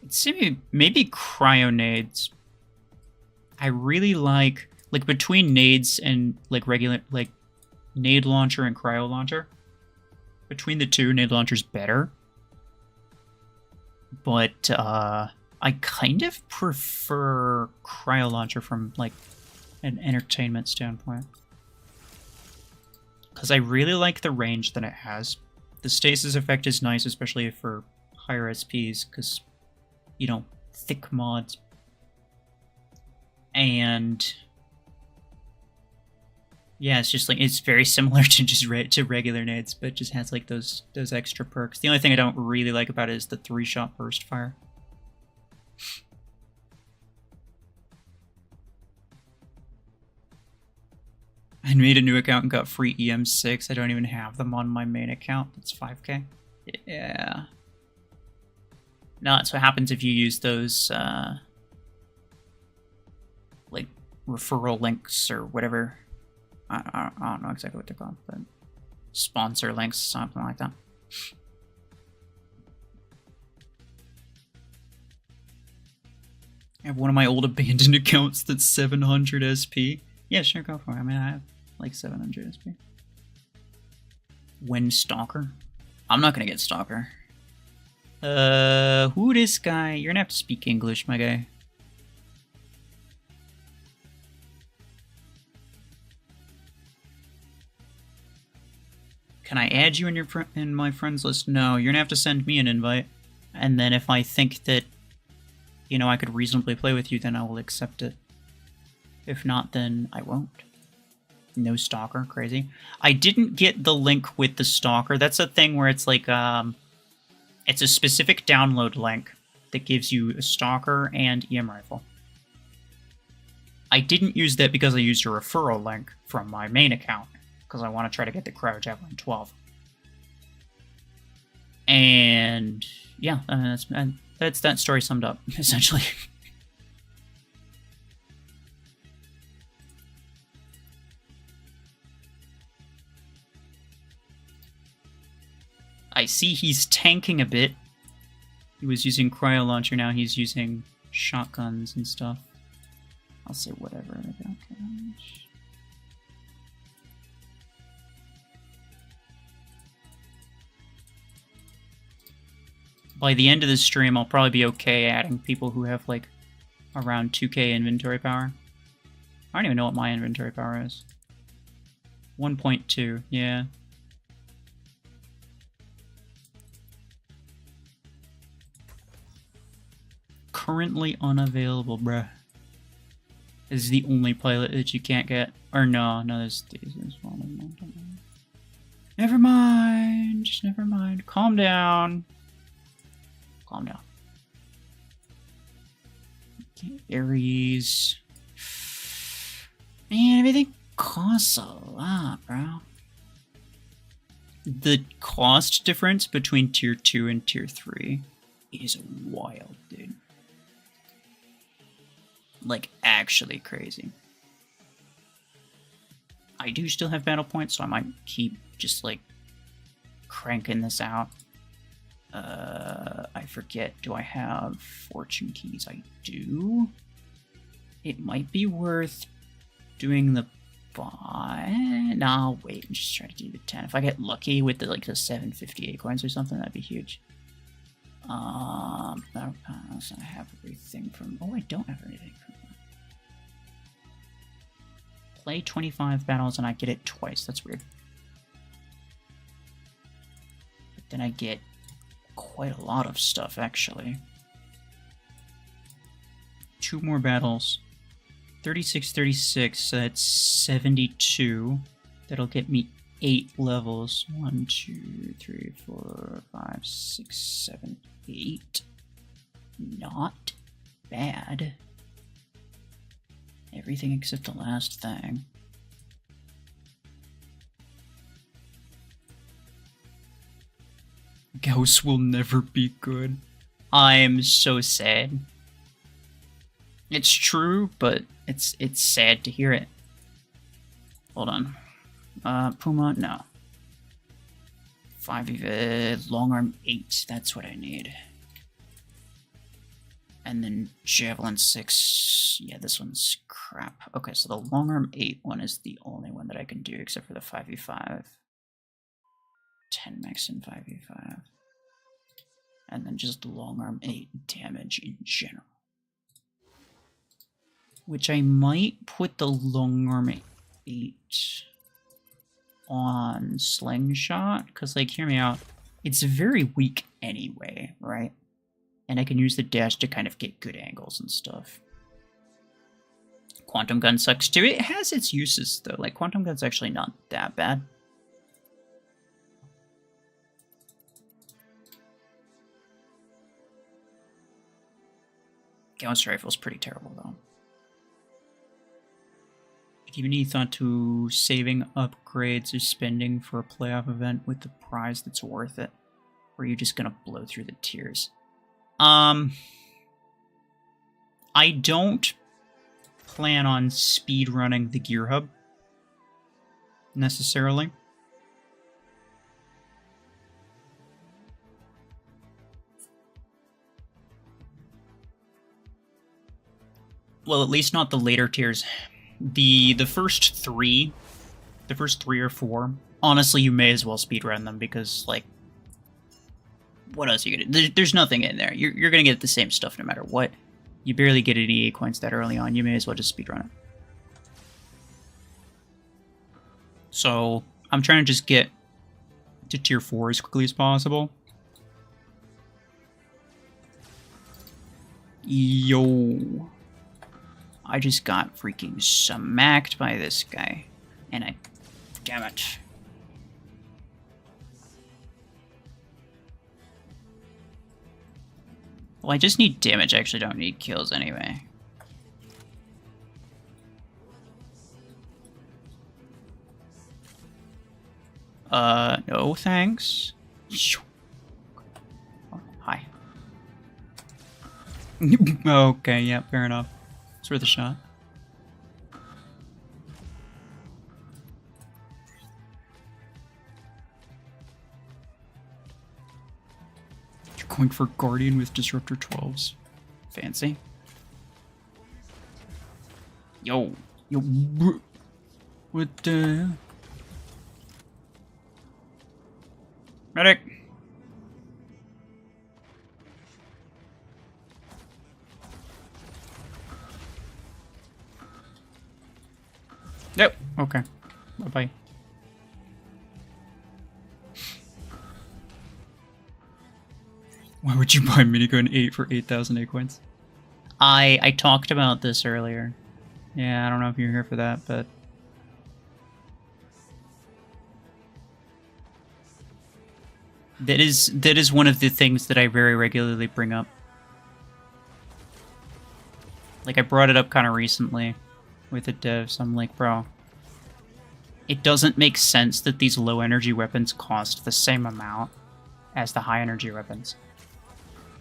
Speaker 1: It's maybe cryo nades. I really like between nades and like regular like nade launcher and cryo launcher. Between the two, nade launcher's better. But I kind of prefer cryo launcher from like an entertainment standpoint. Because I really like the range that it has. The stasis effect is nice, especially for higher SPs, because, you know, thick mods. And yeah, it's just like, it's very similar to just to regular nades, but just has like those extra perks. The only thing I don't really like about it is the 3-shot burst fire. I made a new account and got free EM6. I don't even have them on my main account. That's 5k. Yeah. No, that's what happens if you use those, like, referral links or whatever. I don't know exactly what they're called, but sponsor links, something like that. I have one of my old abandoned accounts that's 700 SP. Yeah, sure, go for it. I mean, I have like 700 SP. When Stalker? I'm not gonna get Stalker. Who this guy? You're gonna have to speak English, my guy. Can I add you in my friends list? No, you're gonna have to send me an invite. And then if I think that, you know, I could reasonably play with you, then I will accept it. If not, then I won't. No Stalker, crazy. I didn't get the link with the Stalker. That's a thing where it's like, it's a specific download link that gives you a Stalker and EM rifle. I didn't use that because I used a referral link from my main account, because I want to try to get the Cryo Javelin 12. And yeah, that's that story summed up, essentially. I see he's tanking a bit. He was using cryo launcher, now he's using shotguns and stuff. I'll say whatever. Okay. By the end of the stream, I'll probably be okay adding people who have like around 2k inventory power. I don't even know what my inventory power is. 1.2, yeah. Currently unavailable, bruh. This is the only pilot that you can't get. Or no, there's one. Never mind, just never mind. Calm down. Calm down. Okay, Ares. everything costs a lot, bro. The cost difference between tier 2 and tier 3 is wild, dude. Like, actually crazy. I do still have battle points, so I might keep just, like, cranking this out. I forget, do I have fortune keys? I do. It might be worth doing the buy. No, I'll wait and just try to do the 10. If I get lucky with the, like, the 758 coins or something, that'd be huge. Battle pass, I have everything from... Oh, I don't have anything from... Play 25 battles and I get it twice. That's weird. But then I get quite a lot of stuff, actually. 2 more battles. 36, 36, so that's 72. That'll get me 8 levels. 1, 2, 3, 4, 5, 6, 7, 8. Not bad. Everything except the last thing. Gauss will never be good. I am so sad. It's true, but it's sad to hear it. Hold on. Puma, no. 5 long arm 8, that's what I need. And then Javelin 6, yeah, this one's crap. Okay, so the long arm 8 one is the only one that I can do, except for the 5v5. 10 Mechs and 5v5. And then just long arm 8 damage in general. Which I might put the long arm 8 on Slingshot, because, like, hear me out, it's very weak anyway, right? And I can use the dash to kind of get good angles and stuff. Quantum Gun sucks too. It has its uses, though. Like, Quantum Gun's actually not that bad. Gauss Rifle's pretty terrible, though. Give any thought to saving upgrades or spending for a playoff event with the prize that's worth it? Or are you just gonna blow through the tiers? I don't plan on speedrunning the Gear Hub, necessarily. Well, at least not the later tiers. The first three or 4, honestly, you may as well speedrun them, because, like, what else are you gonna do? There's nothing in there. You're gonna get the same stuff no matter what. You barely get any EA coins that early on. You may as well just speedrun it. So I'm trying to just get to tier 4 as quickly as possible. Yo. I just got freaking smacked by this guy. And I... Damn it. Well, I just need damage. I actually don't need kills anyway. No thanks. Oh, hi. Okay, yeah, fair enough. It's worth a shot. You're going for Guardian with Disruptor 12s. Fancy. Yo. Yo. What the... Medic! Nope. Okay. Bye-bye. Why would you buy Minigun 8 for 8,000 A coins? I talked about this earlier. Yeah, I don't know if you're here for that, but... That is one of the things that I very regularly bring up. Like, I brought it up kind of recently. with the devs. I'm like, bro, it doesn't make sense that these low energy weapons cost the same amount as the high energy weapons.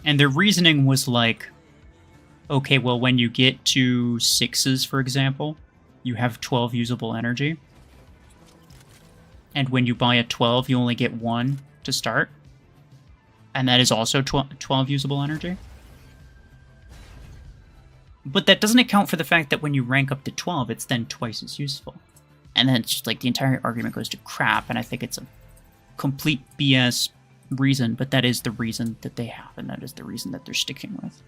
Speaker 1: And their reasoning was like, okay, well, when you get to 6s, for example, you have 12 usable energy. And when you buy a 12, you only get 1 to start. And that is also 12 usable energy. But that doesn't account for the fact that when you rank up to 12, it's then twice as useful. And then it's just like the entire argument goes to crap, and I think it's a complete BS reason, but that is the reason that they have, and that is the reason that they're sticking with.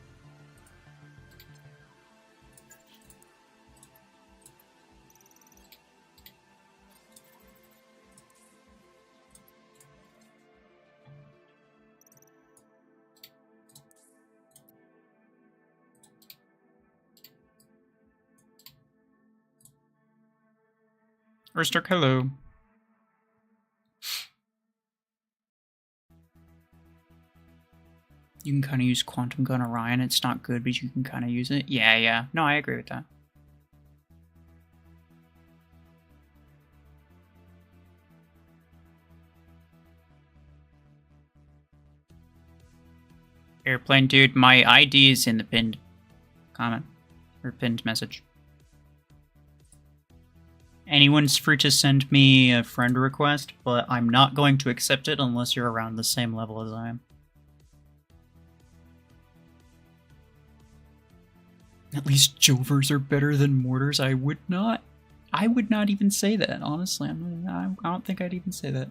Speaker 1: Erstark, hello. You can kind of use Quantum Gun Orion. It's not good, but you can kind of use it. Yeah. No, I agree with that. Airplane dude, my ID is in the pinned comment. Or pinned message. Anyone's free to send me a friend request, but I'm not going to accept it unless you're around the same level as I am. At least Jovers are better than mortars. I would not even say that, honestly. I don't think I'd even say that.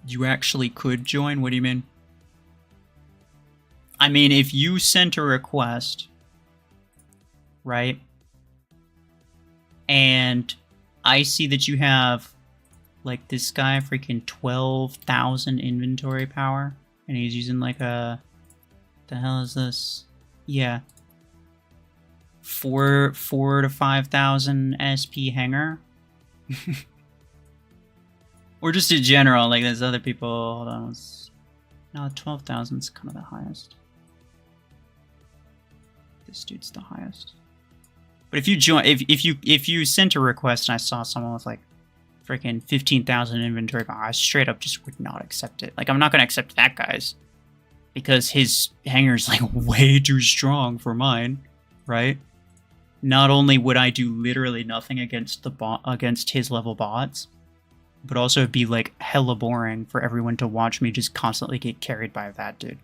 Speaker 1: You actually could join? What do you mean? I mean, if you sent a request, right? And I see that you have, like, this guy freaking 12,000 inventory power, and he's using like a, what the hell is this? Yeah, 4 to 5,000 SP hanger. Or just in general, like there's other people. Hold on, no, 12,000 is kind of the highest. This dude's the highest. But if you join, if you sent a request and I saw someone with like freaking 15,000 inventory, I straight up just would not accept it. Like I'm not gonna accept that guy's because his hanger's like way too strong for mine, right? Not only would I do literally nothing against against his level bots, but also it'd be like hella boring for everyone to watch me just constantly get carried by that dude.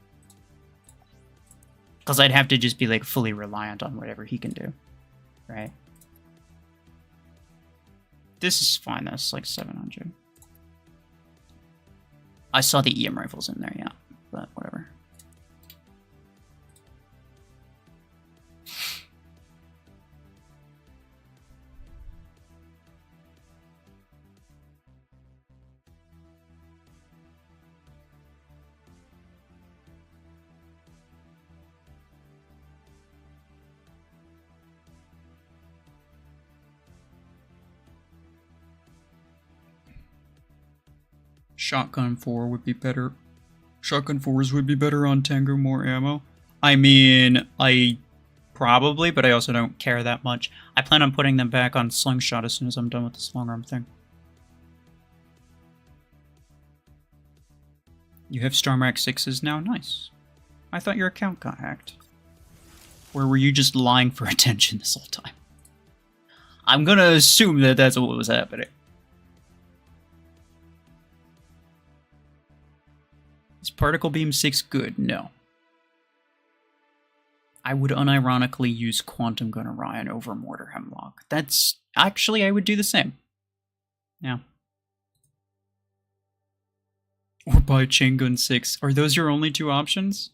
Speaker 1: Because I'd have to just be like fully reliant on whatever he can do. Right? This is fine, that's like 700. I saw the EM rifles in there, yeah, but whatever. Shotgun 4 would be better. Shotgun 4s would be better on Tengu, more ammo. I mean, I probably, but I also don't care that much. I plan on putting them back on Slingshot as soon as I'm done with this long arm thing. You have Starmark 6s now? Nice. I thought your account got hacked. Or were you just lying for attention this whole time? I'm gonna assume that that's what was happening. Is Particle Beam 6 good? No. I would unironically use Quantum Gun Orion over Mortar Hemlock. That's... Actually, I would do the same. Yeah. Or buy Chain Gun 6. Are those your only two options?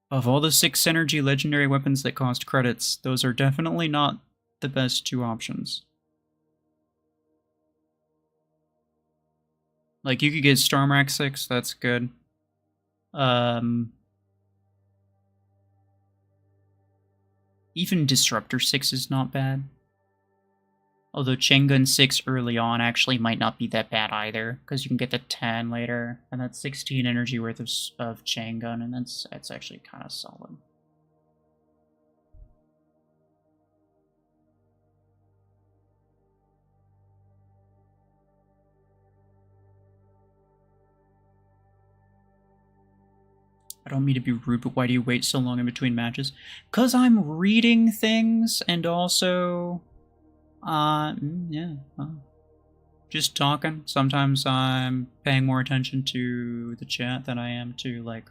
Speaker 1: Of all the 6 energy legendary weapons that cost credits, those are definitely not the best two options. Like, you could get Starmark 6, that's good. Even Disruptor 6 is not bad. Although chain gun 6 early on actually might not be that bad either, because you can get the 10 later, and that's 16 energy worth of chain gun, and that's actually kind of solid. I don't mean to be rude, but why do you wait so long in between matches? Because I'm reading things, and also, yeah, just talking. Sometimes I'm paying more attention to the chat than I am to, like,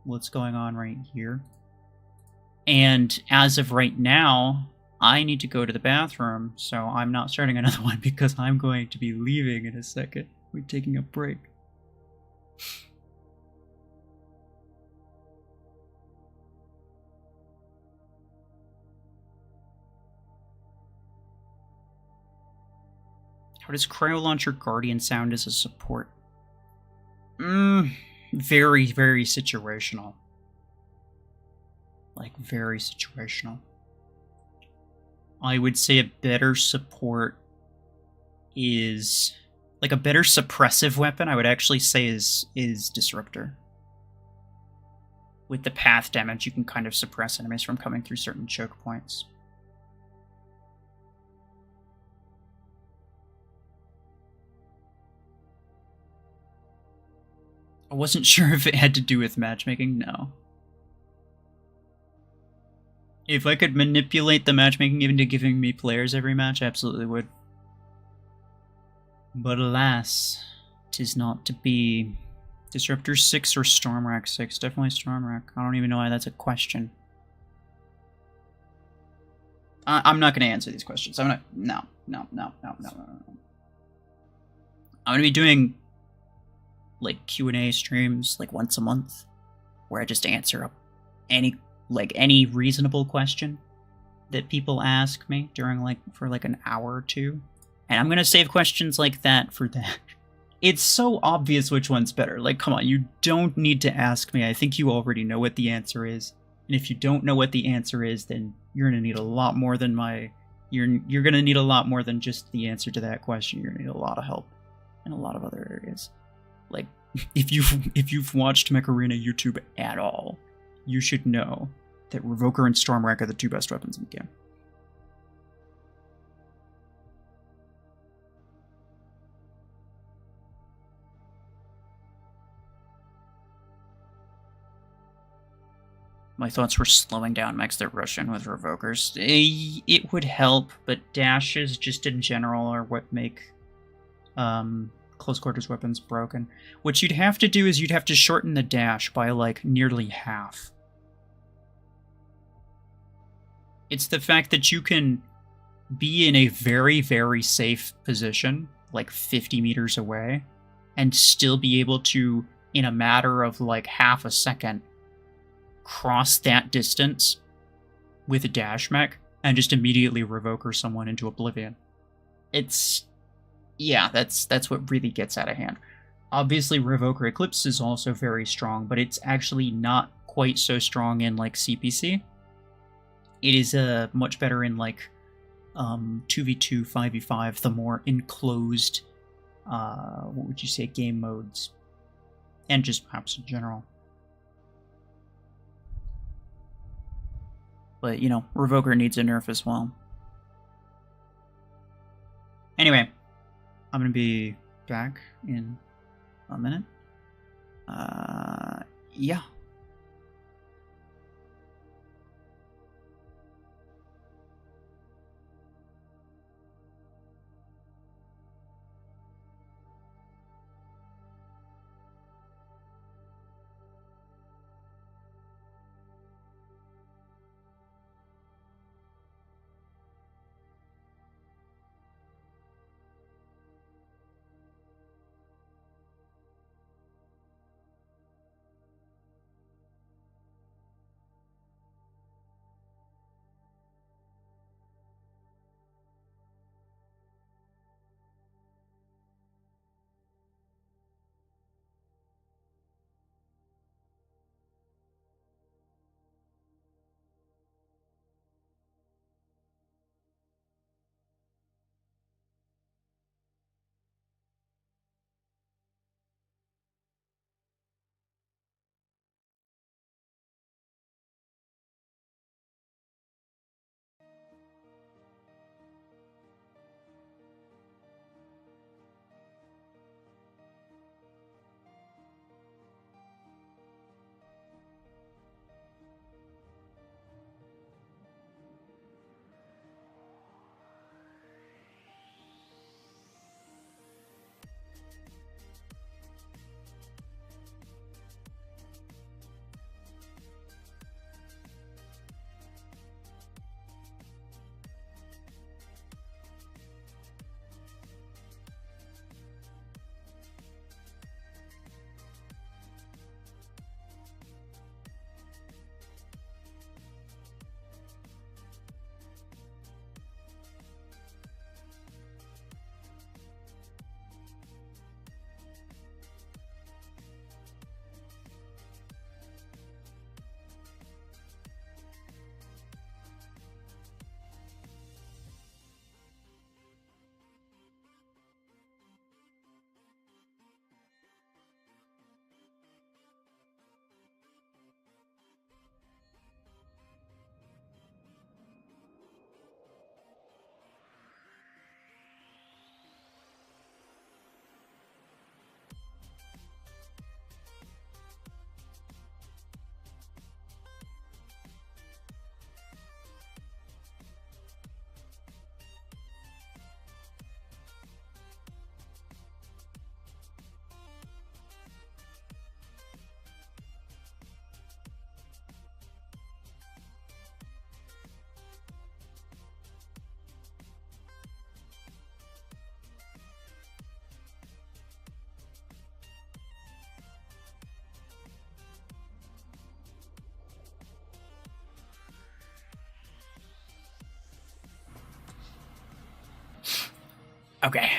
Speaker 1: what's going on right here. And as of right now, I need to go to the bathroom, so I'm not starting another one because I'm going to be leaving in a second. We're taking a break. How does Cryo Launcher Guardian sound as a support? Very, very situational. Like, very situational. I would say a better support is... Like, a better suppressive weapon, I would actually say is Disruptor. With the path damage, you can kind of suppress enemies from coming through certain choke points. I wasn't sure if it had to do with matchmaking. No. If I could manipulate the matchmaking into giving me players every match, I absolutely would. But alas, 'tis not to be. Disruptor 6 or Stormrack 6? Definitely Stormrack. I don't even know why that's a question. I'm not going to answer these questions. I'm not. No. I'm going to be doing like Q&A streams like once a month where I just answer any reasonable question that people ask me during for an hour or two. And I'm going to save questions like that for that. It's so obvious which one's better. Like, come on, you don't need to ask me. I think you already know what the answer is. And if you don't know what the answer is, then you're going to need a lot more than you're going to need a lot more than just the answer to that question. You're going to need a lot of help in a lot of other areas. Like, if you've watched Mech Arena YouTube at all, you should know that Revoker and Stormrack are the two best weapons in the game. My thoughts were slowing down mechs that rush in with Revokers. It would help, but dashes just in general are what make close quarters weapons broken. What you'd have to do is you'd have to shorten the dash by like nearly half. It's the fact that you can be in a very, very safe position, like 50 meters away, and still be able to, in a matter of like half a second, cross that distance with a dash mech and just immediately Revoker someone into oblivion. Yeah, that's what really gets out of hand. Obviously, Revoker Eclipse is also very strong, but it's actually not quite so strong in like CPC. It is much better in like 2v2, 5v5, the more enclosed, what would you say, game modes, and just maps in general. But, you know, Revoker needs a nerf as well. Anyway, I'm going to be back in a minute. Yeah. Okay.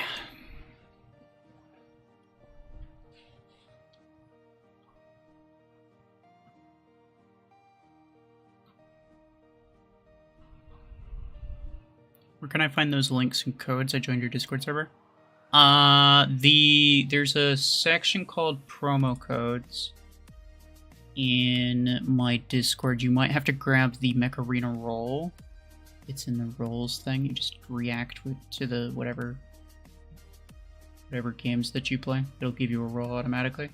Speaker 1: Where can I find those links and codes? I joined your Discord server. There's a section called promo codes in my Discord. You might have to grab the Mech Arena role. It's in the roles thing. You just react to the whatever games that you play. It'll give you a role automatically.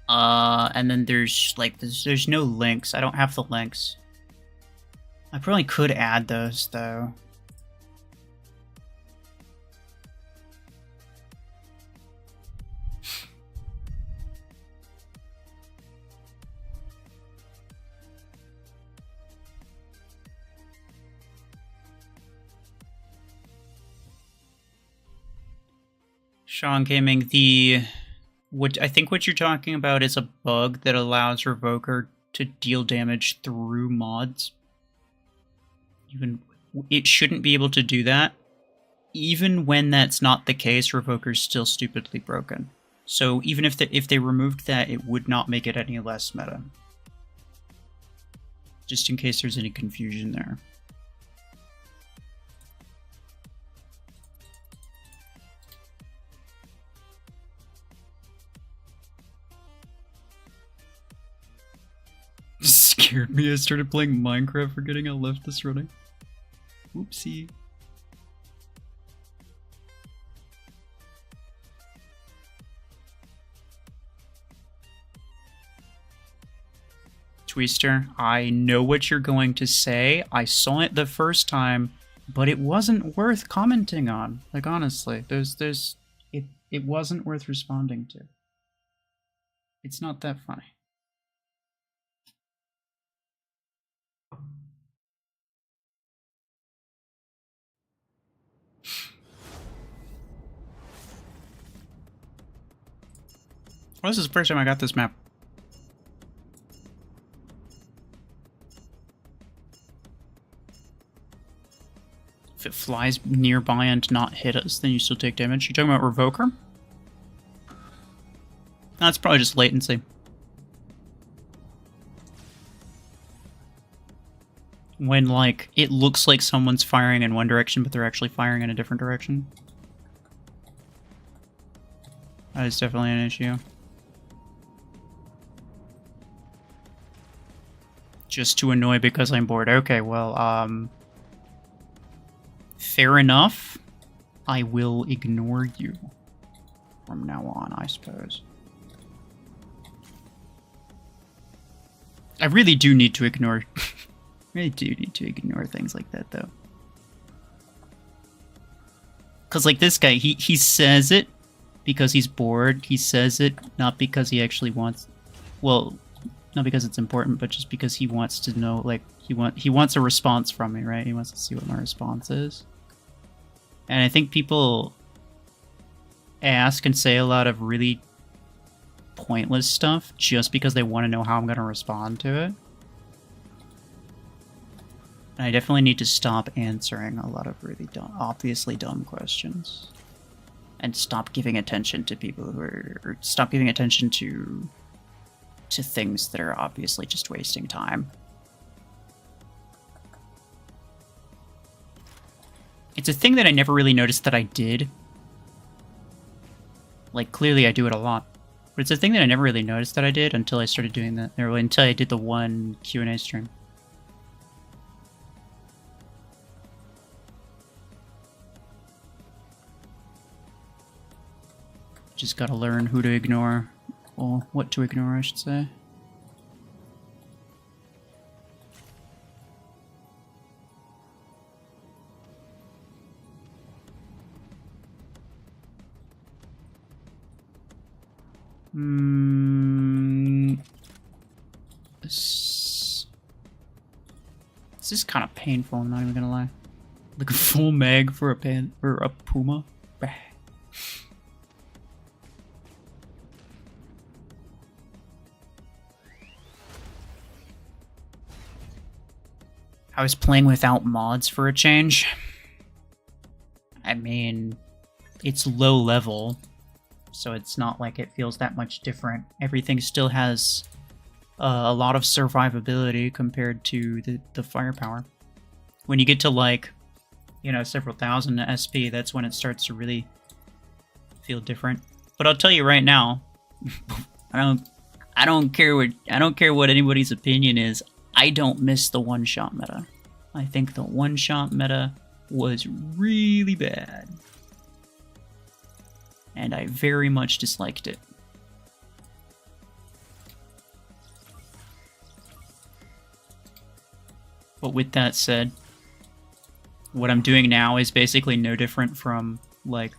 Speaker 1: And then there's no links. I don't have the links. I probably could add those though. Sean Gaming, I think what you're talking about is a bug that allows Revoker to deal damage through mods. It shouldn't be able to do that. Even when that's not the case, Revoker's still stupidly broken. So even if they removed that, it would not make it any less meta. Just in case there's any confusion there. Scared me. I started playing Minecraft forgetting I left this running. Oopsie. Twister, I know what you're going to say. I saw it the first time, but it wasn't worth commenting on. Like, honestly, it wasn't worth responding to. It's not that funny. Well, this is the first time I got this map. If it flies nearby and not hit us, then you still take damage. You talking about Revoker? That's probably just latency. When, like, it looks like someone's firing in one direction, but they're actually firing in a different direction. That is definitely an issue. Just to annoy because I'm bored. Okay, well, fair enough. I will ignore you from now on, I suppose. I really do need to ignore... really do need to ignore things like that, though. Because, like, this guy, he says it because he's bored. He says it not because he actually wants... Well... Not because it's important, but just because he wants to know, like, he wants a response from me, right? He wants to see what my response is. And I think people ask and say a lot of really pointless stuff just because they want to know how I'm going to respond to it. And I definitely need to stop answering a lot of really dumb, obviously dumb questions. And stop giving attention to people who are... Or stop giving attention to things that are obviously just wasting time. It's a thing that I never really noticed that I did. Like, clearly I do it a lot. But it's a thing that I never really noticed that I did until I started doing that, or until I did the one Q&A stream. Just gotta learn who to ignore. Or what to ignore, I should say. This is kind of painful, I'm not even gonna lie. Like a full mag for a puma. Bah. I was playing without mods for a change. I mean, it's low level, so it's not like it feels that much different. Everything still has a lot of survivability compared to the firepower. When you get to like, you know, several thousand SP, that's when it starts to really feel different. But I'll tell you right now, I don't care what anybody's opinion is. I don't miss the one-shot meta. I think the one-shot meta was really bad. And I very much disliked it. But with that said, what I'm doing now is basically no different from, like,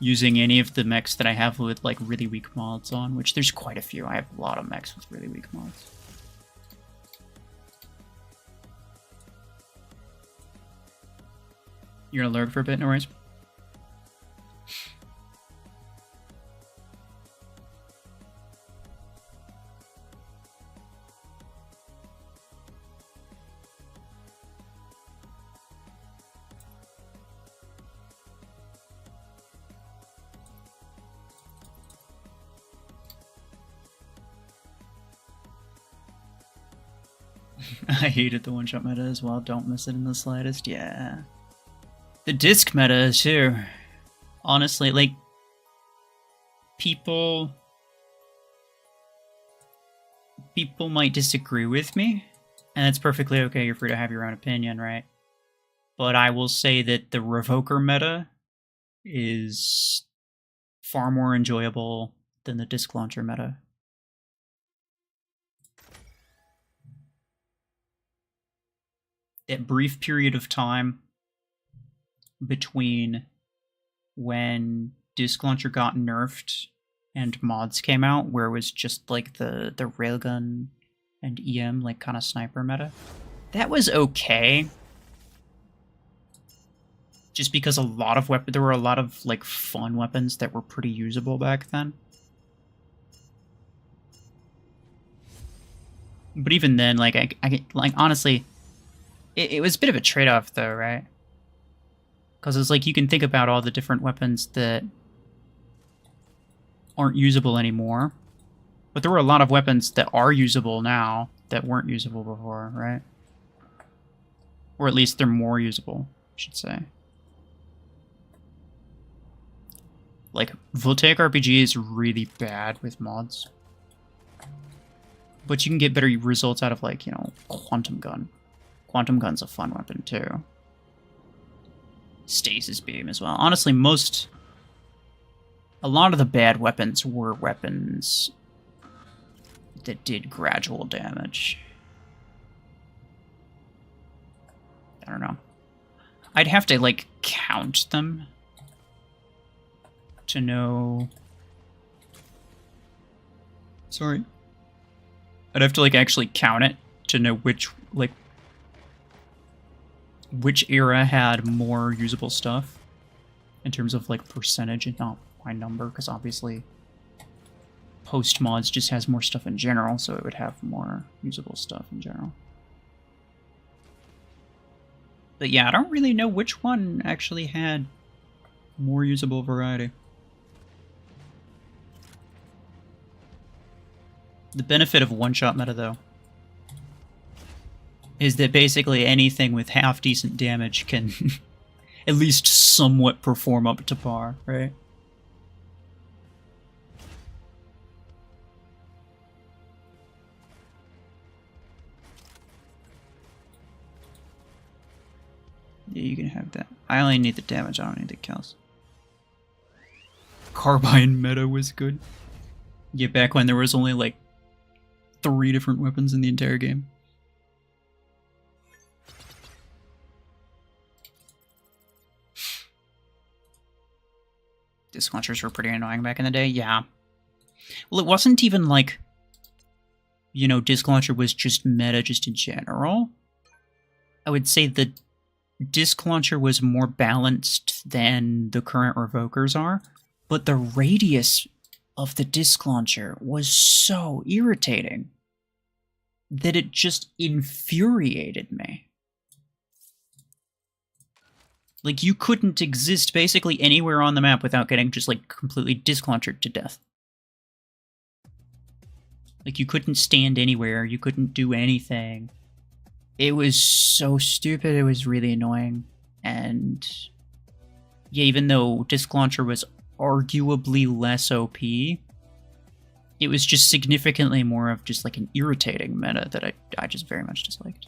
Speaker 1: using any of the mechs that I have with, like, really weak mods on, which there's quite a few. I have a lot of mechs with really weak mods. You're gonna lurk for a bit, no worries. I hated the one-shot meta as well. Don't miss it in the slightest. Yeah. The disc meta, too. Honestly, like, people might disagree with me, and it's perfectly okay. You're free to have your own opinion, right? But I will say that the Revoker meta is far more enjoyable than the disc launcher meta. That brief period of time between when disc launcher got nerfed and mods came out, where it was just like the railgun and EM, like kind of sniper meta, that was okay. Just because there were a lot of like fun weapons that were pretty usable back then. But even then, like I like honestly, it was a bit of a trade-off though, right? Because it's like you can think about all the different weapons that aren't usable anymore. But there were a lot of weapons that are usable now that weren't usable before, right? Or at least they're more usable, I should say. Like, Voltaic RPG is really bad with mods. But you can get better results out of, like, you know, Quantum Gun. Quantum Gun's a fun weapon, too. Stasis Beam as well. Honestly, a lot of the bad weapons were weapons that did gradual damage. I don't know. I'd have to, like, count them to know... Sorry. I'd have to, like, actually count it to know which era had more usable stuff in terms of, like, percentage and not by number, because obviously post mods just has more stuff in general, so it would have more usable stuff in general. But yeah, I don't really know which one actually had more usable variety. The benefit of one-shot meta, though, is that basically anything with half-decent damage can at least somewhat perform up to par, right? Yeah, you can have that. I only need the damage, I don't need the kills. Carbine meta was good. Yeah, back when there was only like 3 different weapons in the entire game. Disc launchers were pretty annoying back in the day, yeah. Well, it wasn't even like, you know, disc launcher was just meta just in general. I would say the disc launcher was more balanced than the current revokers are, but the radius of the disc launcher was so irritating that it just infuriated me. Like, you couldn't exist basically anywhere on the map without getting just, like, completely disclunchered to death. Like, you couldn't stand anywhere, you couldn't do anything. It was so stupid, it was really annoying. And yeah, even though Disclauncher was arguably less OP, it was just significantly more of just like an irritating meta that I just very much disliked.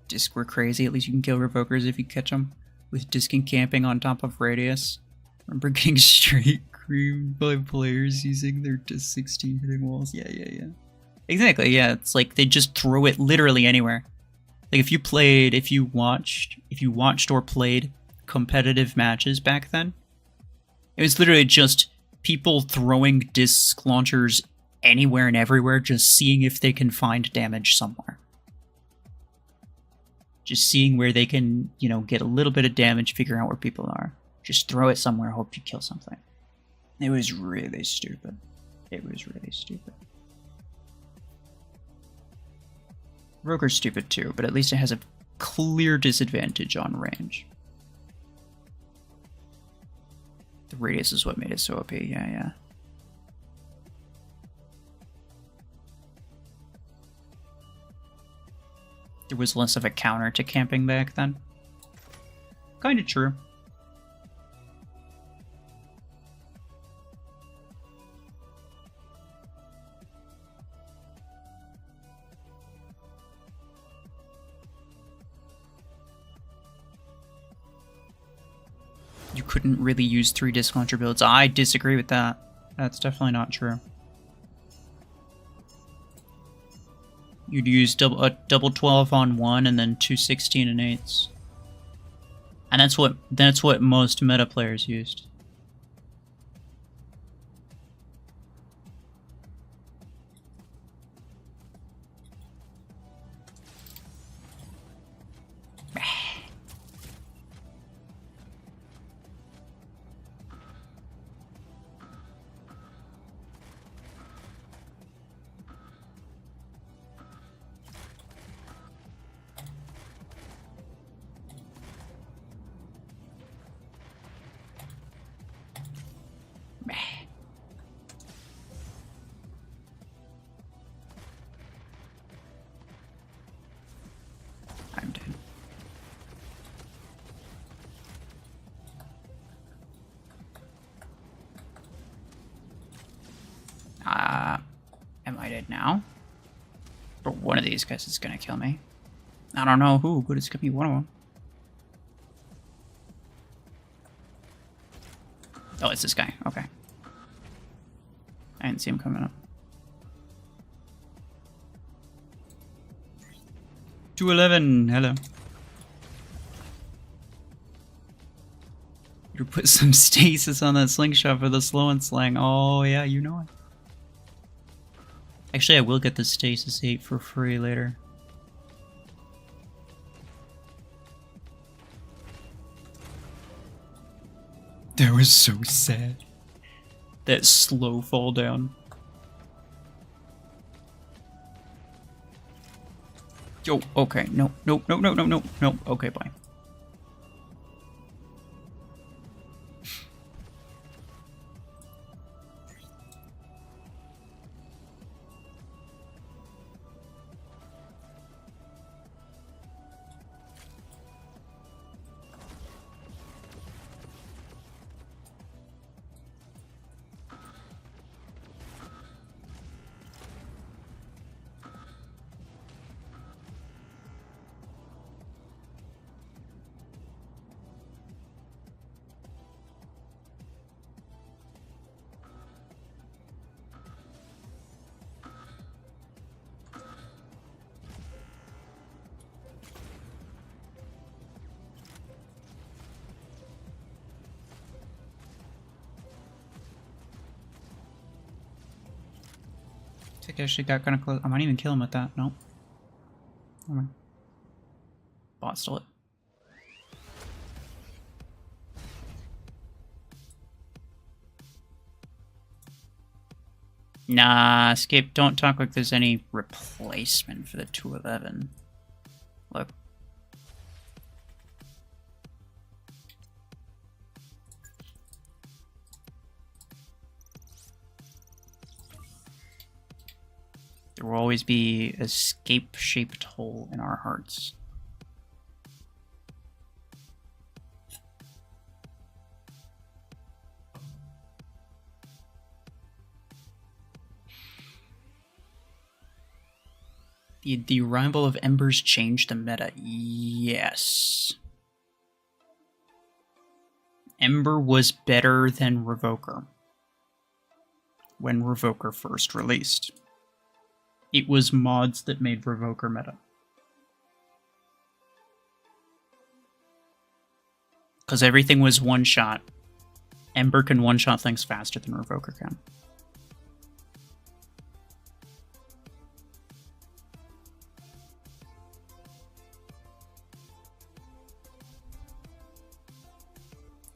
Speaker 1: Disc were crazy, at least you can kill Revokers if you catch them. With disc and camping on top of Radius. Remember getting straight creamed by players using their disc 16 hitting walls? Yeah. Exactly, yeah, it's like they just throw it literally anywhere. Like if you watched or played competitive matches back then, it was literally just people throwing disc launchers anywhere and everywhere, just seeing if they can find damage somewhere. Just seeing where they can, you know, get a little bit of damage, figure out where people are. Just throw it somewhere, hope you kill something. It was really stupid. It was really stupid. Roger's stupid too, but at least it has a clear disadvantage on range. The radius is what made it so OP, yeah. There was less of a counter to camping back then. Kinda true. You couldn't really use 3 disc launcher builds. I disagree with that. That's definitely not true. You'd use double 12 on one and then 2 16 and 8s. And that's what most meta players used. I'm dead. Am I dead now? But one of these guys is gonna kill me. I don't know who, but it's gonna be one of them. Oh, it's this guy. Okay. I didn't see him coming up. 211, hello. You put some stasis on that slingshot for the slow and slang. Oh yeah, you know it. Actually, I will get the stasis 8 for free later. That was so sad. That slow fall down. Yo, okay, no, okay, bye. I think I actually got kind of close. I might even kill him with that. Nope. Never mind. Bot stole it. Nah, Escape, don't talk like there's any replacement for the 211. Look. There will always be a Escape-shaped hole in our hearts. The arrival of Embers changed the meta. Yes. Ember was better than Revoker when Revoker first released. It was mods that made Revoker meta. Because everything was one-shot. Ember can one-shot things faster than Revoker can.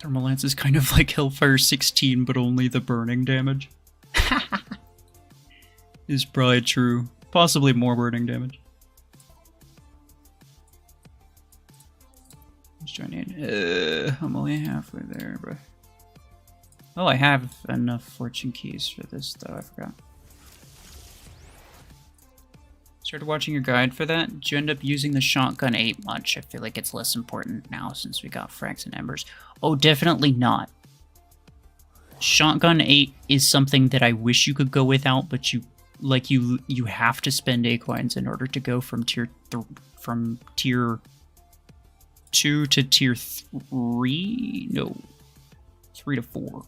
Speaker 1: Thermal Lance is kind of like Hellfire 16, but only the burning damage. Is probably true. Possibly more burning damage. How much do I need? I'm only halfway there, bro. Oh, I have enough fortune keys for this, though. I forgot. Started watching your guide for that. Did you end up using the shotgun 8 much? I feel like it's less important now since we got frags and embers. Oh, definitely not. Shotgun 8 is something that I wish you could go without, but you have to spend A coins in order to go from tier 2 to tier 3. No, 3 to 4.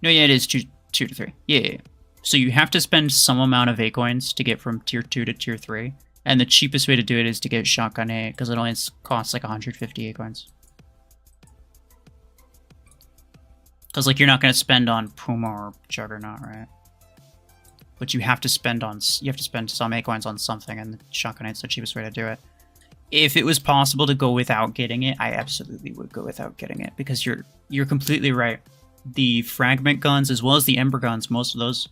Speaker 1: No, yeah, it is 2 to 3. Yeah. So you have to spend some amount of A coins to get from tier 2 to tier 3. And the cheapest way to do it is to get shotgun 8, because it only costs like 150 A coins. Because, like, you're not going to spend on Puma or Juggernaut, right? But you have to spend some A coins on something, and the shotgun 8's the cheapest way to do it. If it was possible to go without getting it, I absolutely would go without getting it, because you're completely right. The fragment guns, as well as the ember guns, most of those,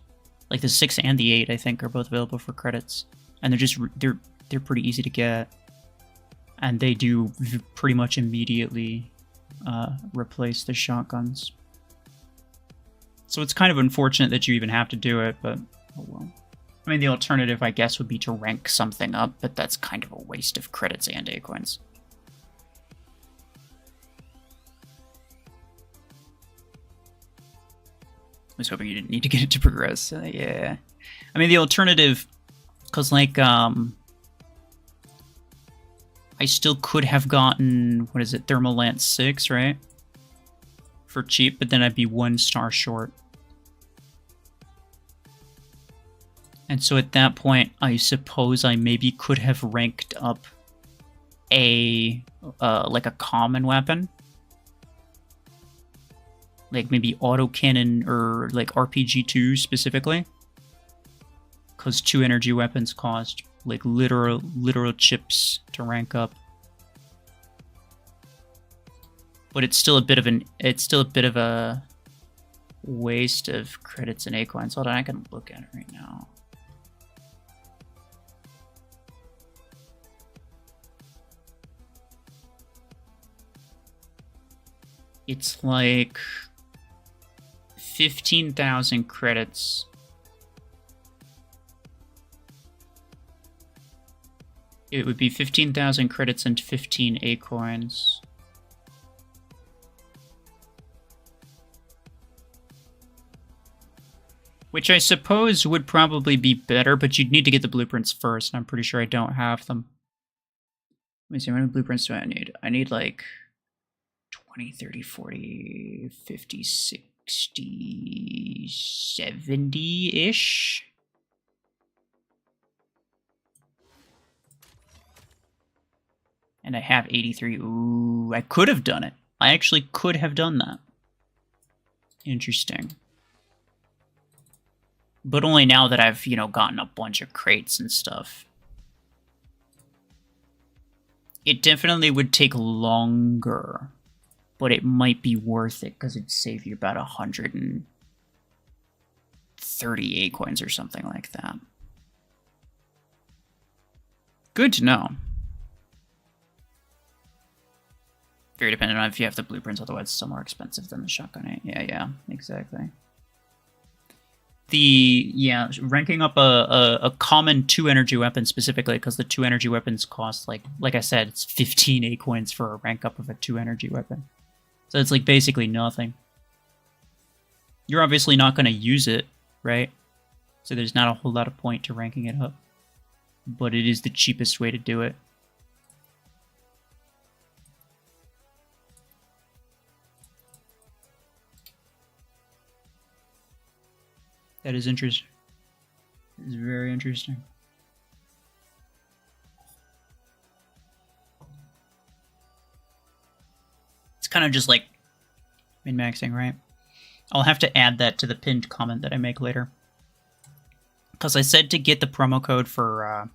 Speaker 1: like the 6 and the 8, I think, are both available for credits. And they're pretty easy to get. And they do pretty much immediately replace the shotguns. So it's kind of unfortunate that you even have to do it, but oh well. I mean, the alternative, I guess, would be to rank something up, but that's kind of a waste of credits and A coins. I was hoping you didn't need to get it to progress. Yeah. I mean, the alternative, because, like, I still could have gotten, what is it, Thermal Lance 6, right? For cheap, but then I'd be 1 star short. And so at that point, I suppose I maybe could have ranked up like a common weapon. Like maybe autocannon or like RPG-2 specifically. Because 2 energy weapons cost like literal chips to rank up. But it's still a bit of a waste of credits and A coins. Hold on, I can look at it right now. It's like 15,000 credits. It would be 15,000 credits and 15 A coins. Which I suppose would probably be better, but you'd need to get the blueprints first, and I'm pretty sure I don't have them. Let me see, how many blueprints do I need? I need like 20, 30, 40, 50, 60, 70-ish? And I have 83. Ooh, I could have done it. I actually could have done that. Interesting. But only now that I've, you know, gotten a bunch of crates and stuff. It definitely would take longer. But it might be worth it, because it'd save you about 100 and 38 coins or something like that. Good to know. Very dependent on if you have the blueprints, otherwise it's still more expensive than the shotgun 8. Yeah, exactly. Ranking up a common 2 energy weapon specifically, because the 2 energy weapons cost, like I said, it's 15 A coins for a rank up of a 2 energy weapon. So it's like basically nothing. You're obviously not going to use it, right? So there's not a whole lot of point to ranking it up. But it is the cheapest way to do it. That is interesting. It's very interesting. It's kind of just like min-maxing, right? I'll have to add that to the pinned comment that I make later. Because I said to get the promo code for...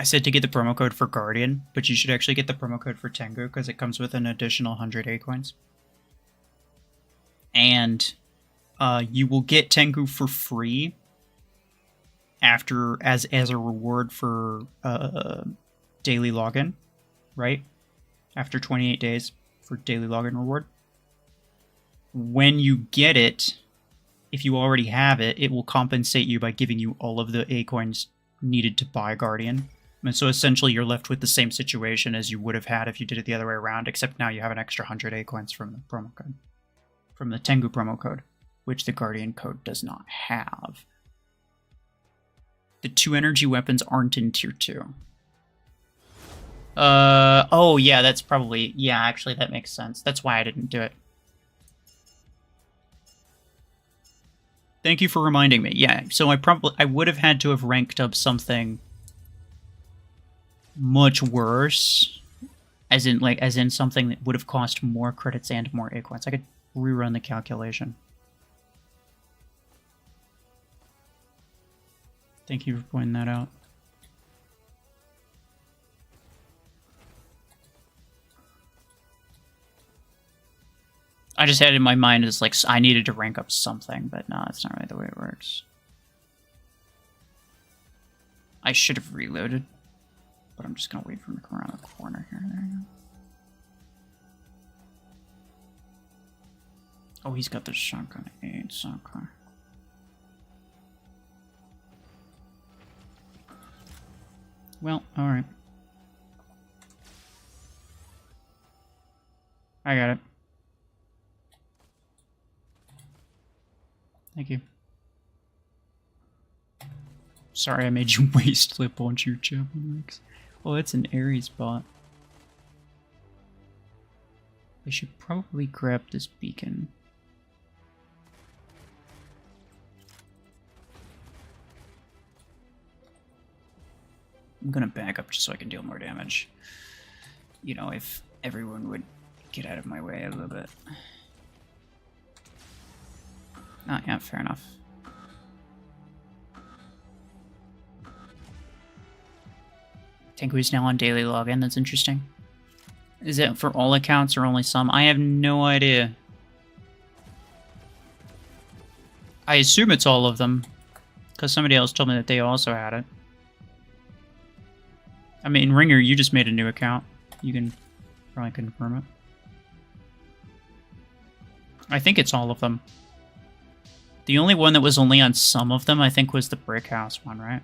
Speaker 1: I said to get the promo code for Guardian, but you should actually get the promo code for Tengu, because it comes with an additional 100 A coins. And you will get Tengu for free after as a reward for daily login, right? After 28 days for daily login reward. When you get it, if you already have it, it will compensate you by giving you all of the A coins needed to buy Guardian. And so essentially you're left with the same situation as you would have had if you did it the other way around, except now you have an extra 100 A coins from the promo code. From the Tengu promo code, which the Guardian code does not have. The 2 energy weapons aren't in tier 2. Oh yeah, that's probably, yeah, actually that makes sense. That's why I didn't do it. Thank you for reminding me. Yeah, so I would have had to have ranked up something much worse, as in something that would have cost more credits and more A coins. I could rerun the calculation. Thank you for pointing that out. I just had it in my mind as like I needed to rank up something, but no, that's not really the way it works. I should have reloaded, but I'm just gonna wait for him to come around the corner here. There you go. Oh, he's got the shotgun 8, okay. Well, alright. I got it. Thank you. Sorry I made you waste a bunch of your Javelin. Oh, that's an Ares bot. I should probably grab this beacon. I'm gonna back up just so I can deal more damage. You know, if everyone would get out of my way a little bit. Oh, yeah, fair enough. Tengu is now on daily login, that's interesting. Is it for all accounts or only some? I have no idea. I assume it's all of them, because somebody else told me that they also had it. I mean, Ringer, you just made a new account. You can probably confirm it. I think it's all of them. The only one that was only on some of them, I think, was the Brick House one, right?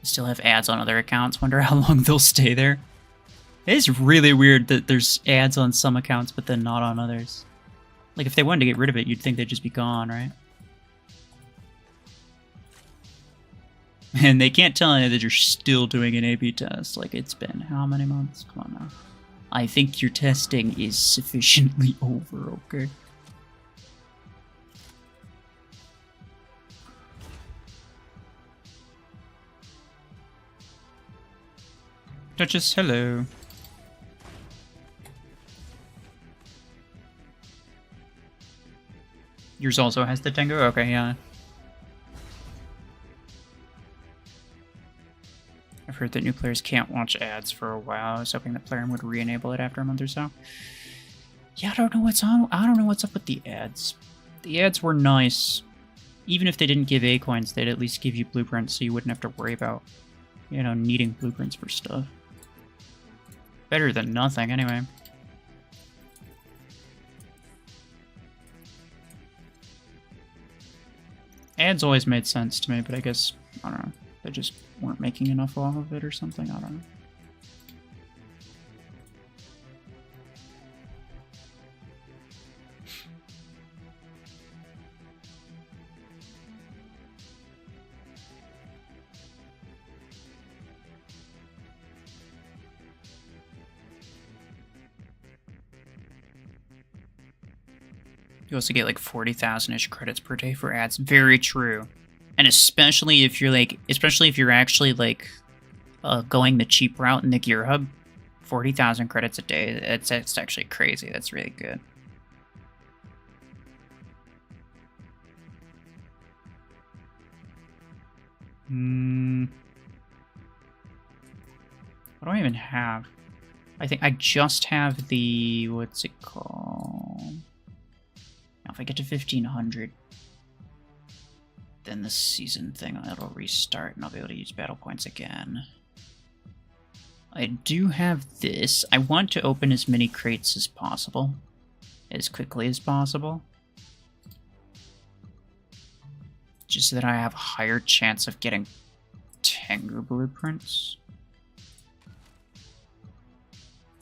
Speaker 1: Still have ads on other accounts. Wonder how long they'll stay there. It is really weird that there's ads on some accounts, but then not on others. Like, if they wanted to get rid of it, you'd think they'd just be gone, right? And they can't tell you that you're still doing an A/B test. Like, it's been how many months? Come on now. I think your testing is sufficiently over, okay? Duchess, hello. Yours also has the Tengu? Okay, yeah. I've heard that new players can't watch ads for a while. I was hoping that Plarium would re-enable it after a month or so. Yeah, I don't know what's on. I don't know what's up with the ads. The ads were nice. Even if they didn't give A coins, they'd at least give you blueprints, so you wouldn't have to worry about, you know, needing blueprints for stuff. Better than nothing, anyway. Ads always made sense to me, but I guess, I don't know, they just weren't making enough off of it or something, I don't know. You also get like 40,000-ish credits per day for ads. Very true. And especially if you're like, actually like going the cheap route in the Gear Hub, 40,000 credits a day. It's actually crazy. That's really good. What do I even have? I think I just have the, what's it called? Now, if I get to 1,500, then the season thing, it'll restart and I'll be able to use battle points again. I do have this. I want to open as many crates as possible, as quickly as possible, just so that I have a higher chance of getting Tengu blueprints.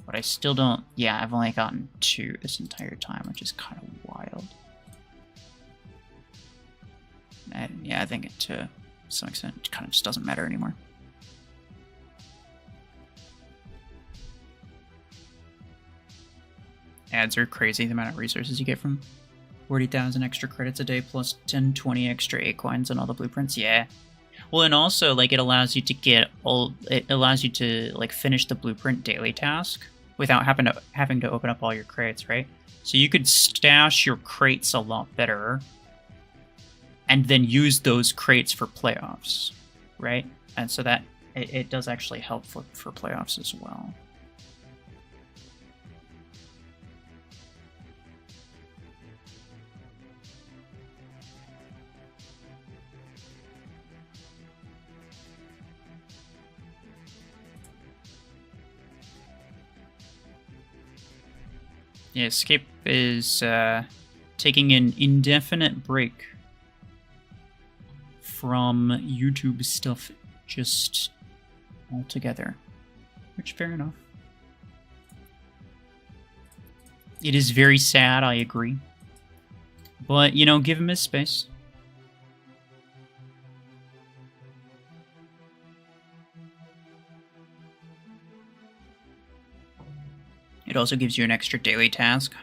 Speaker 1: But I still don't... Yeah, I've only gotten 2 this entire time, which is kind of wild. And yeah, I think it, to some extent, it kind of just doesn't matter anymore. Ads are crazy, the amount of resources you get from 40,000 extra credits a day plus 10, 20 extra A coins and all the blueprints. Yeah. Well, and also, like, it allows you to get all... It allows you to, like, finish the blueprint daily task without having to open up all your crates, right? So you could stash your crates a lot better and then use those crates for playoffs, right? And so that it does actually help for playoffs as well. Yeah, Escape is taking an indefinite break from YouTube stuff just altogether. Which, fair enough. It is very sad, I agree. But, you know, give him his space. It also gives you an extra daily task,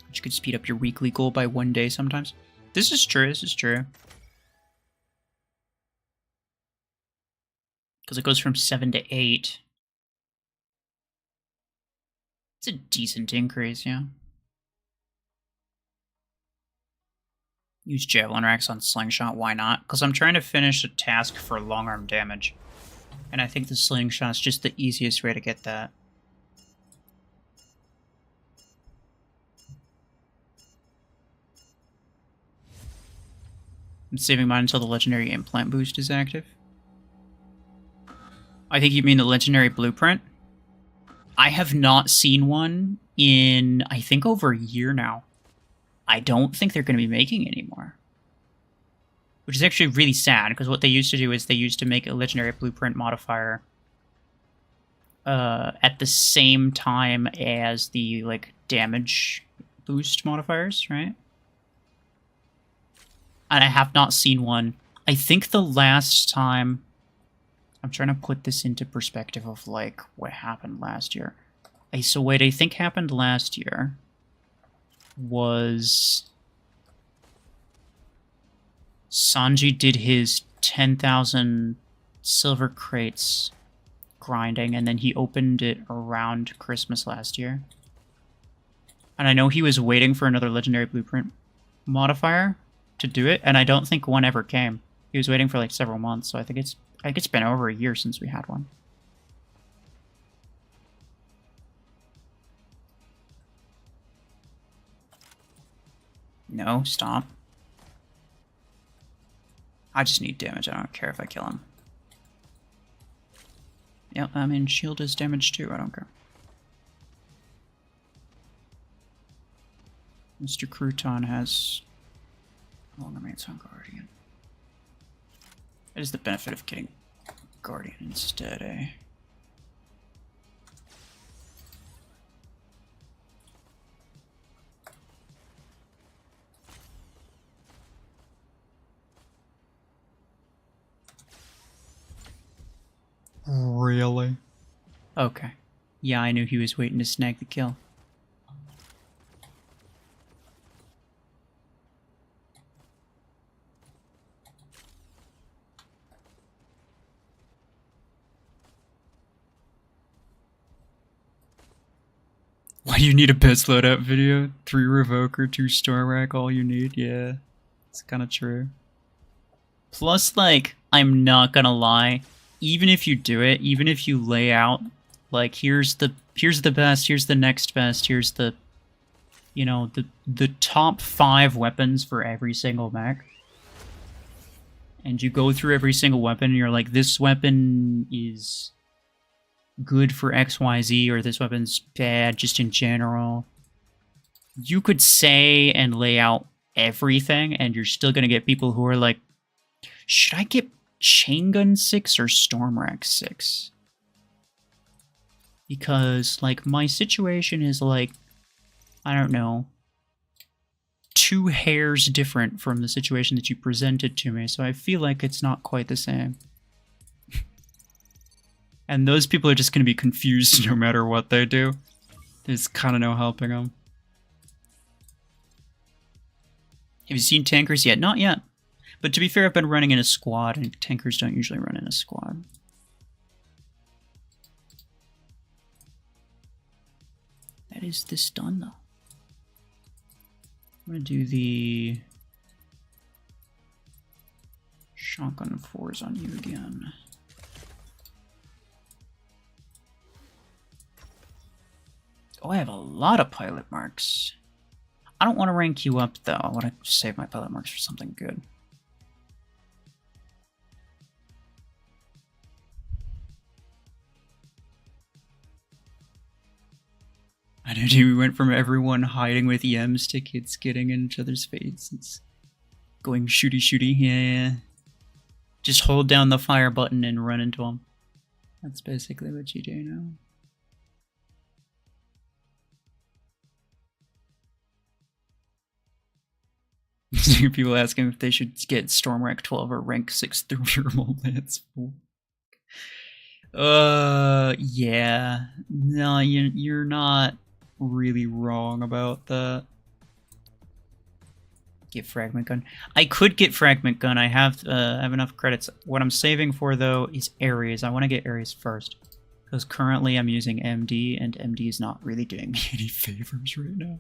Speaker 1: which could speed up your weekly goal by 1 day sometimes. This is true, this is true. Because it goes from 7 to 8. It's a decent increase, yeah. Use Javelin racks on Slingshot, why not? Because I'm trying to finish a task for long arm damage. And I think the Slingshot's just the easiest way to get that. I'm saving mine until the legendary implant boost is active. I think you mean the legendary blueprint? I have not seen one in, I think, over a year now. I don't think they're going to be making anymore. Which is actually really sad, because what they used to do is they used to make a legendary blueprint modifier at the same time as the, like, damage boost modifiers, right? And I have not seen one. I think the last time... I'm trying to put this into perspective of, like, what happened last year. So what I think happened last year was... Sanji did his 10,000 silver crates grinding, and then he opened it around Christmas last year. And I know he was waiting for another legendary blueprint modifier to do it, and I don't think one ever came. He was waiting for like several months, so I think it's been over a year since we had one. No, stop. I just need damage. I don't care if I kill him. Yep, I mean, shield is damage too. I don't care. Mr. Crouton has longer mates on Guardian. That is the benefit of getting Guardian instead, eh? Really? Okay. Yeah, I knew he was waiting to snag the kill. Why do you need a best loadout video? 3 Revoker, 2 Storm Rack, all you need? Yeah, it's kind of true. Plus, like, I'm not gonna lie, even if you do it, even if you lay out, like, here's the best, here's the next best, here's the, you know, the top 5 weapons for every single mech, and you go through every single weapon and you're like, this weapon is good for XYZ, or this weapon's bad just in general. You could say and lay out everything, and you're still gonna get people who are like, should I get Chain Gun 6 or Storm Rack 6? Because, like, my situation is, like, I don't know, 2 hairs different from the situation that you presented to me, so I feel like it's not quite the same. And those people are just going to be confused no matter what they do. There's kind of no helping them. Have you seen tankers yet? Not yet. But to be fair, I've been running in a squad, and tankers don't usually run in a squad. That is this done, though. I'm going to do the shotgun 4s on you again. Oh, I have a lot of pilot marks. I don't want to rank you up, though. I want to save my pilot marks for something good. I know, we went from everyone hiding with EMs to kids getting in each other's faces. Going shooty. Yeah. Just hold down the fire button and run into them. That's basically what you do now. People asking if they should get Storm Rank 12 or Rank 6 through Thermal Lance. Yeah. No, you're not really wrong about that. Get Fragment Gun. I could get Fragment Gun. I have enough credits. What I'm saving for, though, is Ares. I want to get Ares first. Because currently I'm using MD, and MD is not really doing me any favors right now.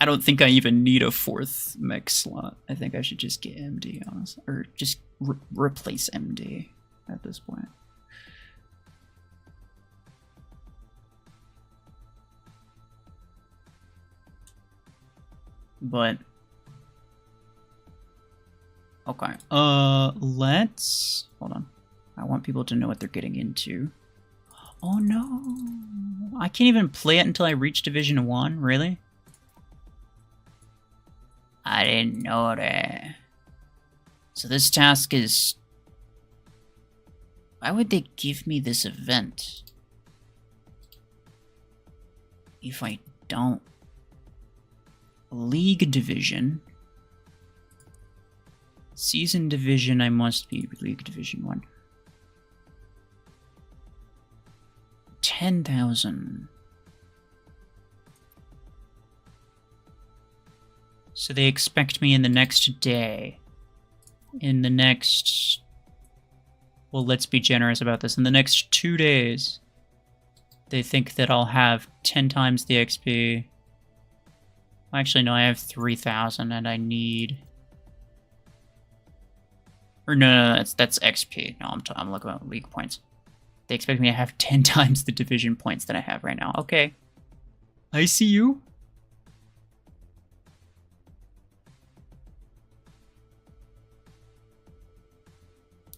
Speaker 1: I don't think I even need a 4th mech slot. I think I should just get MD, honestly. Or just replace MD at this point. But okay. Let's hold on. I want people to know what they're getting into. Oh no. I can't even play it until I reach Division 1, really? I didn't know that. So this task is... Why would they give me this event if I don't? League Division. Season Division, I must be League Division 1. 10,000. So they expect me in the next day. In the next... Well, let's be generous about this. In the next 2 days, they think that I'll have 10 times the XP Actually, no, I have 3,000 and I need... Or no, that's XP. No, I'm looking at league points. They expect me to have 10 times the division points that I have right now. Okay. I see you.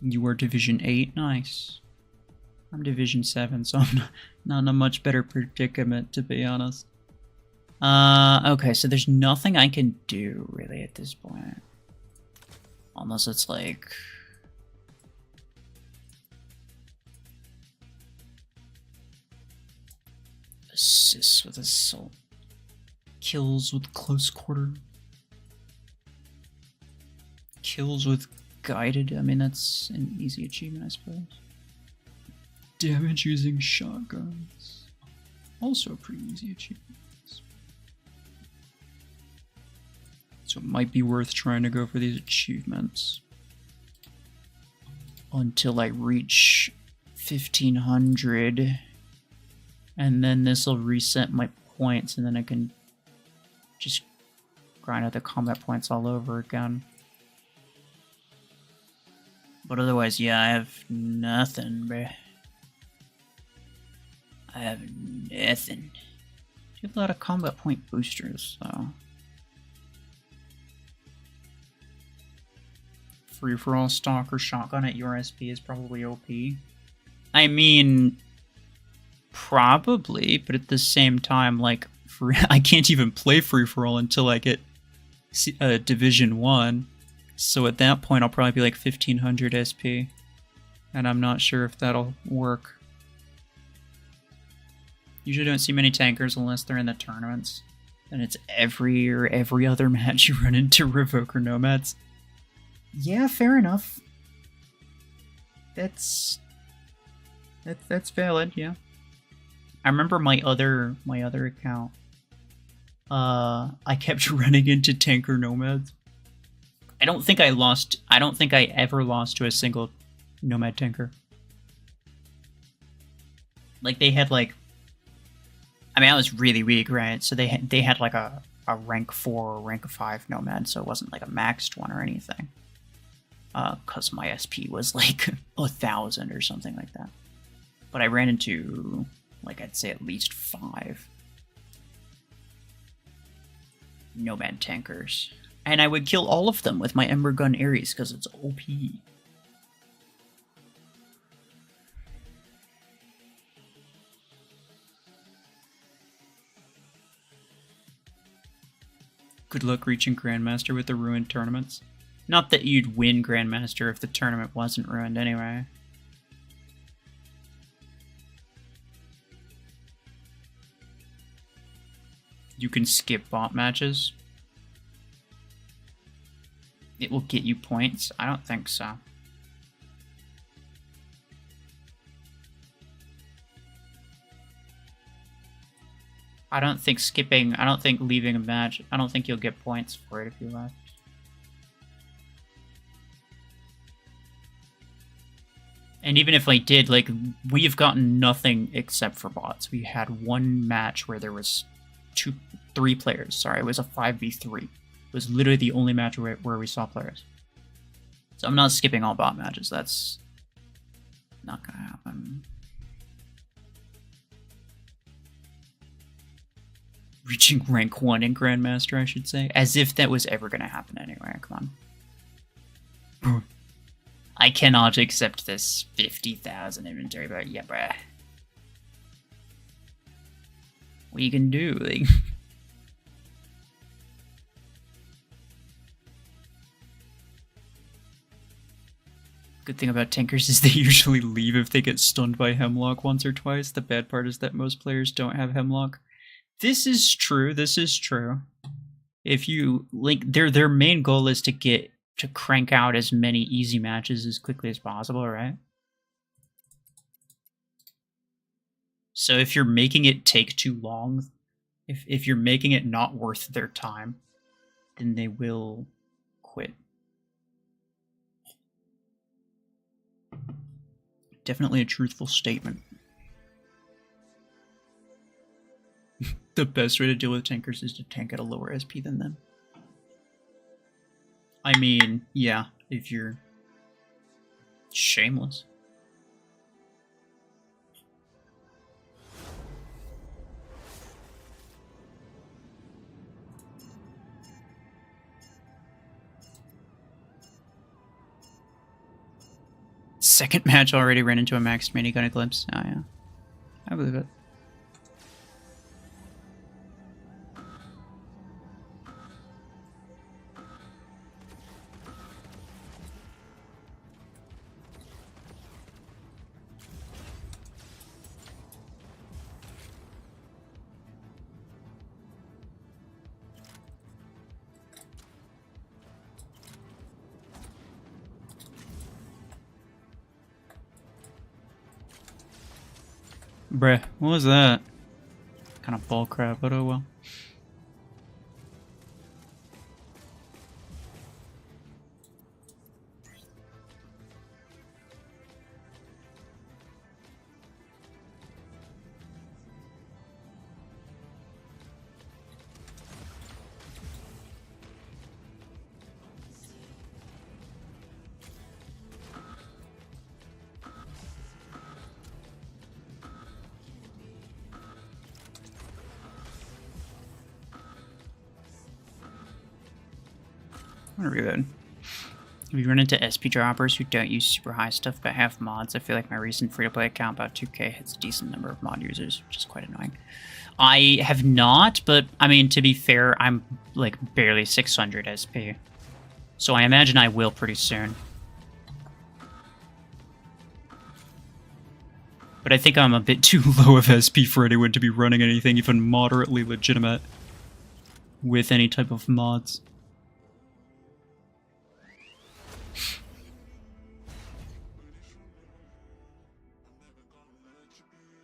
Speaker 1: You are Division 8? Nice. I'm Division 7, so I'm not in a much better predicament, to be honest. Okay, so there's nothing I can do, really, at this point. Unless it's like... Assists with assault. Kills with close quarter. Kills with guided. I mean, that's an easy achievement, I suppose. Damage using shotguns. Also a pretty easy achievement. So it might be worth trying to go for these achievements. Until I reach 1500. And then this will reset my points, and then I can just grind out the combat points all over again. But otherwise, yeah, I have nothing, bruh. I have nothing. You have a lot of combat point boosters, so... Free-for-all stalker shotgun at URSP is probably OP. I mean... Probably, but at the same time, like, I can't even play free-for-all until I get Division 1. So at that point, I'll probably be like 1500 SP. And I'm not sure if that'll work. Usually don't see many tankers unless they're in the tournaments. And it's every other match you run into Revoker Nomads. Yeah, fair enough. That's valid, yeah. I remember my other account. I kept running into tanker nomads. I don't think I ever lost to a single nomad tanker. Like they had like, I mean I was really weak, right? So they had like a rank 4 or rank 5 nomad, so it wasn't like a maxed one or anything. Cause my SP was like 1,000 or something like that. But I ran into, like, I'd say at least 5 nomad tankers. And I would kill all of them with my Ember Gun Ares, because it's OP. Good luck reaching Grandmaster with the ruined tournaments. Not that you'd win Grandmaster if the tournament wasn't ruined anyway. You can skip bot matches. It will get you points? I don't think so. I don't think leaving a match, I don't think you'll get points for it if you left. And even if I did, like, we've gotten nothing except for bots. We had one match where there was 3 players. Sorry, it was a 5v3. It was literally the only match where we saw players. So I'm not skipping all bot matches. That's not gonna happen. Reaching rank 1 in Grandmaster, I should say. As if that was ever gonna happen anyway. Come on. I cannot accept this 50,000 inventory, but yeah, bruh. What you can do, like... Good thing about tankers is they usually leave if they get stunned by Hemlock once or twice. The bad part is that most players don't have Hemlock. This is true, this is true. If you, like, their main goal is to crank out as many easy matches as quickly as possible, right? So if you're making it take too long, if you're making it not worth their time, then they will quit. Definitely a truthful statement. The best way to deal with tankers is to tank at a lower SP than them. I mean, yeah, if you're shameless. Second match already ran into a maxed minigun eclipse. Oh yeah, I believe it. Bruh, what was that? Kind of bull crap, but oh well. I'm gonna reload. If you run into SP droppers who don't use super high stuff but have mods, I feel like my recent free-to-play account, about 2K, hits a decent number of mod users, which is quite annoying. I have not, but I mean, to be fair, I'm like barely 600 SP. So I imagine I will pretty soon. But I think I'm a bit too low of SP for anyone to be running anything even moderately legitimate with any type of mods.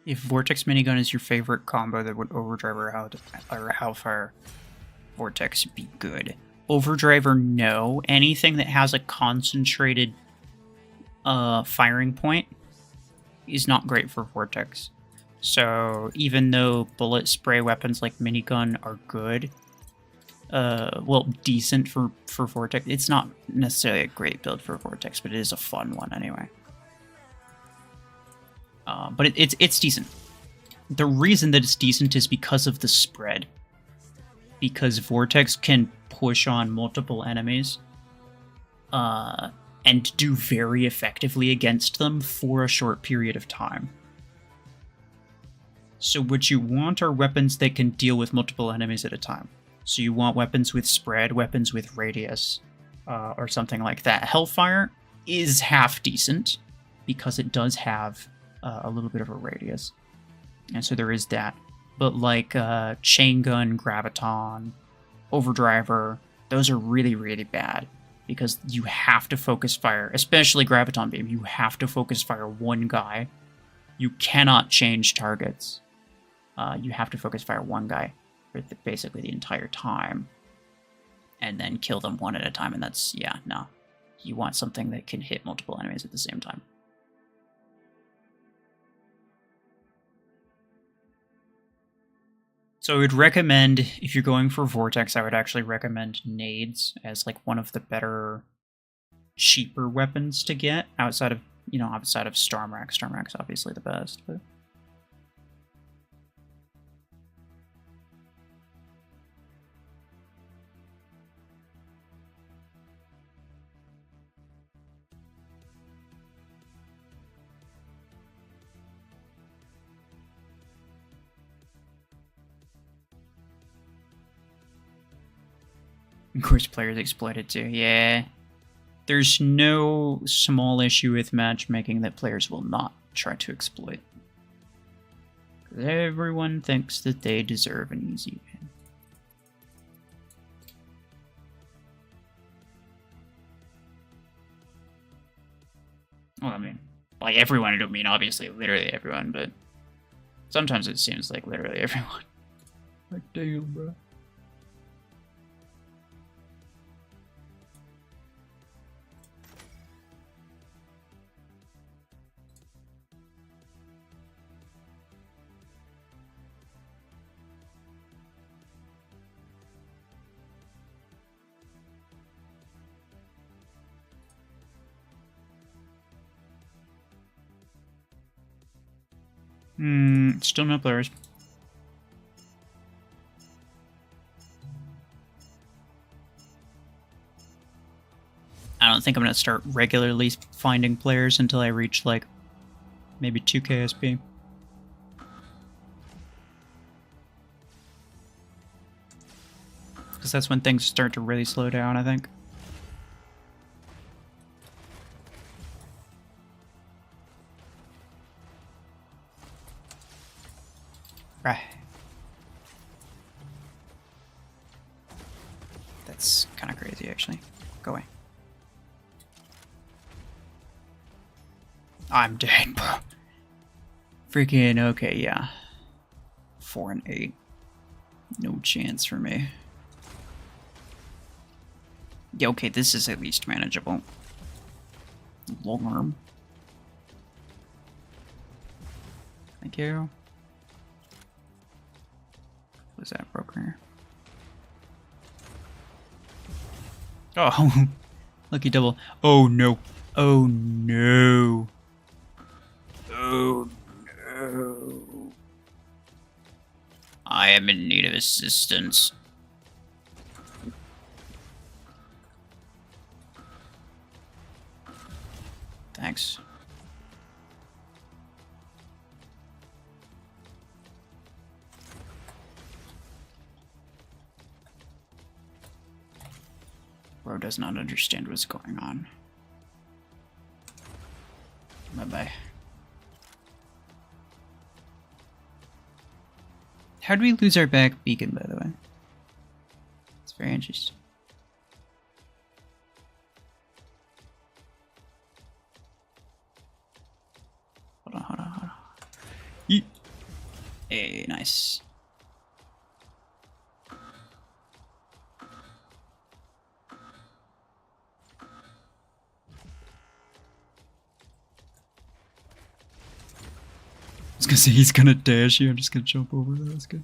Speaker 1: If Vortex Minigun is your favorite combo, that would Overdrive or Hellfire Vortex be good? Overdrive or no. Anything that has a concentrated firing point is not great for Vortex. So even though bullet spray weapons like Minigun are good, well, decent for Vortex, it's not necessarily a great build for Vortex, but it is a fun one anyway. But it's decent. The reason that it's decent is because of the spread. Because Vortex can push on multiple enemies and do very effectively against them for a short period of time. So what you want are weapons that can deal with multiple enemies at a time. So you want weapons with spread, weapons with radius, or something like that. Hellfire is half decent because it does have a little bit of a radius. And so there is that. But like Chain Gun, Graviton, Overdriver, those are really, really bad. Because you have to focus fire, especially Graviton Beam, you have to focus fire one guy. You cannot change targets. You have to focus fire one guy for basically the entire time. And then kill them one at a time, and that's, yeah, no. You want something that can hit multiple enemies at the same time. So I would recommend, if you're going for Vortex, I would actually recommend nades as like one of the better, cheaper weapons to get outside of, you know, outside of Stormrack. Stormrack's obviously the best, but... Of course, players exploit it too. Yeah. There's no small issue with matchmaking that players will not try to exploit. Everyone thinks that they deserve an easy win. Well, I mean, like everyone, I don't mean obviously literally everyone, but sometimes it seems like literally everyone. Like, damn, bro. Still no players. I don't think I'm going to start regularly finding players until I reach, like, maybe 2 KSP. Because that's when things start to really slow down, I think. Right. That's kind of crazy, actually. Go away. I'm dead, bro. Freaking, okay, yeah. 4 and 8. No chance for me. Yeah, okay, this is at least manageable. Long arm. Thank you. What was that broker? Oh, lucky double. Oh no. Oh no. Oh no. I am in need of assistance. Thanks. Bro does not understand what's going on. Bye-bye. How did we lose our back beacon, by the way? It's very interesting. Hold on, hold on, hold on. Yeet. Hey, nice. I was gonna say he's gonna dash here. I'm just gonna jump over. That's good.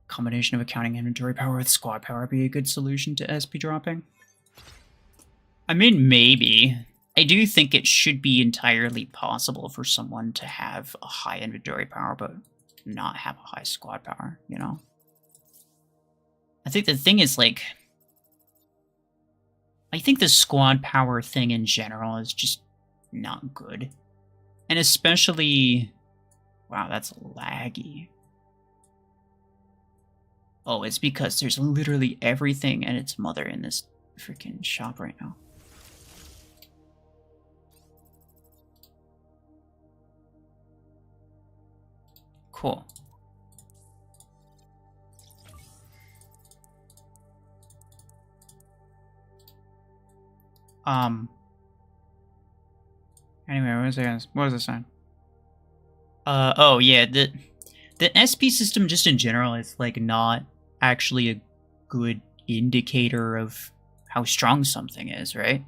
Speaker 1: Combination of accounting inventory power with squad power be a good solution to SP dropping? I mean, maybe. I do think it should be entirely possible for someone to have a high inventory power, but not have a high squad power, you know? I think the thing is, like, I think the squad power thing in general is just not good. And especially... Wow, that's laggy. Oh, it's because there's literally everything and its mother in this freaking shop right now. Cool. Anyway, what was I saying? Oh yeah, the SP system just in general is like not actually a good indicator of how strong something is, right?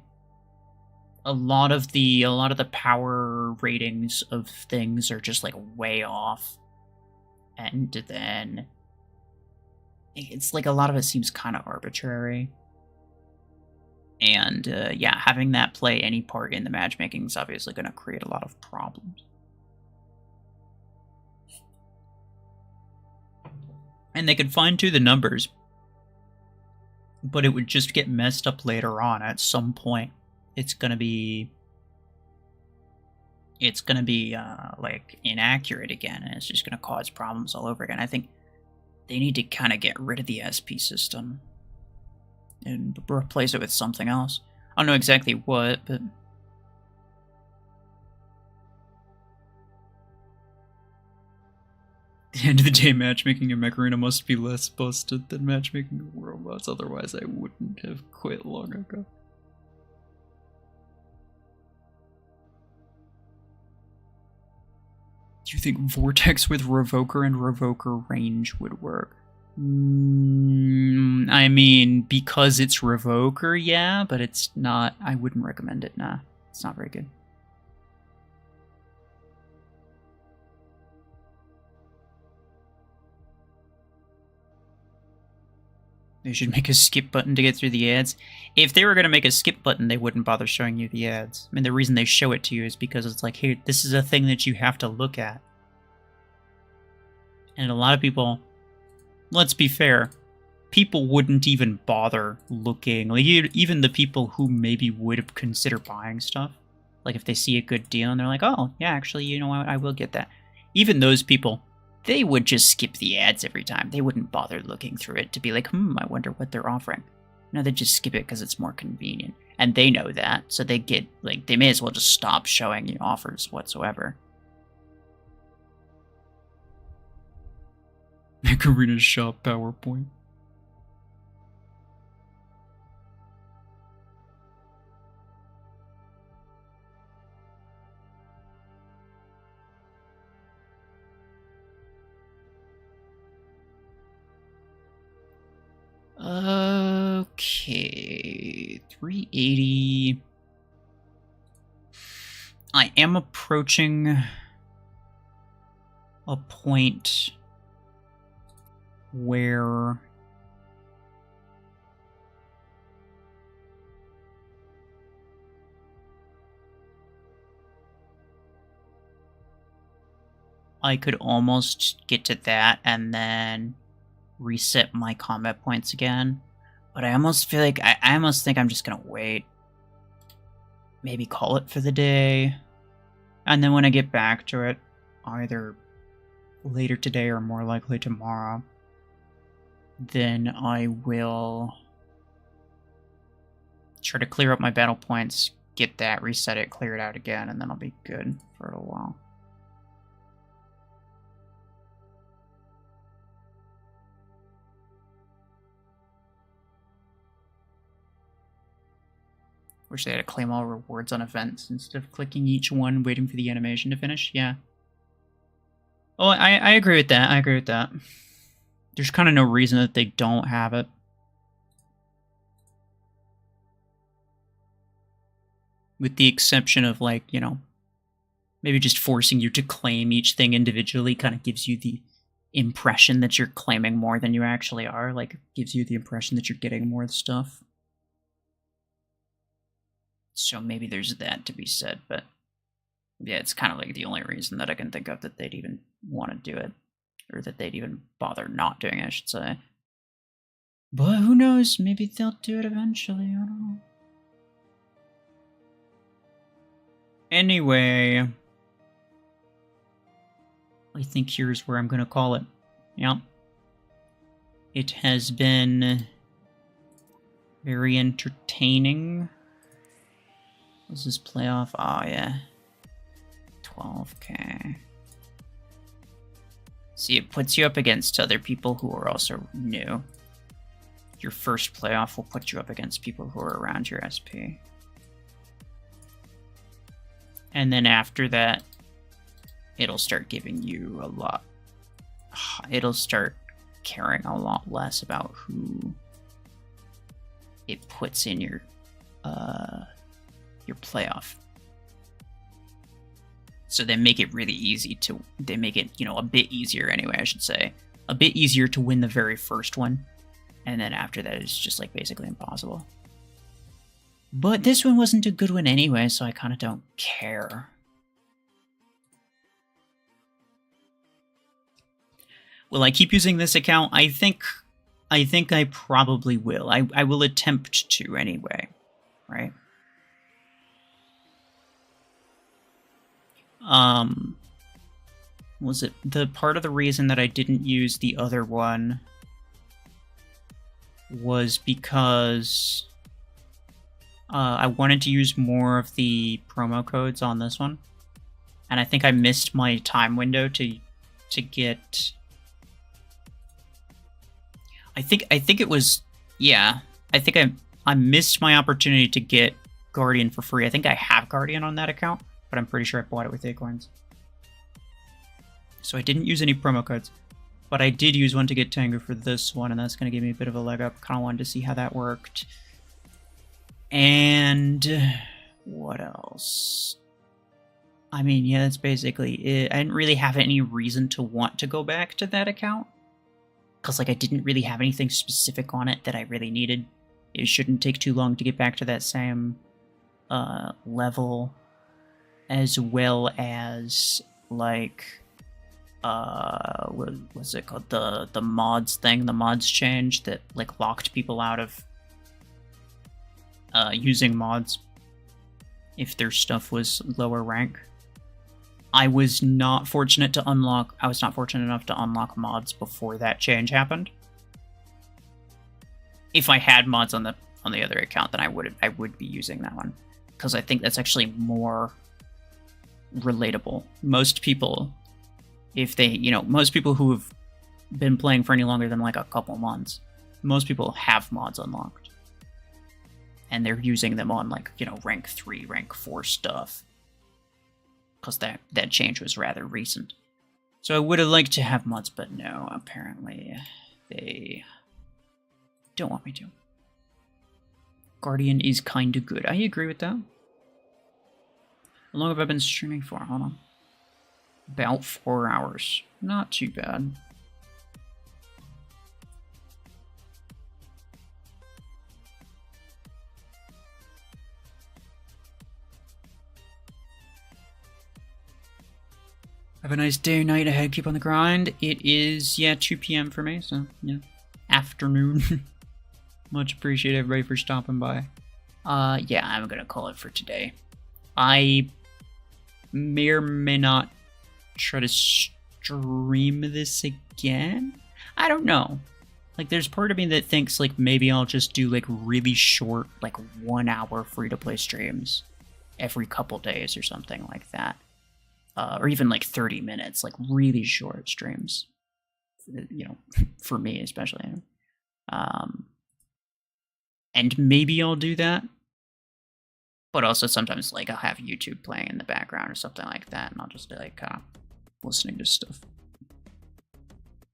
Speaker 1: A lot of the power ratings of things are just like way off. And then it's like a lot of it seems kind of arbitrary. And yeah, having that play any part in the matchmaking is obviously going to create a lot of problems. And they could fine-tune the numbers, but it would just get messed up later on. At some point, it's gonna be like inaccurate again, and it's just gonna cause problems all over again. I think they need to kind of get rid of the SP system and replace it with something else. I don't know exactly what, but at the end of the day, matchmaking in Mech Arena must be less busted than matchmaking in robots, otherwise I wouldn't have quit long ago. Do you think Vortex with Revoker and Revoker range would work? I mean, because it's Revoker, yeah, but it's not... I wouldn't recommend it, nah. It's not very good. They should make a skip button to get through the ads. If they were going to make a skip button, they wouldn't bother showing you the ads. I mean, the reason they show it to you is because it's like, hey, this is a thing that you have to look at. And a lot of people, let's be fair, people wouldn't even bother looking. Like, even the people who maybe would have considered buying stuff, like if they see a good deal and they're like, oh, yeah, actually, you know what, I will get that. Even those people, they would just skip the ads every time. They wouldn't bother looking through it to be like, I wonder what they're offering. No, they just skip it because it's more convenient. And they know that, so they get, like, they may as well just stop showing you offers whatsoever. Macarena Shop PowerPoint. Okay, 380. I am approaching a point where I could almost get to that and then reset my combat points again. But I almost feel like I almost think I'm just gonna wait. Maybe call it for the day. And then when I get back to it, either later today or more likely tomorrow, then I will try to clear up my battle points, get that, reset it, clear it out again, and then I'll be good for a while. Wish they had to claim all rewards on events instead of clicking each one, waiting for the animation to finish. Yeah. Oh, I agree with that. I agree with that. There's kind of no reason that they don't have it. With the exception of, like, you know, maybe just forcing you to claim each thing individually kind of gives you the impression that you're claiming more than you actually are. Like, gives you the impression that you're getting more stuff. So maybe there's that to be said, but yeah, it's kind of like the only reason that I can think of that they'd even want to do it. Or that they'd even bother not doing it, I should say. But who knows? Maybe they'll do it eventually. I don't know. Anyway, I think here's where I'm going to call it. Yep. It has been very entertaining. What's this playoff? Oh, yeah. 12k. See, it puts you up against other people who are also new. Your first playoff will put you up against people who are around your SP. And then after that, it'll start giving you a lot. It'll start caring a lot less about who it puts in your playoff. So they make it really easy to, they make it, you know, a bit easier anyway, I should say. A bit easier to win the very first one. And then after that, it's just like basically impossible. But this one wasn't a good one anyway, so I kind of don't care. Will I keep using this account? I think I probably will. I will attempt to anyway, right? Was it the part of the reason that I didn't use the other one was because I wanted to use more of the promo codes on this one, and I think I missed my time window to get. I think it was, yeah. I think I missed my opportunity to get Guardian for free. I think I have Guardian on that account, but I'm pretty sure I bought it with Acorns. So I didn't use any promo codes, but I did use one to get Tengu for this one, and that's going to give me a bit of a leg up. Kind of wanted to see how that worked. And what else? I mean, yeah, that's basically it. I didn't really have any reason to want to go back to that account, because like I didn't really have anything specific on it that I really needed. It shouldn't take too long to get back to that same level, as well as like what was it called, the mods thing, the mods change that like locked people out of using mods if their stuff was lower rank. I was not fortunate enough to unlock mods before that change happened. If I had mods on the other account, then I would be using that one, because I think that's actually more relatable. Most people, if they, most people who have been playing for any longer than like a couple months, most people have mods unlocked, and they're using them on like, rank 3, rank 4 stuff, because that change was rather recent. So I would have liked to have mods, but no, apparently they don't want me to. Guardian is kinda good. I agree with that. How long have I been streaming for? Hold on. About 4 hours. Not too bad. Have a nice day or night ahead. Keep on the grind. It is, 2 p.m. for me, so, afternoon. Much appreciate everybody for stopping by. I'm gonna call it for today. I may or may not try to stream this again. I don't know. Like, there's part of me that thinks, like, maybe I'll just do, like, really short, like, 1 hour free-to-play streams every couple days or something like that. Or even, like, 30 minutes, like, really short streams. For me, especially. And maybe I'll do that. But also sometimes, like, I'll have YouTube playing in the background or something like that, and I'll just be, like, listening to stuff.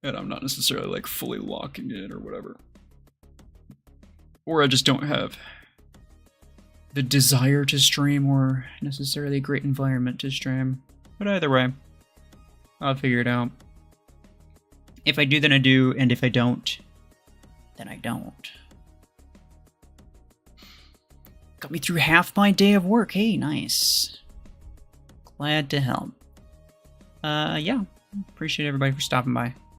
Speaker 1: And I'm not necessarily, like, fully locking in or whatever. Or I just don't have the desire to stream or necessarily a great environment to stream. But either way, I'll figure it out. If I do, then I do, and if I don't, then I don't. Got me through half my day of work. Hey, nice. Glad to help. Appreciate everybody for stopping by.